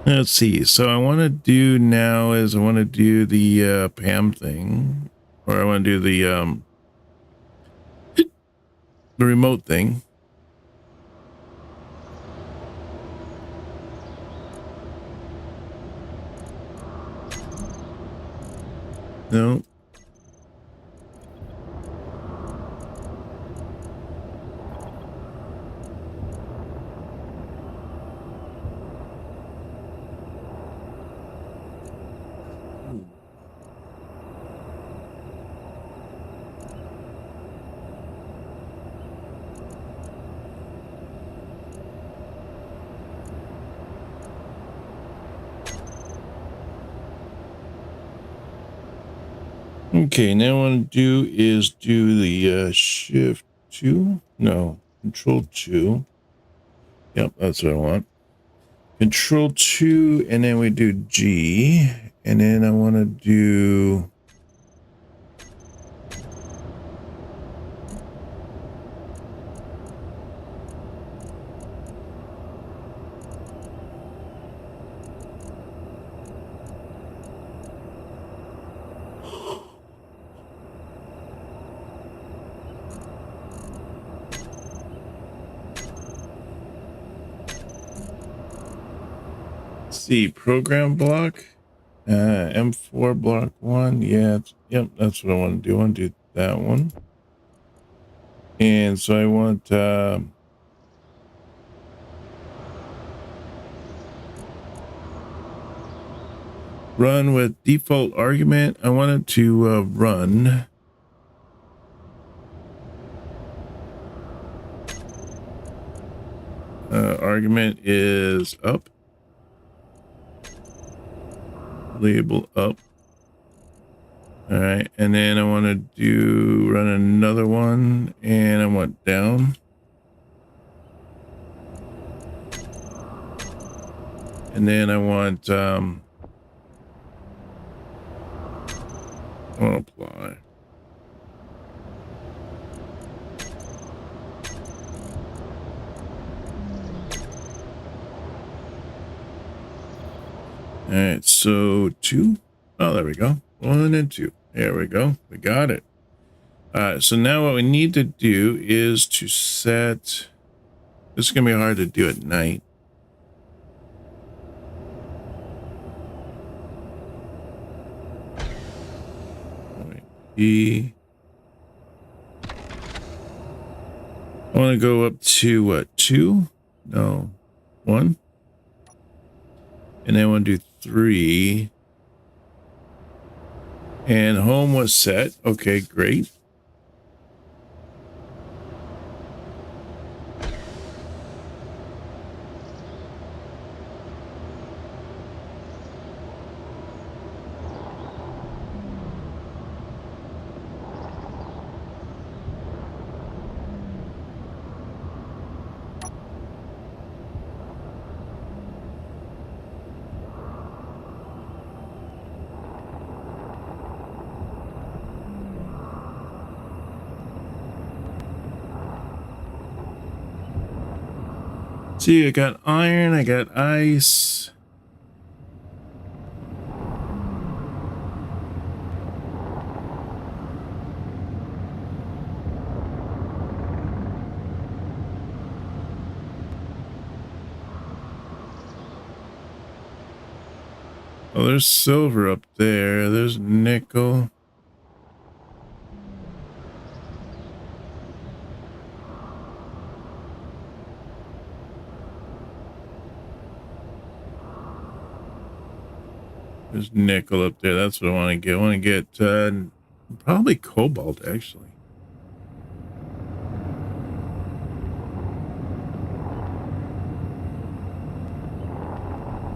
Let's see. So I want to do now is I want to do the PAM thing, or I want to do the remote thing. No. Okay, now what I want to do is do the shift 2. No, control 2. Yep, that's what I want. Control 2, and then we do G, and then I want to do C program block, M4 block 1. Yeah, yep, that's what I want to do. I want to do that one. And so I want run with default argument. I want it to run. Argument is up. Label up. All right, and then I want to do run another one, and I want down. And then I want apply. All right, so 2. Oh, there we go. 1 and 2. There we go. We got it. So now what we need to do is to set. This is going to be hard to do at night. I want to go up to what? 2? No, 1. And then I want to do 3. And home was set. Okay, great. See, I got iron, I got ice. Oh, there's silver up there. There's nickel. There's nickel up there. That's what I want to get. I want to get probably cobalt, actually.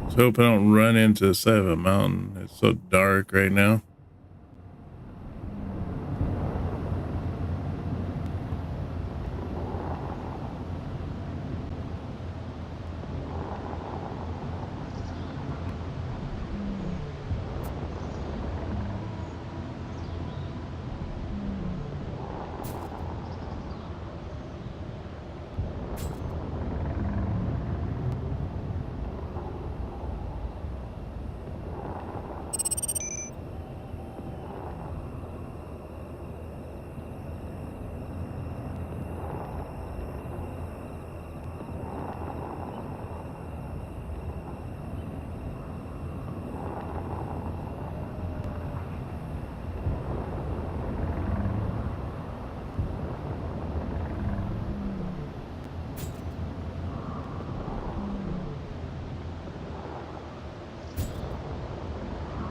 Let's hope I don't run into the side of a mountain. It's so dark right now.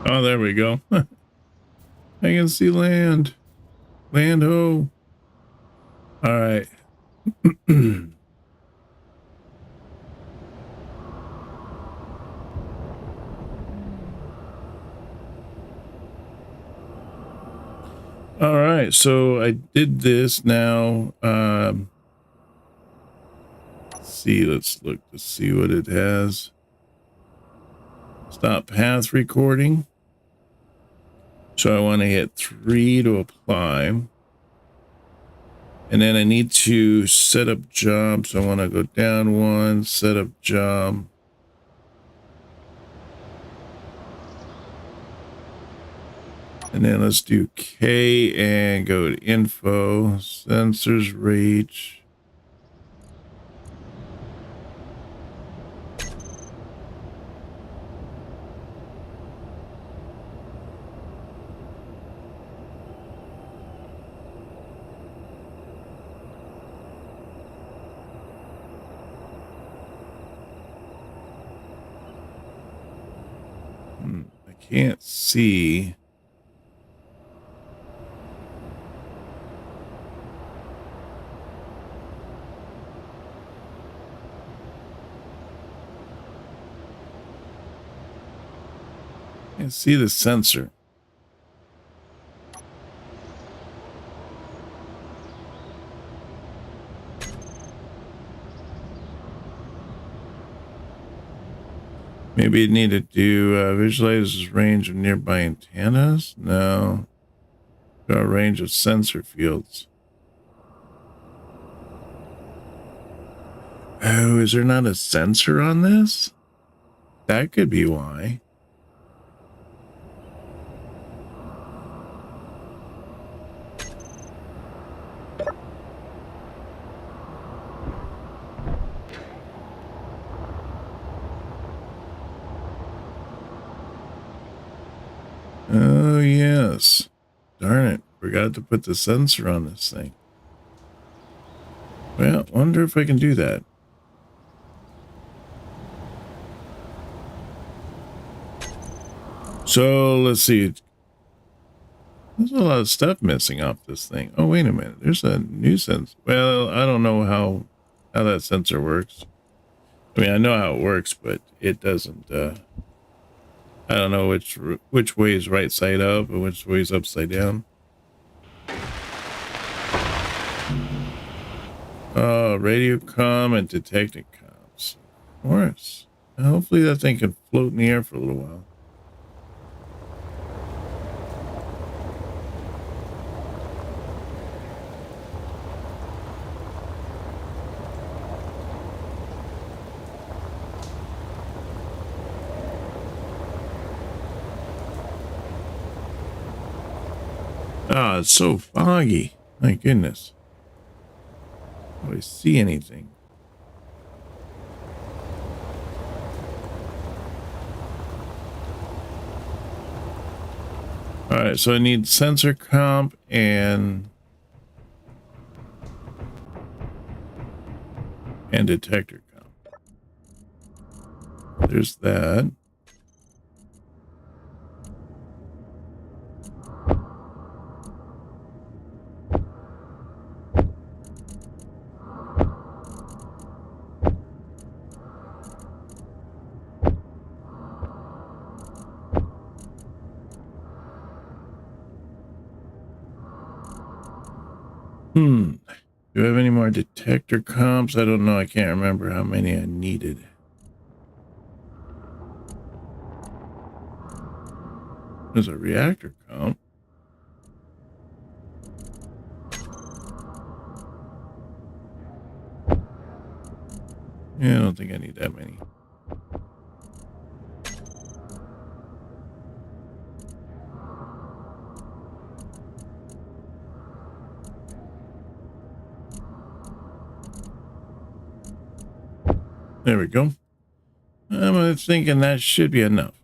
Oh, there we go. I can see land. Land ho. All right. All right. So I did this now. Let's see. Let's look to see what it has. Stop path recording. So I want to hit 3 to apply. And then I need to set up job. So I want to go down 1, set up job. And then let's do K and go to info, sensors reach. I can't see. I see the sensor. Maybe you need to do visualizes range of nearby antennas. No, draw a range of sensor fields. Oh, is there not a sensor on this? That could be why. Oh, yes. Darn it. Forgot to put the sensor on this thing. Well, wonder if I can do that. So, let's see. There's a lot of stuff missing off this thing. Oh, wait a minute. There's a new sensor. Well, I don't know how that sensor works. I mean, I know how it works, but it doesn't... I don't know which way is right side up and which way is upside down. Radio comm and detecting comms. Of course. Hopefully that thing can float in the air for a little while. Ah, it's so foggy. My goodness. Do I see anything? All right, so I need sensor comp and detector comp. There's that. Do I have any more detector comps? I don't know. I can't remember how many I needed. There's a reactor comp. Yeah, I don't think I need that many. There we go. I'm thinking that should be enough.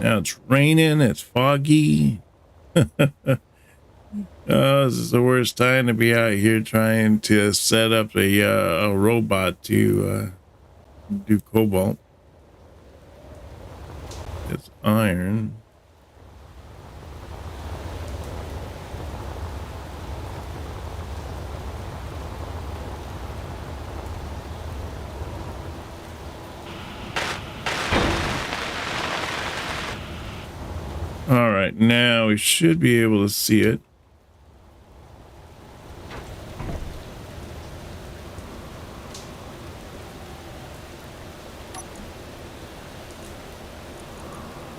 Now it's raining, it's foggy. This is the worst time to be out here trying to set up a robot to do cobalt. It's iron. All right, now we should be able to see it.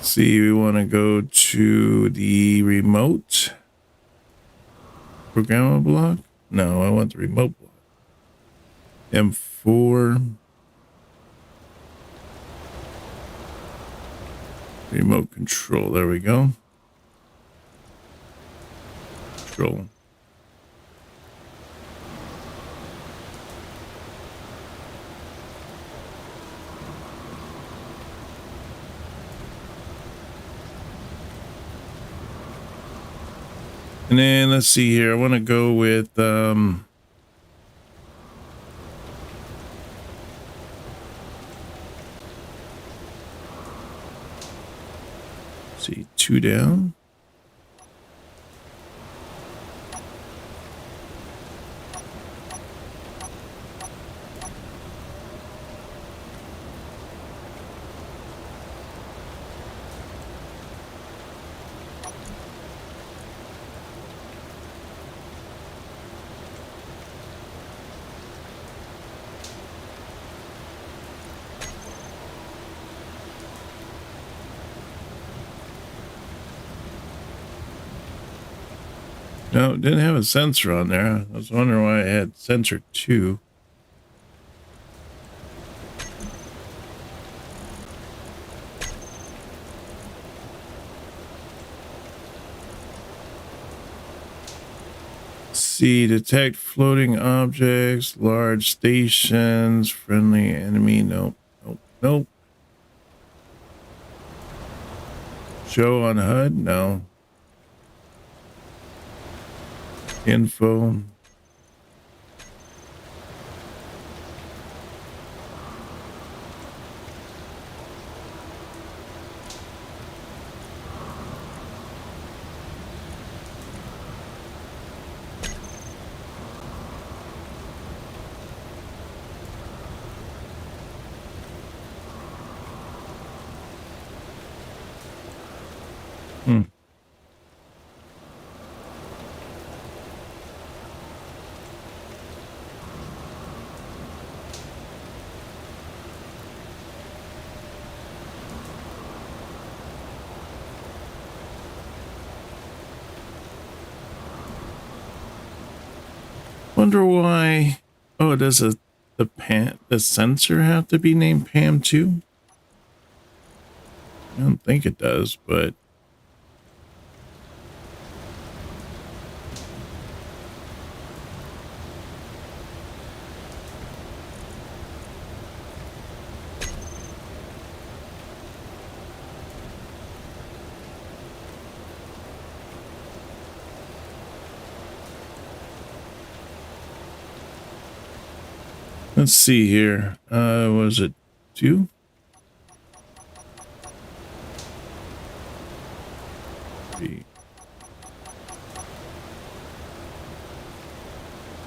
See, we want to go to the remote programmable block. No, I want the remote block. M4 remote control. There we go. Control. And then let's see here. I want to go with see, 2 down. No, it didn't have a sensor on there. I was wondering why I had sensor 2. See, detect floating objects, large stations, friendly enemy. Nope, nope, nope. Show on HUD? No. Info. Wonder why. Oh, does the sensor have to be named Pam too? I don't think it does, but let's see here. Was it 2? 3.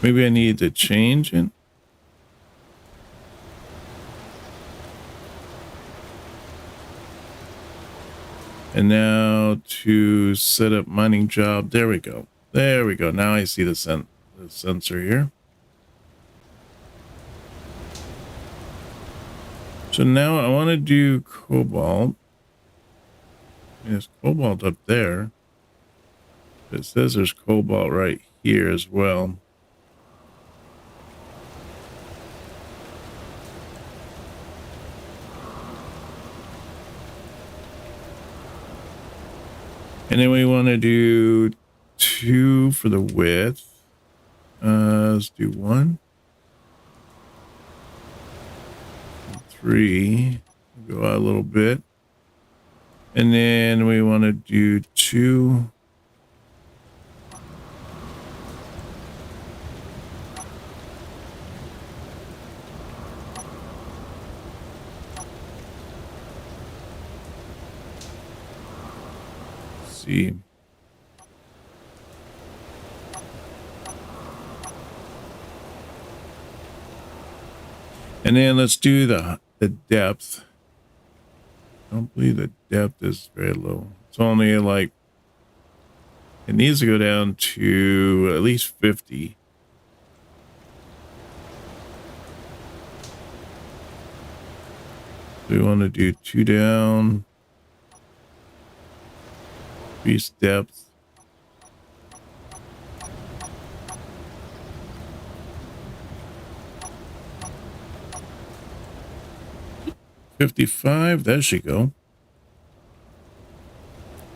Maybe I need to change it. And now to set up mining job. There we go. There we go. Now I see the sensor here. So now I want to do cobalt. There's cobalt up there. It says there's cobalt right here as well. And then we want to do 2 for the width. Let's do 1. 3. Go out a little bit. And then we want to do 2. See. And then let's do the depth. I don't believe the depth is very low. It's only like, it needs to go down to at least 50. So we want to do 2 down. Increase depth. $55, that should go.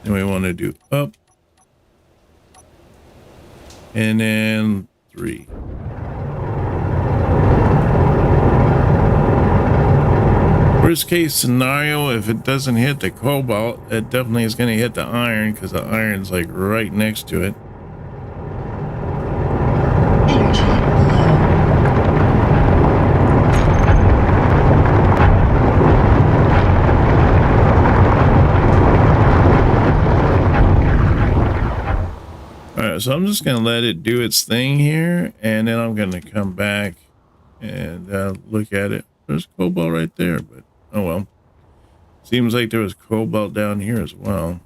And we want to do up. And then 3. Worst case scenario, if it doesn't hit the cobalt, it definitely is going to hit the iron because the iron's like right next to it. Energy low. All right, so I'm just going to let it do its thing here, and then I'm going to come back and look at it. There's cobalt right there, but oh well. Seems like there was cobalt down here as well.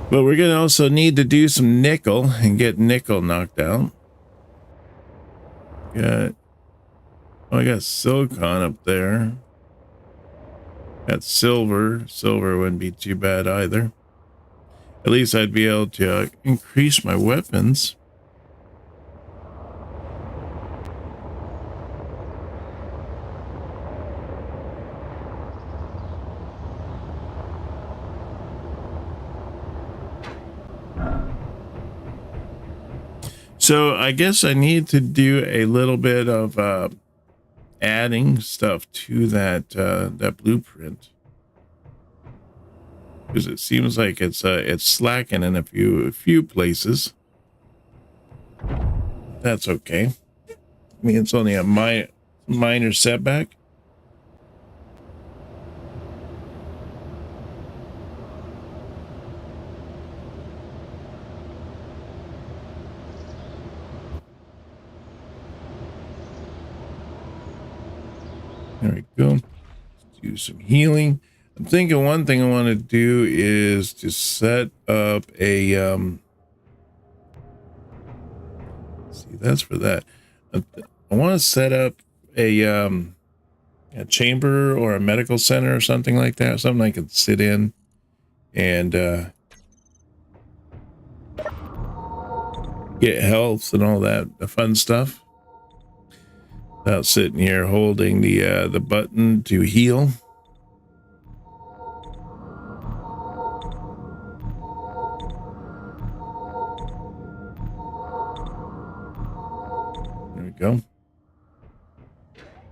But we're going to also need to do some nickel and get nickel knocked out. I got silicon up there. Got silver. Silver wouldn't be too bad either. At least I'd be able to increase my weapons. So I guess I need to do a little bit of adding stuff to that blueprint, because it seems like it's slacking in a few places. That's okay. I mean, it's only a minor setback. There we go. Let's do some healing. I'm thinking one thing I want to do is to set up a see, that's for that. I want to set up a chamber or a medical center or something like that, something I can sit in and get health and all that, the fun stuff, without sitting here holding the button to heal. There we go.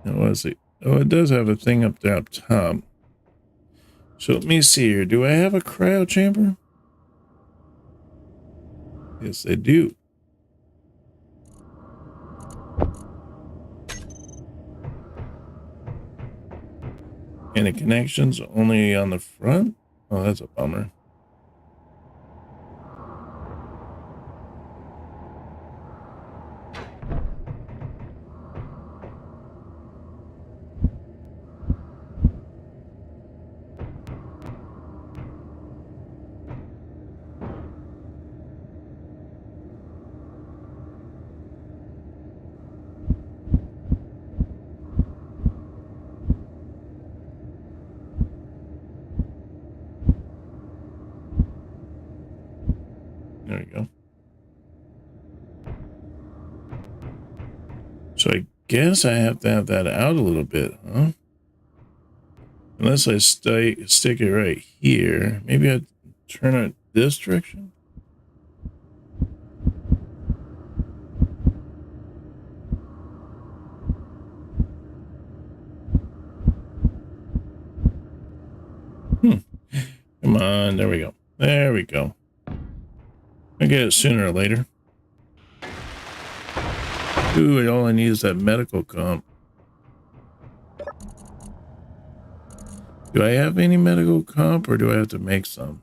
Now, what is it? Oh, it does have a thing up there up top. So let me see here. Do I have a cryo chamber? Yes, I do. And the connection's only on the front? Oh, that's a bummer. There we go. So I guess I have to have that out a little bit, huh? Unless I stick it right here. Maybe I turn it this direction? Come on, there we go. There we go. I get it sooner or later. Ooh, all I need is that medical comp. Do I have any medical comp or do I have to make some?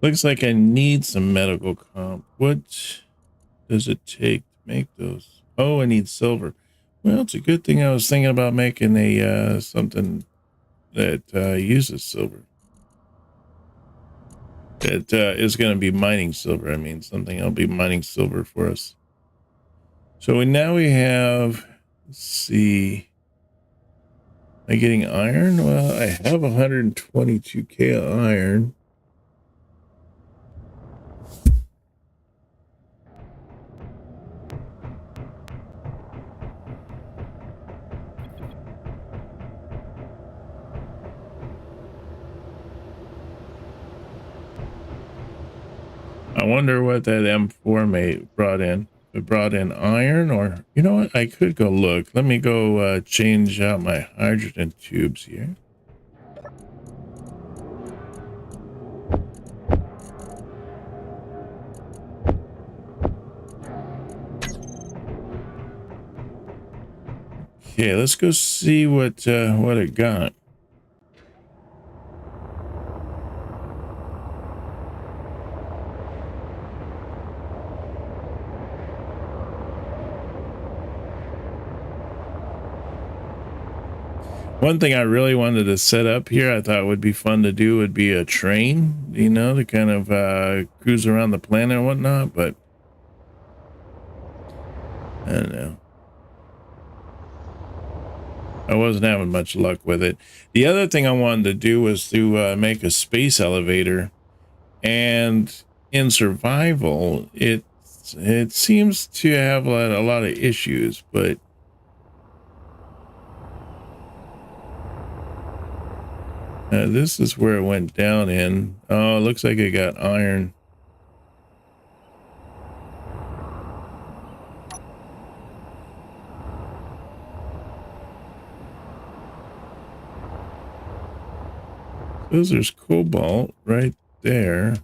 Looks like I need some medical comp. What does it take to make those? Oh, I need silver. Well, it's a good thing I was thinking about making a something that uses silver. That is going to be mining silver. I mean, something that'll be mining silver for us. So now we have, let's see, am I getting iron? Well, I have 122k iron. I wonder what that M4 mate brought in. It brought in iron, or you know what? I could go look. Let me go change out my hydrogen tubes here. Okay, let's go see what it got. One thing I really wanted to set up here, I thought would be fun to do, would be a train, you know, to kind of cruise around the planet and whatnot, but I don't know. I wasn't having much luck with it. The other thing I wanted to do was to make a space elevator, and in survival, it seems to have a lot of issues, but this is where it went down in. Oh, it looks like it got iron. So there's cobalt right there.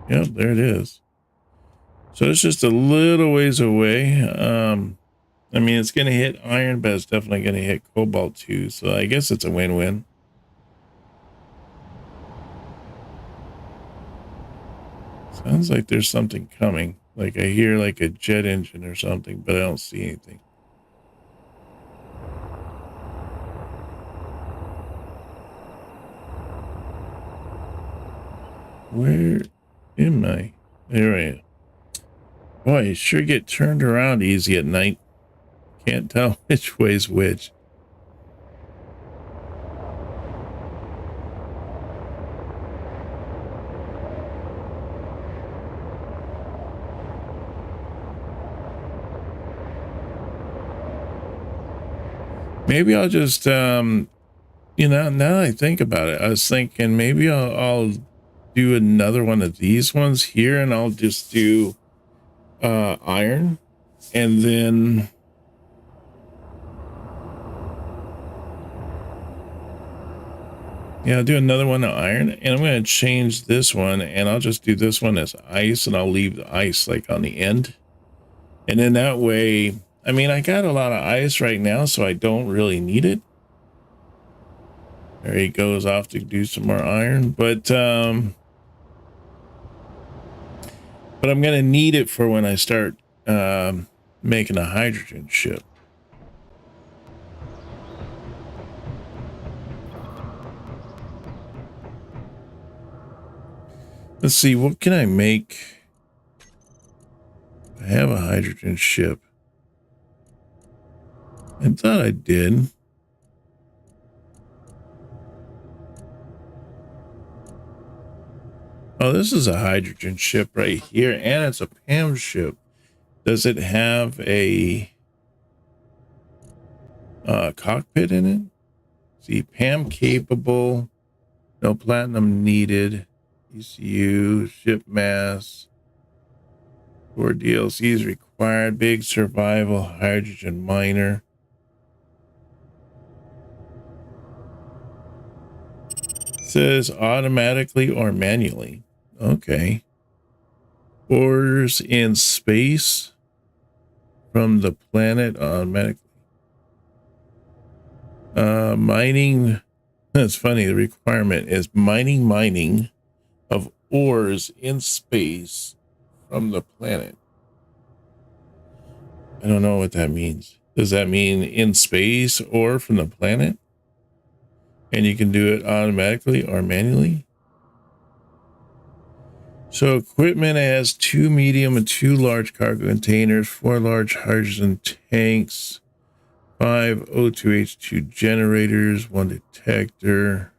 Yep, there it is. So it's just a little ways away. I mean, it's going to hit iron, but it's definitely going to hit cobalt too. So I guess it's a win-win. Sounds like there's something coming. Like I hear like a jet engine or something, but I don't see anything. Where am I? There I am. Boy, you sure get turned around easy at night. Can't tell which way's which. Maybe I'll just, you know, now that I think about it, I was thinking maybe I'll do another one of these ones here, and I'll just do iron, and then yeah, I'll do another one of iron, and I'm going to change this one, and I'll just do this one as ice, and I'll leave the ice like on the end. And then that way, I mean, I got a lot of ice right now, so I don't really need it. There he goes off to do some more iron, but I'm going to need it for when I start making a hydrogen ship. Let's see, what can I make? I have a hydrogen ship. I thought I did. Oh, this is a hydrogen ship right here, and it's a PAM ship. Does it have a cockpit in it? See, PAM capable, no platinum needed, ECU, ship mass, 4 DLCs required, big survival, hydrogen miner. Says automatically or manually. Okay. Orders in space from the planet automatically. Mining. That's funny. The requirement is mining of ores in space from the planet. I don't know what that means. Does that mean in space or from the planet? And you can do it automatically or manually? So equipment has 2 medium and 2 large cargo containers, 4 large hydrogen tanks, 5 O2H2 generators, 1 detector,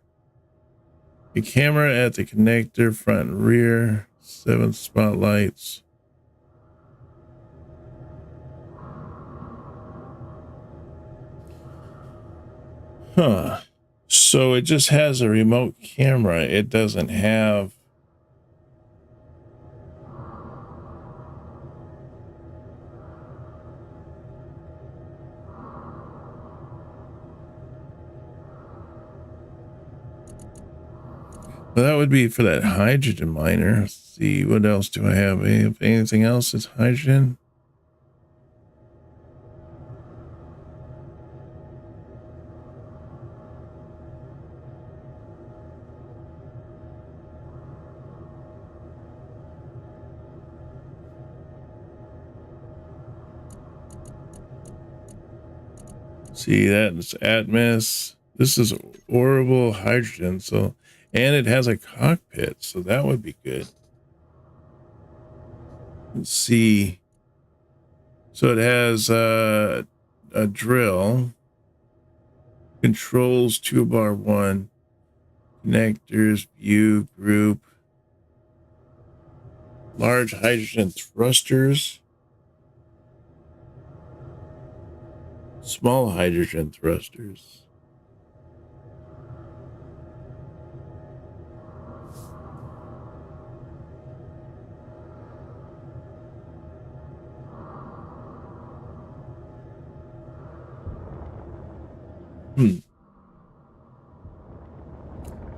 a camera at the connector, front and rear, 7 spotlights. Huh. So it just has a remote camera. It doesn't have... Well, that would be for that hydrogen miner. Let's see, what else do I have? Anything else that's hydrogen? See, that's Atmos. This is orbital hydrogen, so, and it has a cockpit, so that would be good. Let's see. So it has a drill, controls toolbar 1, connectors, view, group, large hydrogen thrusters, small hydrogen thrusters.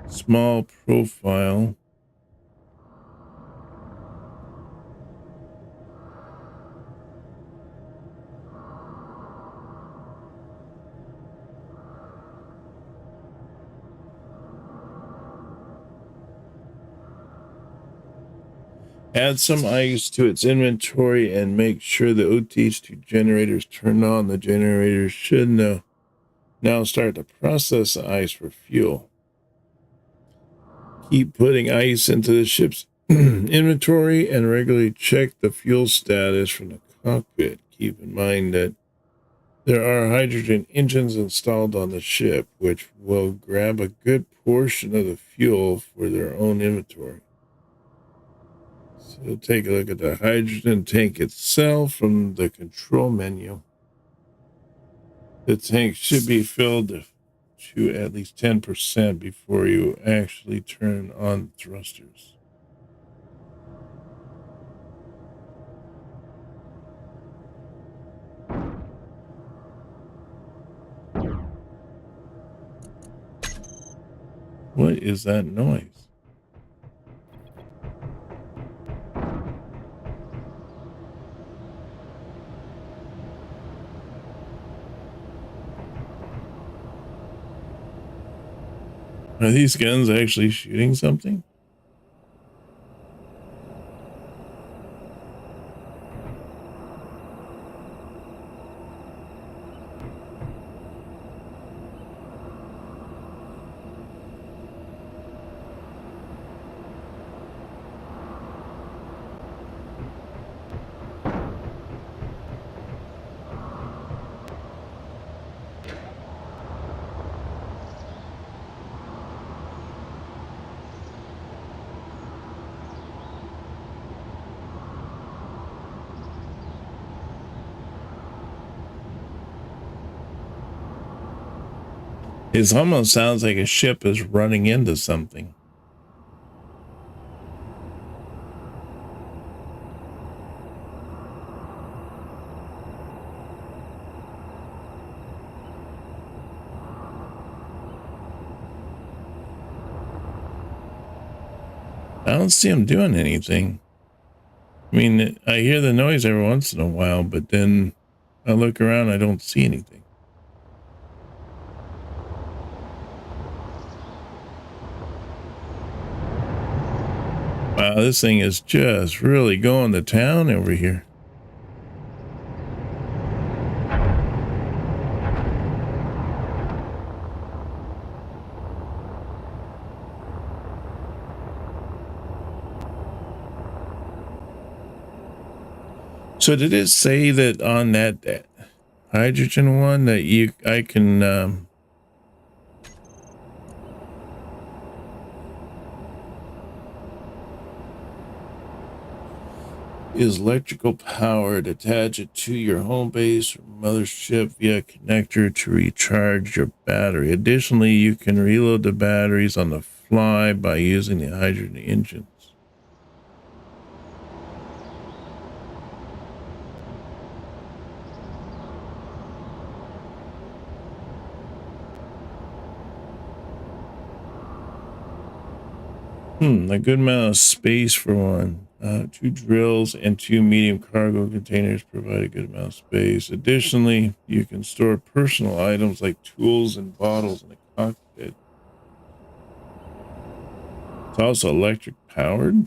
Small profile. Add some ice to its inventory and make sure the OTH2 generators turn on. The generators should now start to process the ice for fuel. Keep putting ice into the ship's inventory and regularly check the fuel status from the cockpit. Keep in mind that there are hydrogen engines installed on the ship, which will grab a good portion of the fuel for their own inventory. So take a look at the hydrogen tank itself from the control menu. The tank should be filled to at least 10% before you actually turn on thrusters. What is that noise? Are these guns actually shooting something? It almost sounds like a ship is running into something. I don't see them doing anything. I mean, I hear the noise every once in a while, but then I look around, I don't see anything. Wow, this thing is just really going to town over here. So did it say that on that hydrogen one that I can is electrical powered, attach it to your home base or mothership via connector to recharge your battery. Additionally, you can reload the batteries on the fly by using the hydrogen engines. A good amount of space for one. 2 drills and 2 medium cargo containers provide a good amount of space. Additionally, you can store personal items like tools and bottles in the cockpit. It's also electric powered.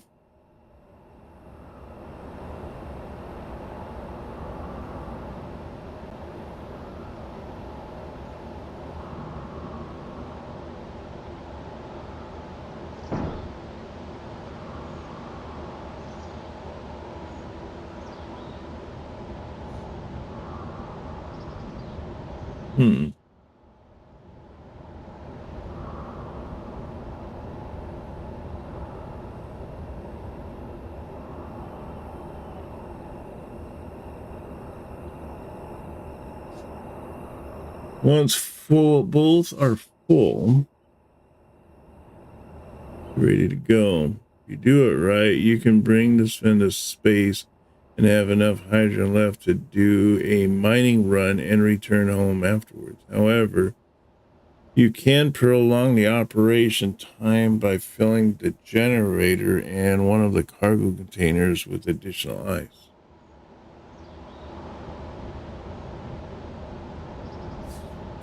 Once full, both are full, ready to go. If you do it right, you can bring this into space and have enough hydrogen left to do a mining run and return home afterwards. However, you can prolong the operation time by filling the generator and one of the cargo containers with additional ice.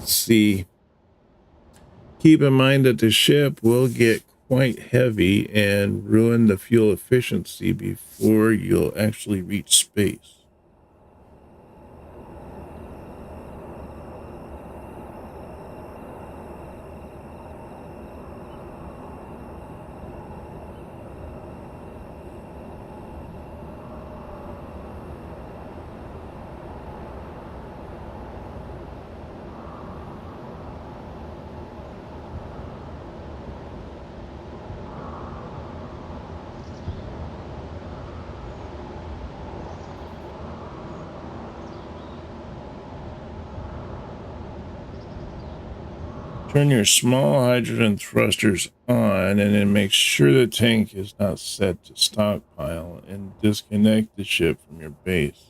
See, keep in mind that the ship will get quite heavy and ruin the fuel efficiency before you'll actually reach space. Turn your small hydrogen thrusters on and then make sure the tank is not set to stockpile and disconnect the ship from your base.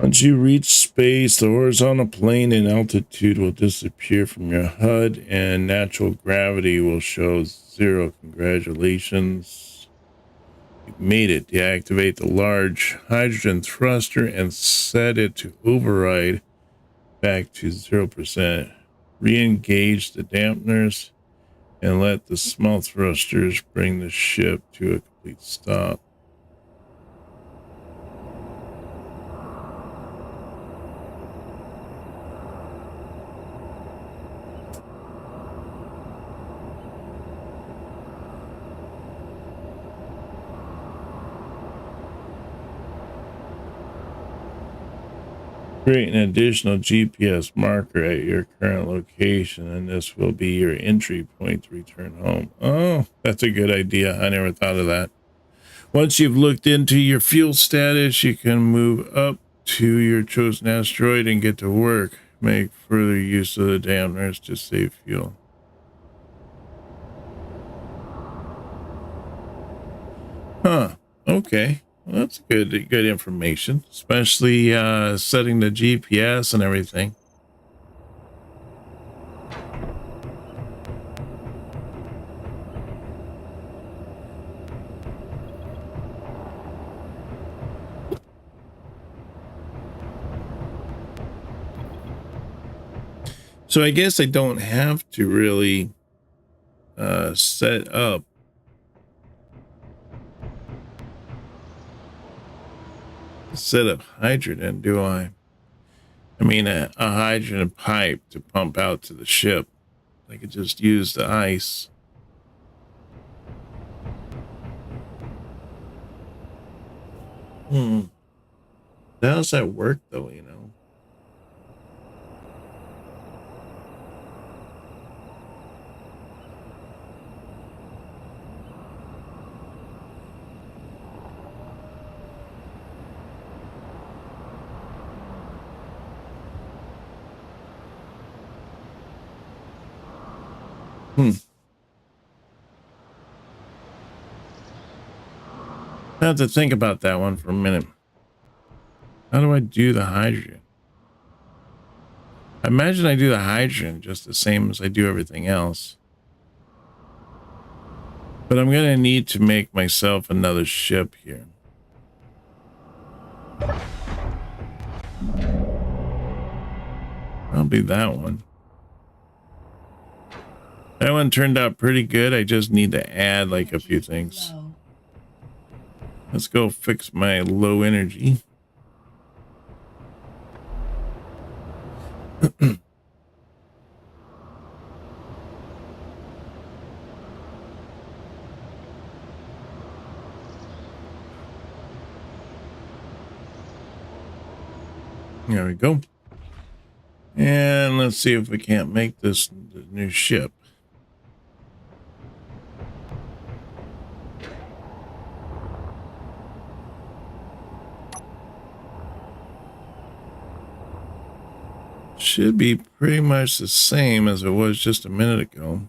Once you reach space, the horizontal plane and altitude will disappear from your HUD and natural gravity will show 0. Congratulations. You've made it. Deactivate the large hydrogen thruster and set it to override back to 0%. Re-engage the dampeners and let the small thrusters bring the ship to a complete stop. Create an additional GPS marker at your current location, and this will be your entry point to return home. Oh, that's a good idea. I never thought of that. Once you've looked into your fuel status, you can move up to your chosen asteroid and get to work. Make further use of the dampeners to save fuel. Huh. Okay. Well, that's good information, especially setting the GPS and everything. So I guess I don't have to really set up hydrogen, do I? I mean, a hydrogen pipe to pump out to the ship. I could just use the ice. How does that work, though, you know? I have to think about that one for a minute. How do I do the hydrogen? I imagine I do the hydrogen just the same as I do everything else. But I'm going to need to make myself another ship here. I'll be that one. That one turned out pretty good. I just need to add like a few things. Let's go fix my low energy. There we go. And let's see if we can't make this the new ship. Should be pretty much the same as it was just a minute ago.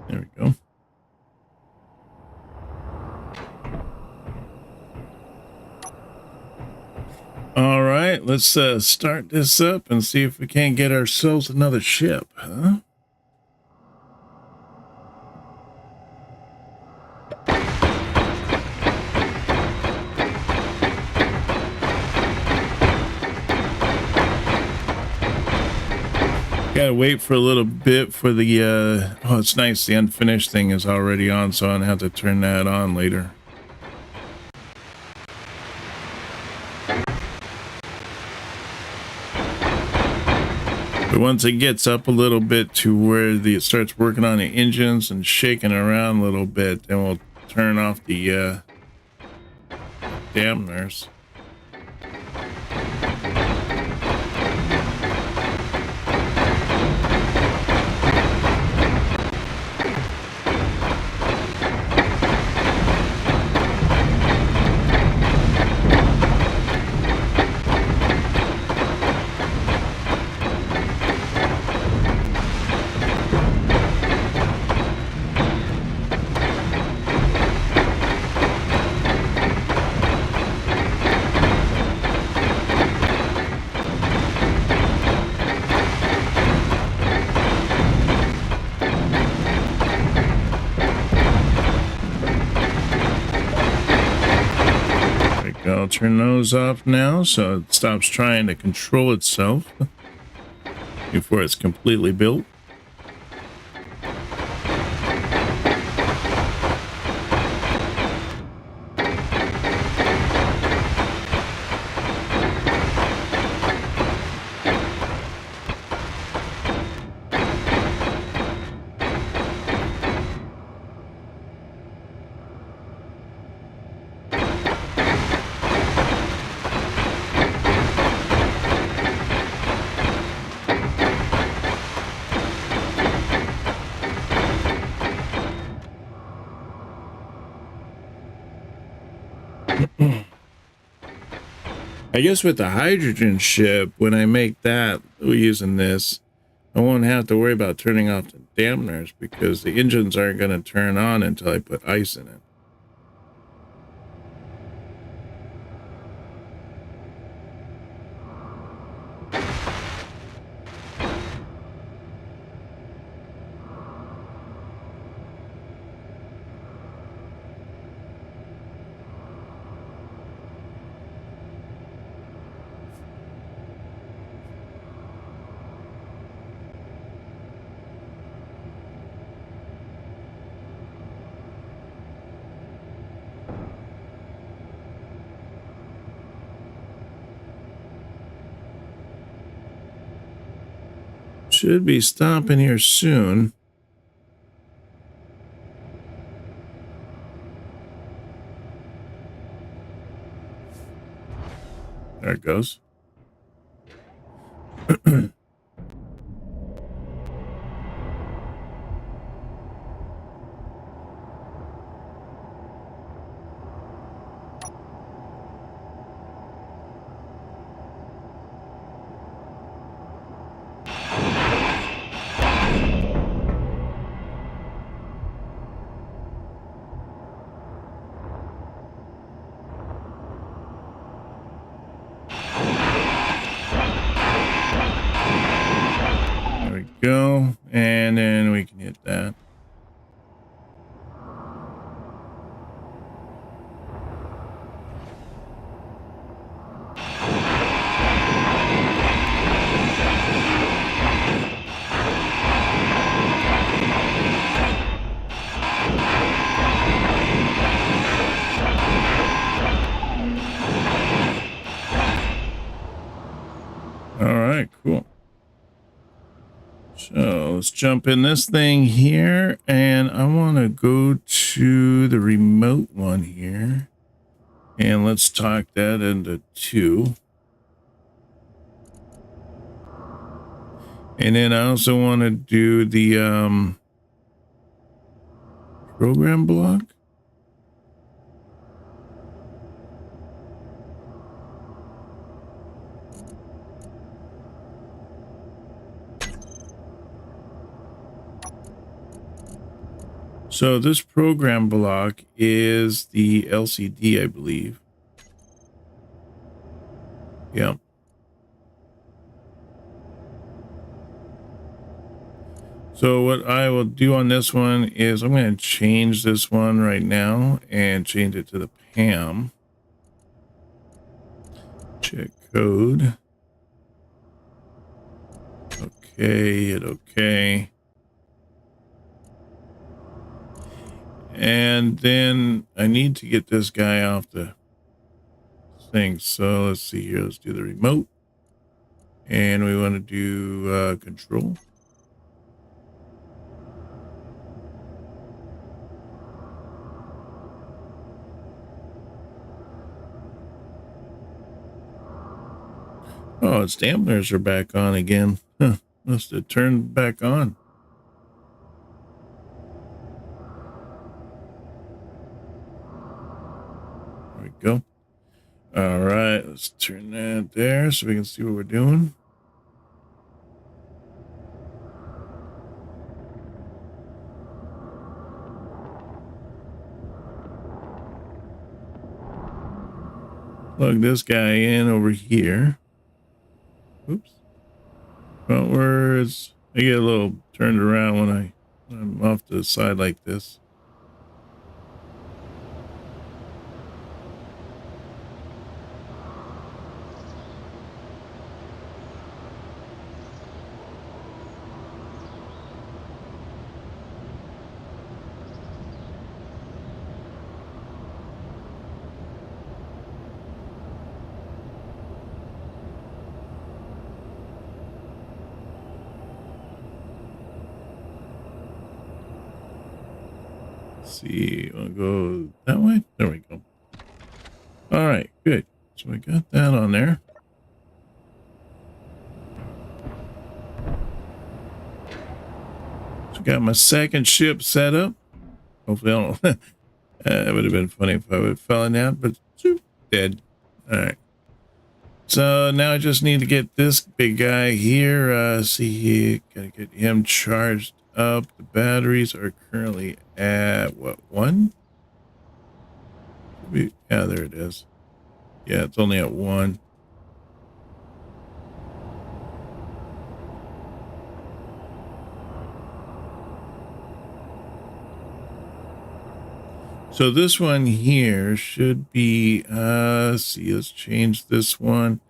There we go. All right, let's start this up and see if we can't get ourselves another ship, huh? Gotta wait for a little bit for the oh, it's nice the unfinished thing is already on, so I don't have to turn that on later. But once it gets up a little bit to where it starts working on the engines and shaking around a little bit, then we'll turn off the dampeners. I'll turn those off now so it stops trying to control itself before it's completely built. I guess with the hydrogen ship, when I make that using this, I won't have to worry about turning off the dampeners because the engines aren't going to turn on until I put ice in it. Should be stopping here soon. There it goes. Go, and then we can hit that. All right, cool. So let's jump in this thing here, and I want to go to the remote one here, and let's talk that into 2. And then I also want to do the program block. So this program block is the LCD, I believe. Yeah. So what I will do on this one is I'm going to change this one right now and change it to the PAM. Check code. Okay, hit okay. And then I need to get this guy off the thing. So let's see here. Let's do the remote. And we want to do control. Oh, its dampeners are back on again. Huh. Must have turned back on. There we go. All right, let's turn that there so we can see what we're doing. Plug this guy in over here. Oops. Well, where's I get a little turned around when I'm off to the side like this. See, I'll go that way. There we go. All right, good. So we got that on there. So got my second ship set up. Hopefully I don't. It would have been funny if I would have fallen out, but zoop, dead. All right. So now I just need to get this big guy here. See here, gotta get him charged up. The batteries are currently at what, 1? Yeah, there it is. Yeah, it's only at 1. So this one here should be, let's see, let's change this one.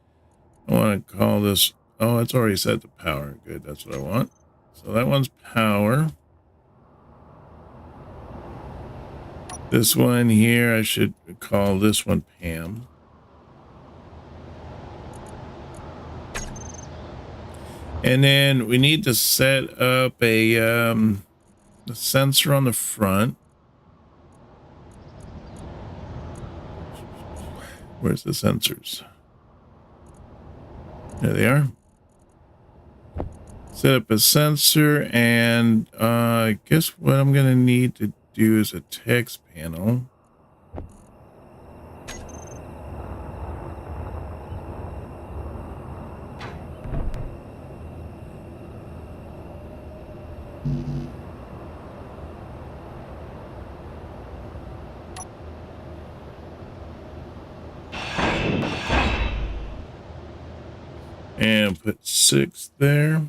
I want to call this, oh, it's already set to power. Good, that's what I want. So that one's power. This one here, I should call this one Pam. And then we need to set up a sensor on the front. Where's the sensors? There they are. Set up a sensor, and I guess what I'm going to need to do is a text panel. And put 6 there.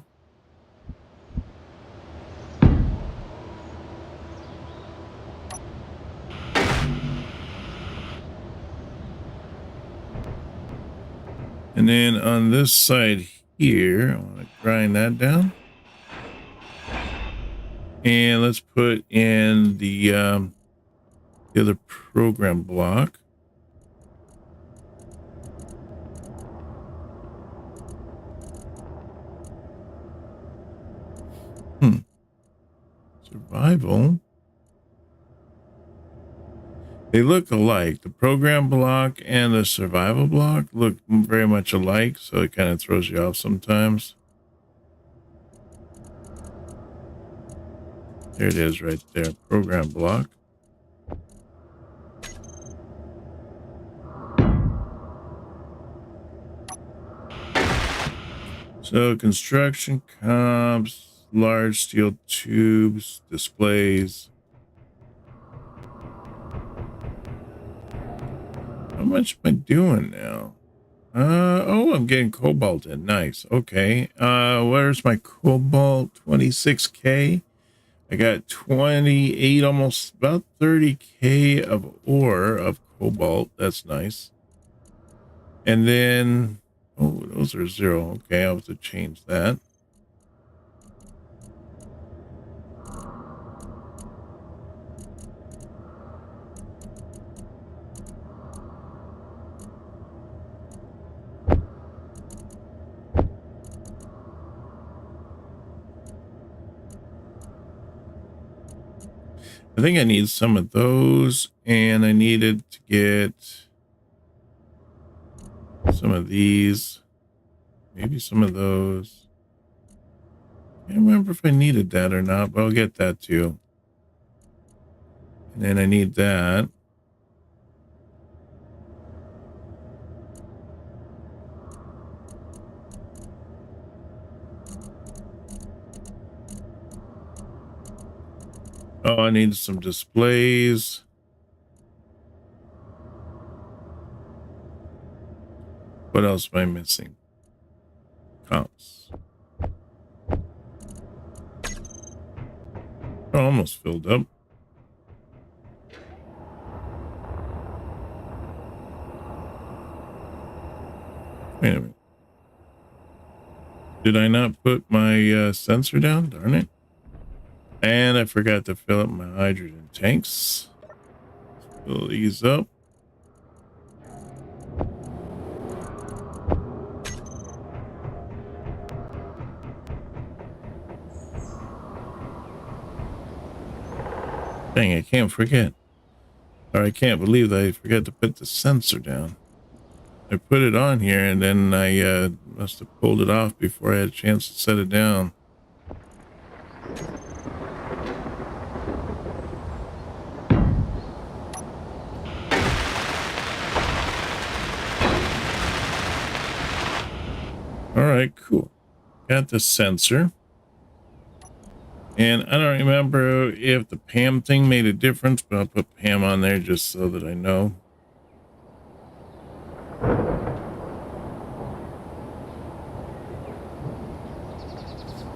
And then on this side here, I want to grind that down. And let's put in the other program block. Survival. They look alike. The program block and the survival block look very much alike, so it kind of throws you off sometimes. There it is right there, program block. So construction comps, large steel tubes, displays. much am I doing now? Oh, I'm getting cobalt in. Nice. Okay. Where's my cobalt? 26K. I got 28, almost about 30K of ore of cobalt. That's nice. And then, oh, those are 0. Okay, I'll have to change that. I think I need some of those, and I needed to get some of these, maybe some of those. I can't remember if I needed that or not, but I'll get that too. And then I need that. Oh, I need some displays. What else am I missing? Comps. Oh, almost filled up. Wait a minute. Did I not put my sensor down? Darn it. And I forgot to fill up my hydrogen tanks. Fill these up. Dang, I can't forget. Or I can't believe that I forgot to put the sensor down. I put it on here and then I must have pulled it off before I had a chance to set it down. All right, cool. Got the sensor. And I don't remember if the Pam thing made a difference, but I'll put Pam on there just so that I know.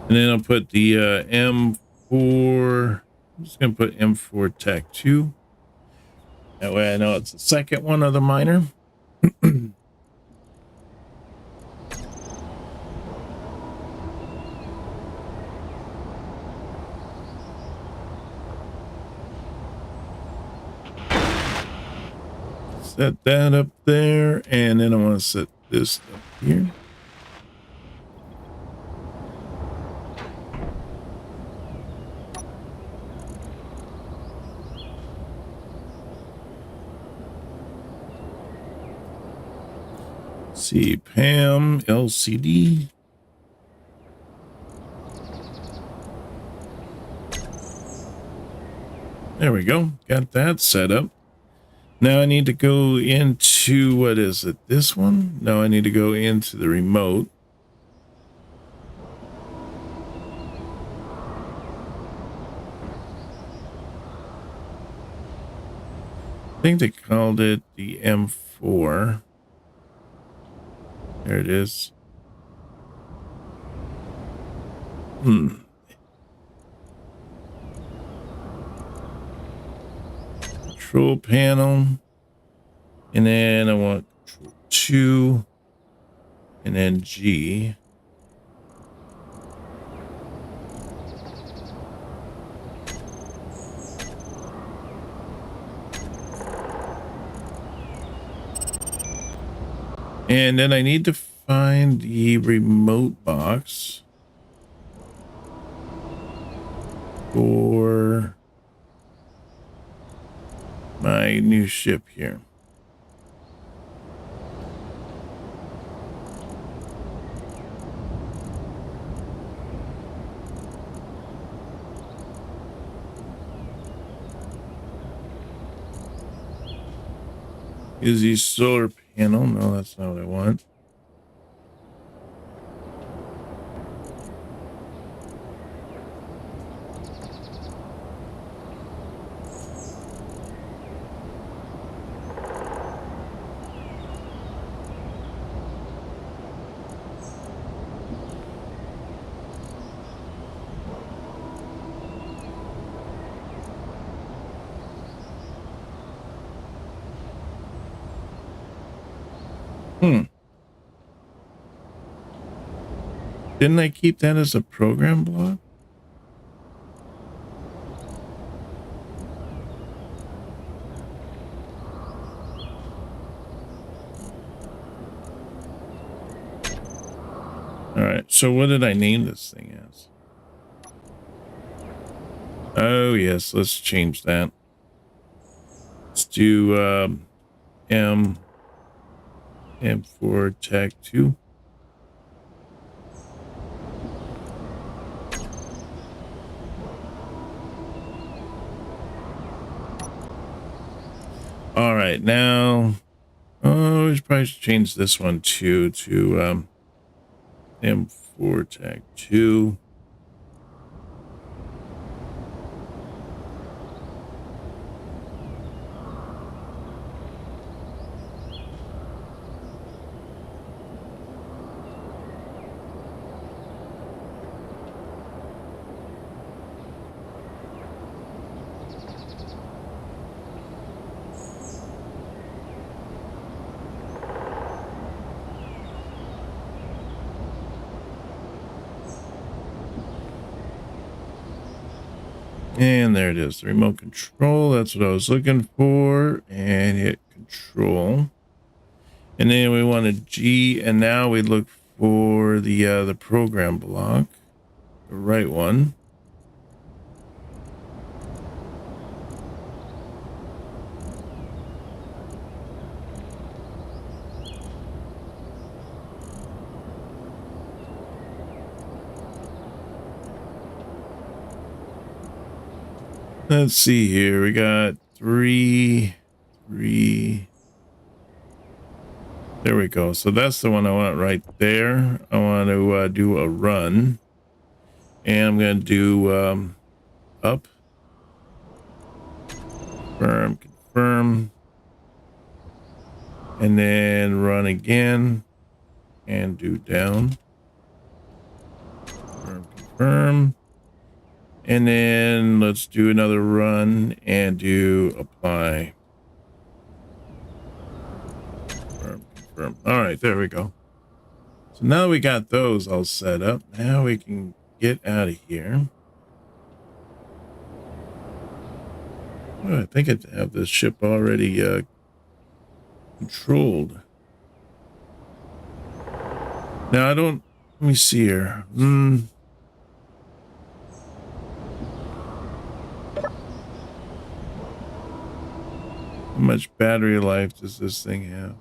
And then I'll put the M4. I'm just going to put M4 Tech 2. That way I know it's the second one of the miner. Set that up there, and then I want to set this up here. See, Pam LCD. There we go. Got that set up. Now I need to go into, what is it? This one? No, I need to go into the remote. I think they called it the M4. There it is. Control panel. And then I want control 2. And then G. And then I need to find the remote box for my new ship here. Is the solar panel? No, that's not what I want. Didn't I keep that as a program block? All right, so what did I name this thing as? Oh, yes, let's change that. Let's do M4 tag 2. All right, now, oh, we should probably change this one too to M4 tag 2. And there it is, the remote control. That's what I was looking for. And hit control. And then we want a G, and now we look for the program block, the right one. Let's see here. We got three. There we go. So that's the one I want right there. I want to do a run. And I'm going to do up. Confirm. And then run again. And do down. Confirm. And then let's do another run and do apply. Confirm. All right, there we go. So now we got those all set up. Now we can get out of here. Oh, I think I have this ship already controlled. Now I don't, let me see here. How much battery life does this thing have?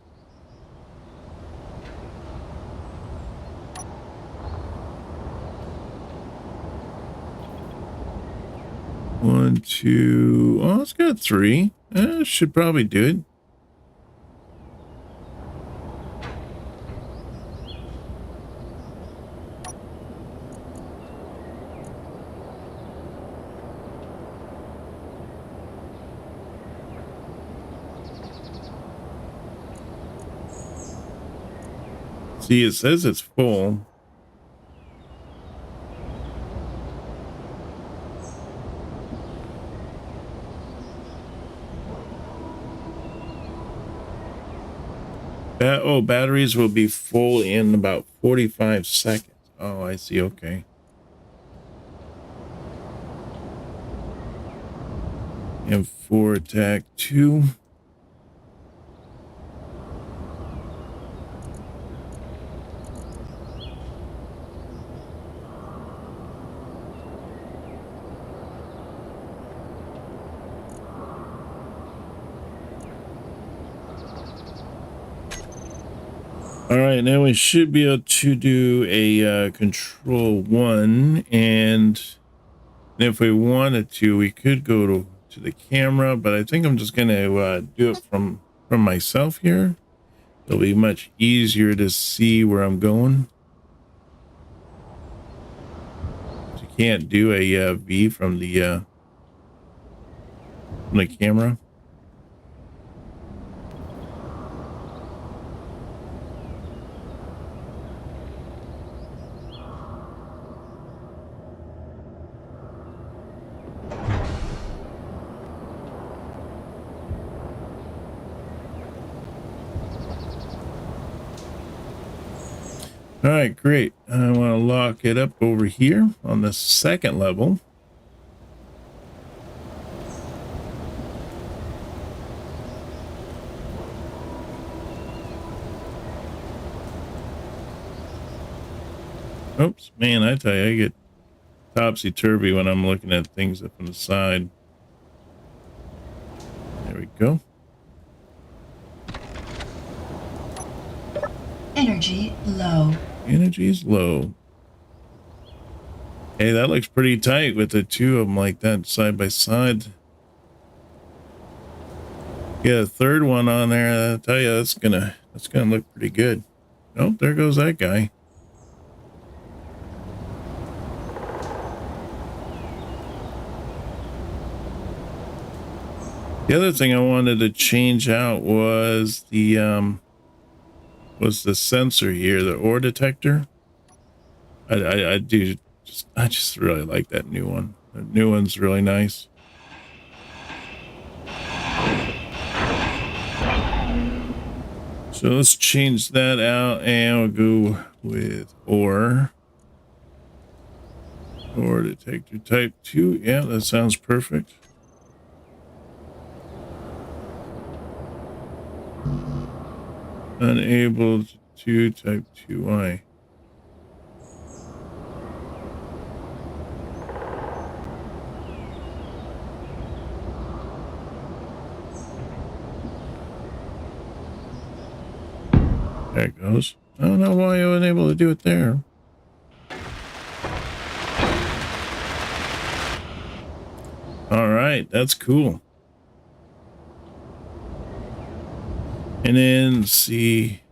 One, two. Oh, it's got 3. Should probably do it. See, it says it's full. Batteries will be full in about 45 seconds. Oh, I see. Okay. M4 attack 2. All right, now we should be able to do a control 1, and if we wanted to, we could go to the camera, but I think I'm just going to do it from myself here. It'll be much easier to see where I'm going. You can't do a V from the camera. All right, great. I want to lock it up over here on the second level. Oops, man, I tell you, I get topsy-turvy when I'm looking at things up on the side. There we go. Energy low. Energy's low. Hey, that looks pretty tight with the two of them like that side by side. Yeah, a third one on there. I tell you, that's gonna look pretty good. Oh, there goes that guy. The other thing I wanted to change out was the sensor here, the ore detector. I just really like that new one. The new one's really nice. So let's change that out and we'll go with ore detector type 2. Yeah, that sounds perfect. Unable to type 2i. There it goes. I don't know why I wasn't able to do it there. All right, that's cool. And then see,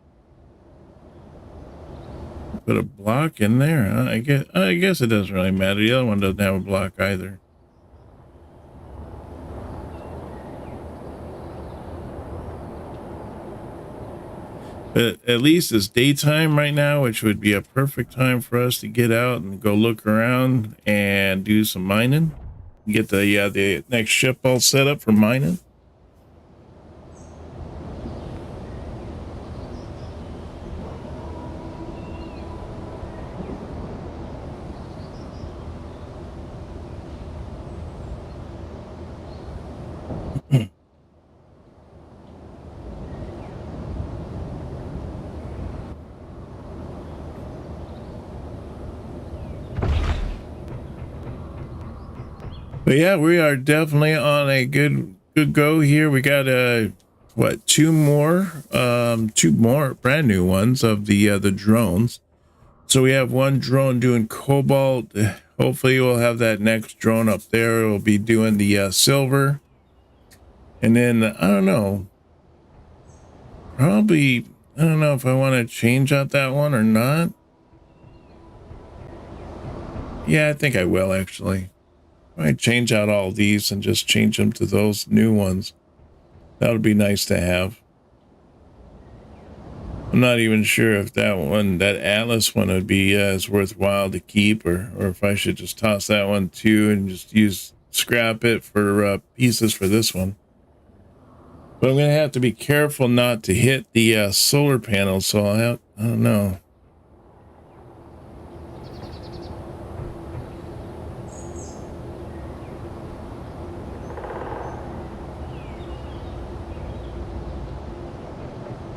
put a block in there. Huh? I guess it doesn't really matter. The other one doesn't have a block either. But at least it's daytime right now, which would be a perfect time for us to get out and go look around and do some mining. Get the next ship all set up for mining. But yeah, we are definitely on a good go here. We got two more brand new ones of the drones. So we have one drone doing cobalt. Hopefully we'll have that next drone up there. It'll be doing the silver. And then I don't know. Probably I don't know if I want to change out that one or not. Yeah, I think I will actually. I change out all these and just change them to those new ones. That would be nice to have. I'm not even sure if that Atlas one would be as worthwhile to keep, or if I should just toss that one too and just scrap it for pieces for this one. But I'm gonna have to be careful not to hit the solar panel, so I don't know.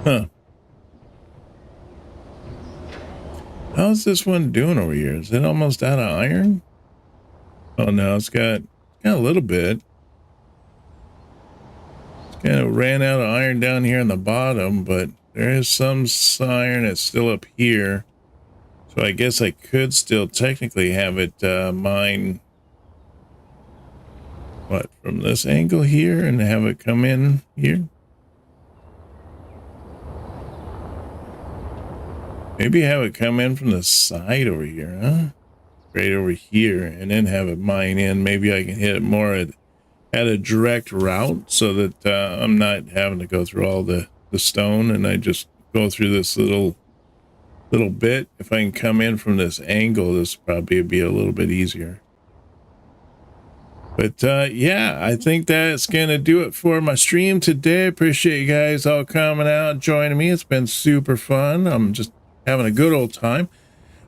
Huh. How's this one doing over here? Is it almost out of iron? Oh no, it's got a little bit. It's kind of ran out of iron down here on the bottom, but there is some iron that's still up here. So I guess I could still technically have it mine from this angle here and have it come in here. Maybe have it come in from the side over here, huh? Right over here, and then have it mine in. Maybe I can hit it more at a direct route so that I'm not having to go through all the stone, and I just go through this little bit. If I can come in from this angle, this probably be a little bit easier. But yeah, I think that's gonna do it for my stream today. Appreciate you guys all coming out, joining me. It's been super fun. I'm just having a good old time.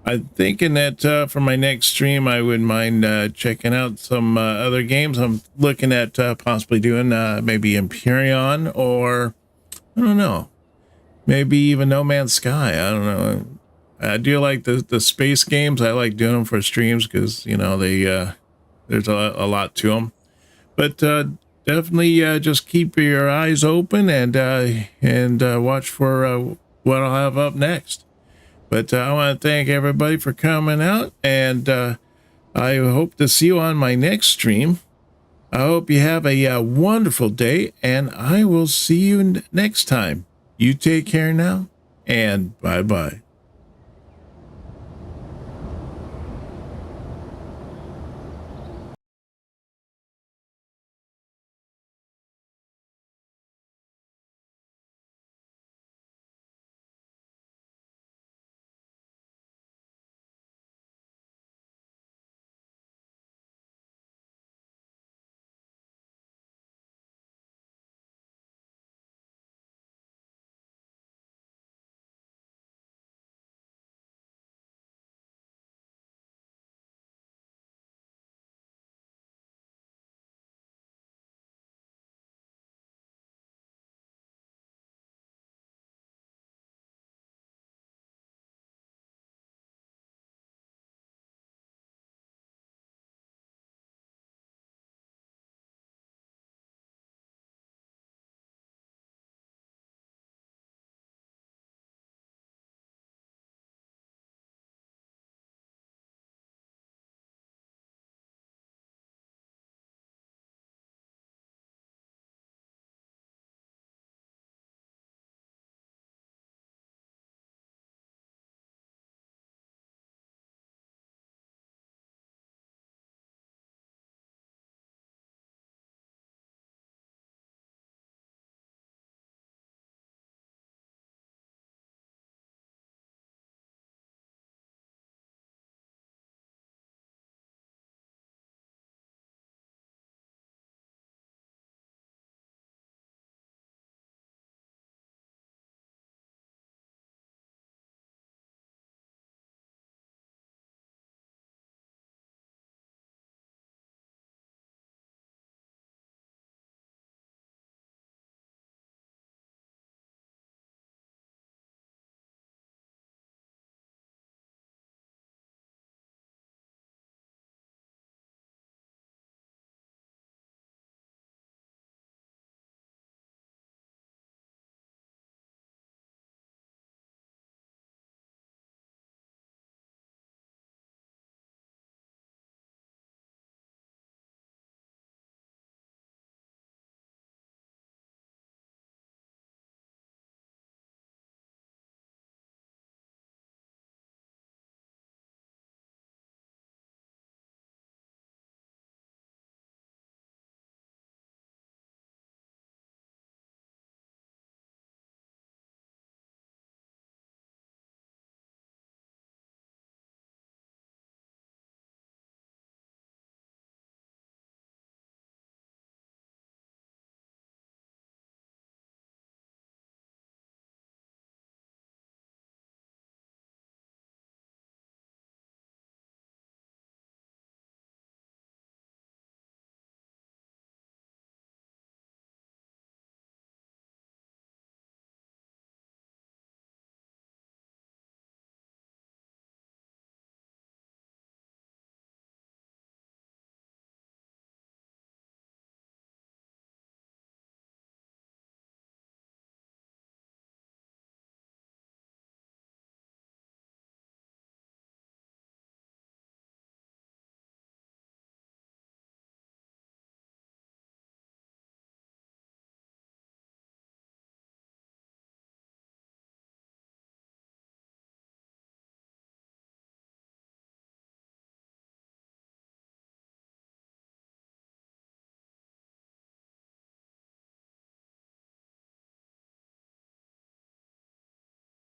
I'm thinking that for my next stream, I wouldn't mind checking out some other games. I'm looking at possibly doing maybe Empyrean, or I don't know, maybe even No Man's Sky. I don't know. I do like the space games. I like doing them for streams because, you know, they there's a lot to them. But definitely just keep your eyes open and watch for what I'll have up next. But I want to thank everybody for coming out, and I hope to see you on my next stream. I hope you have a wonderful day, and I will see you next time. You take care now, and bye-bye.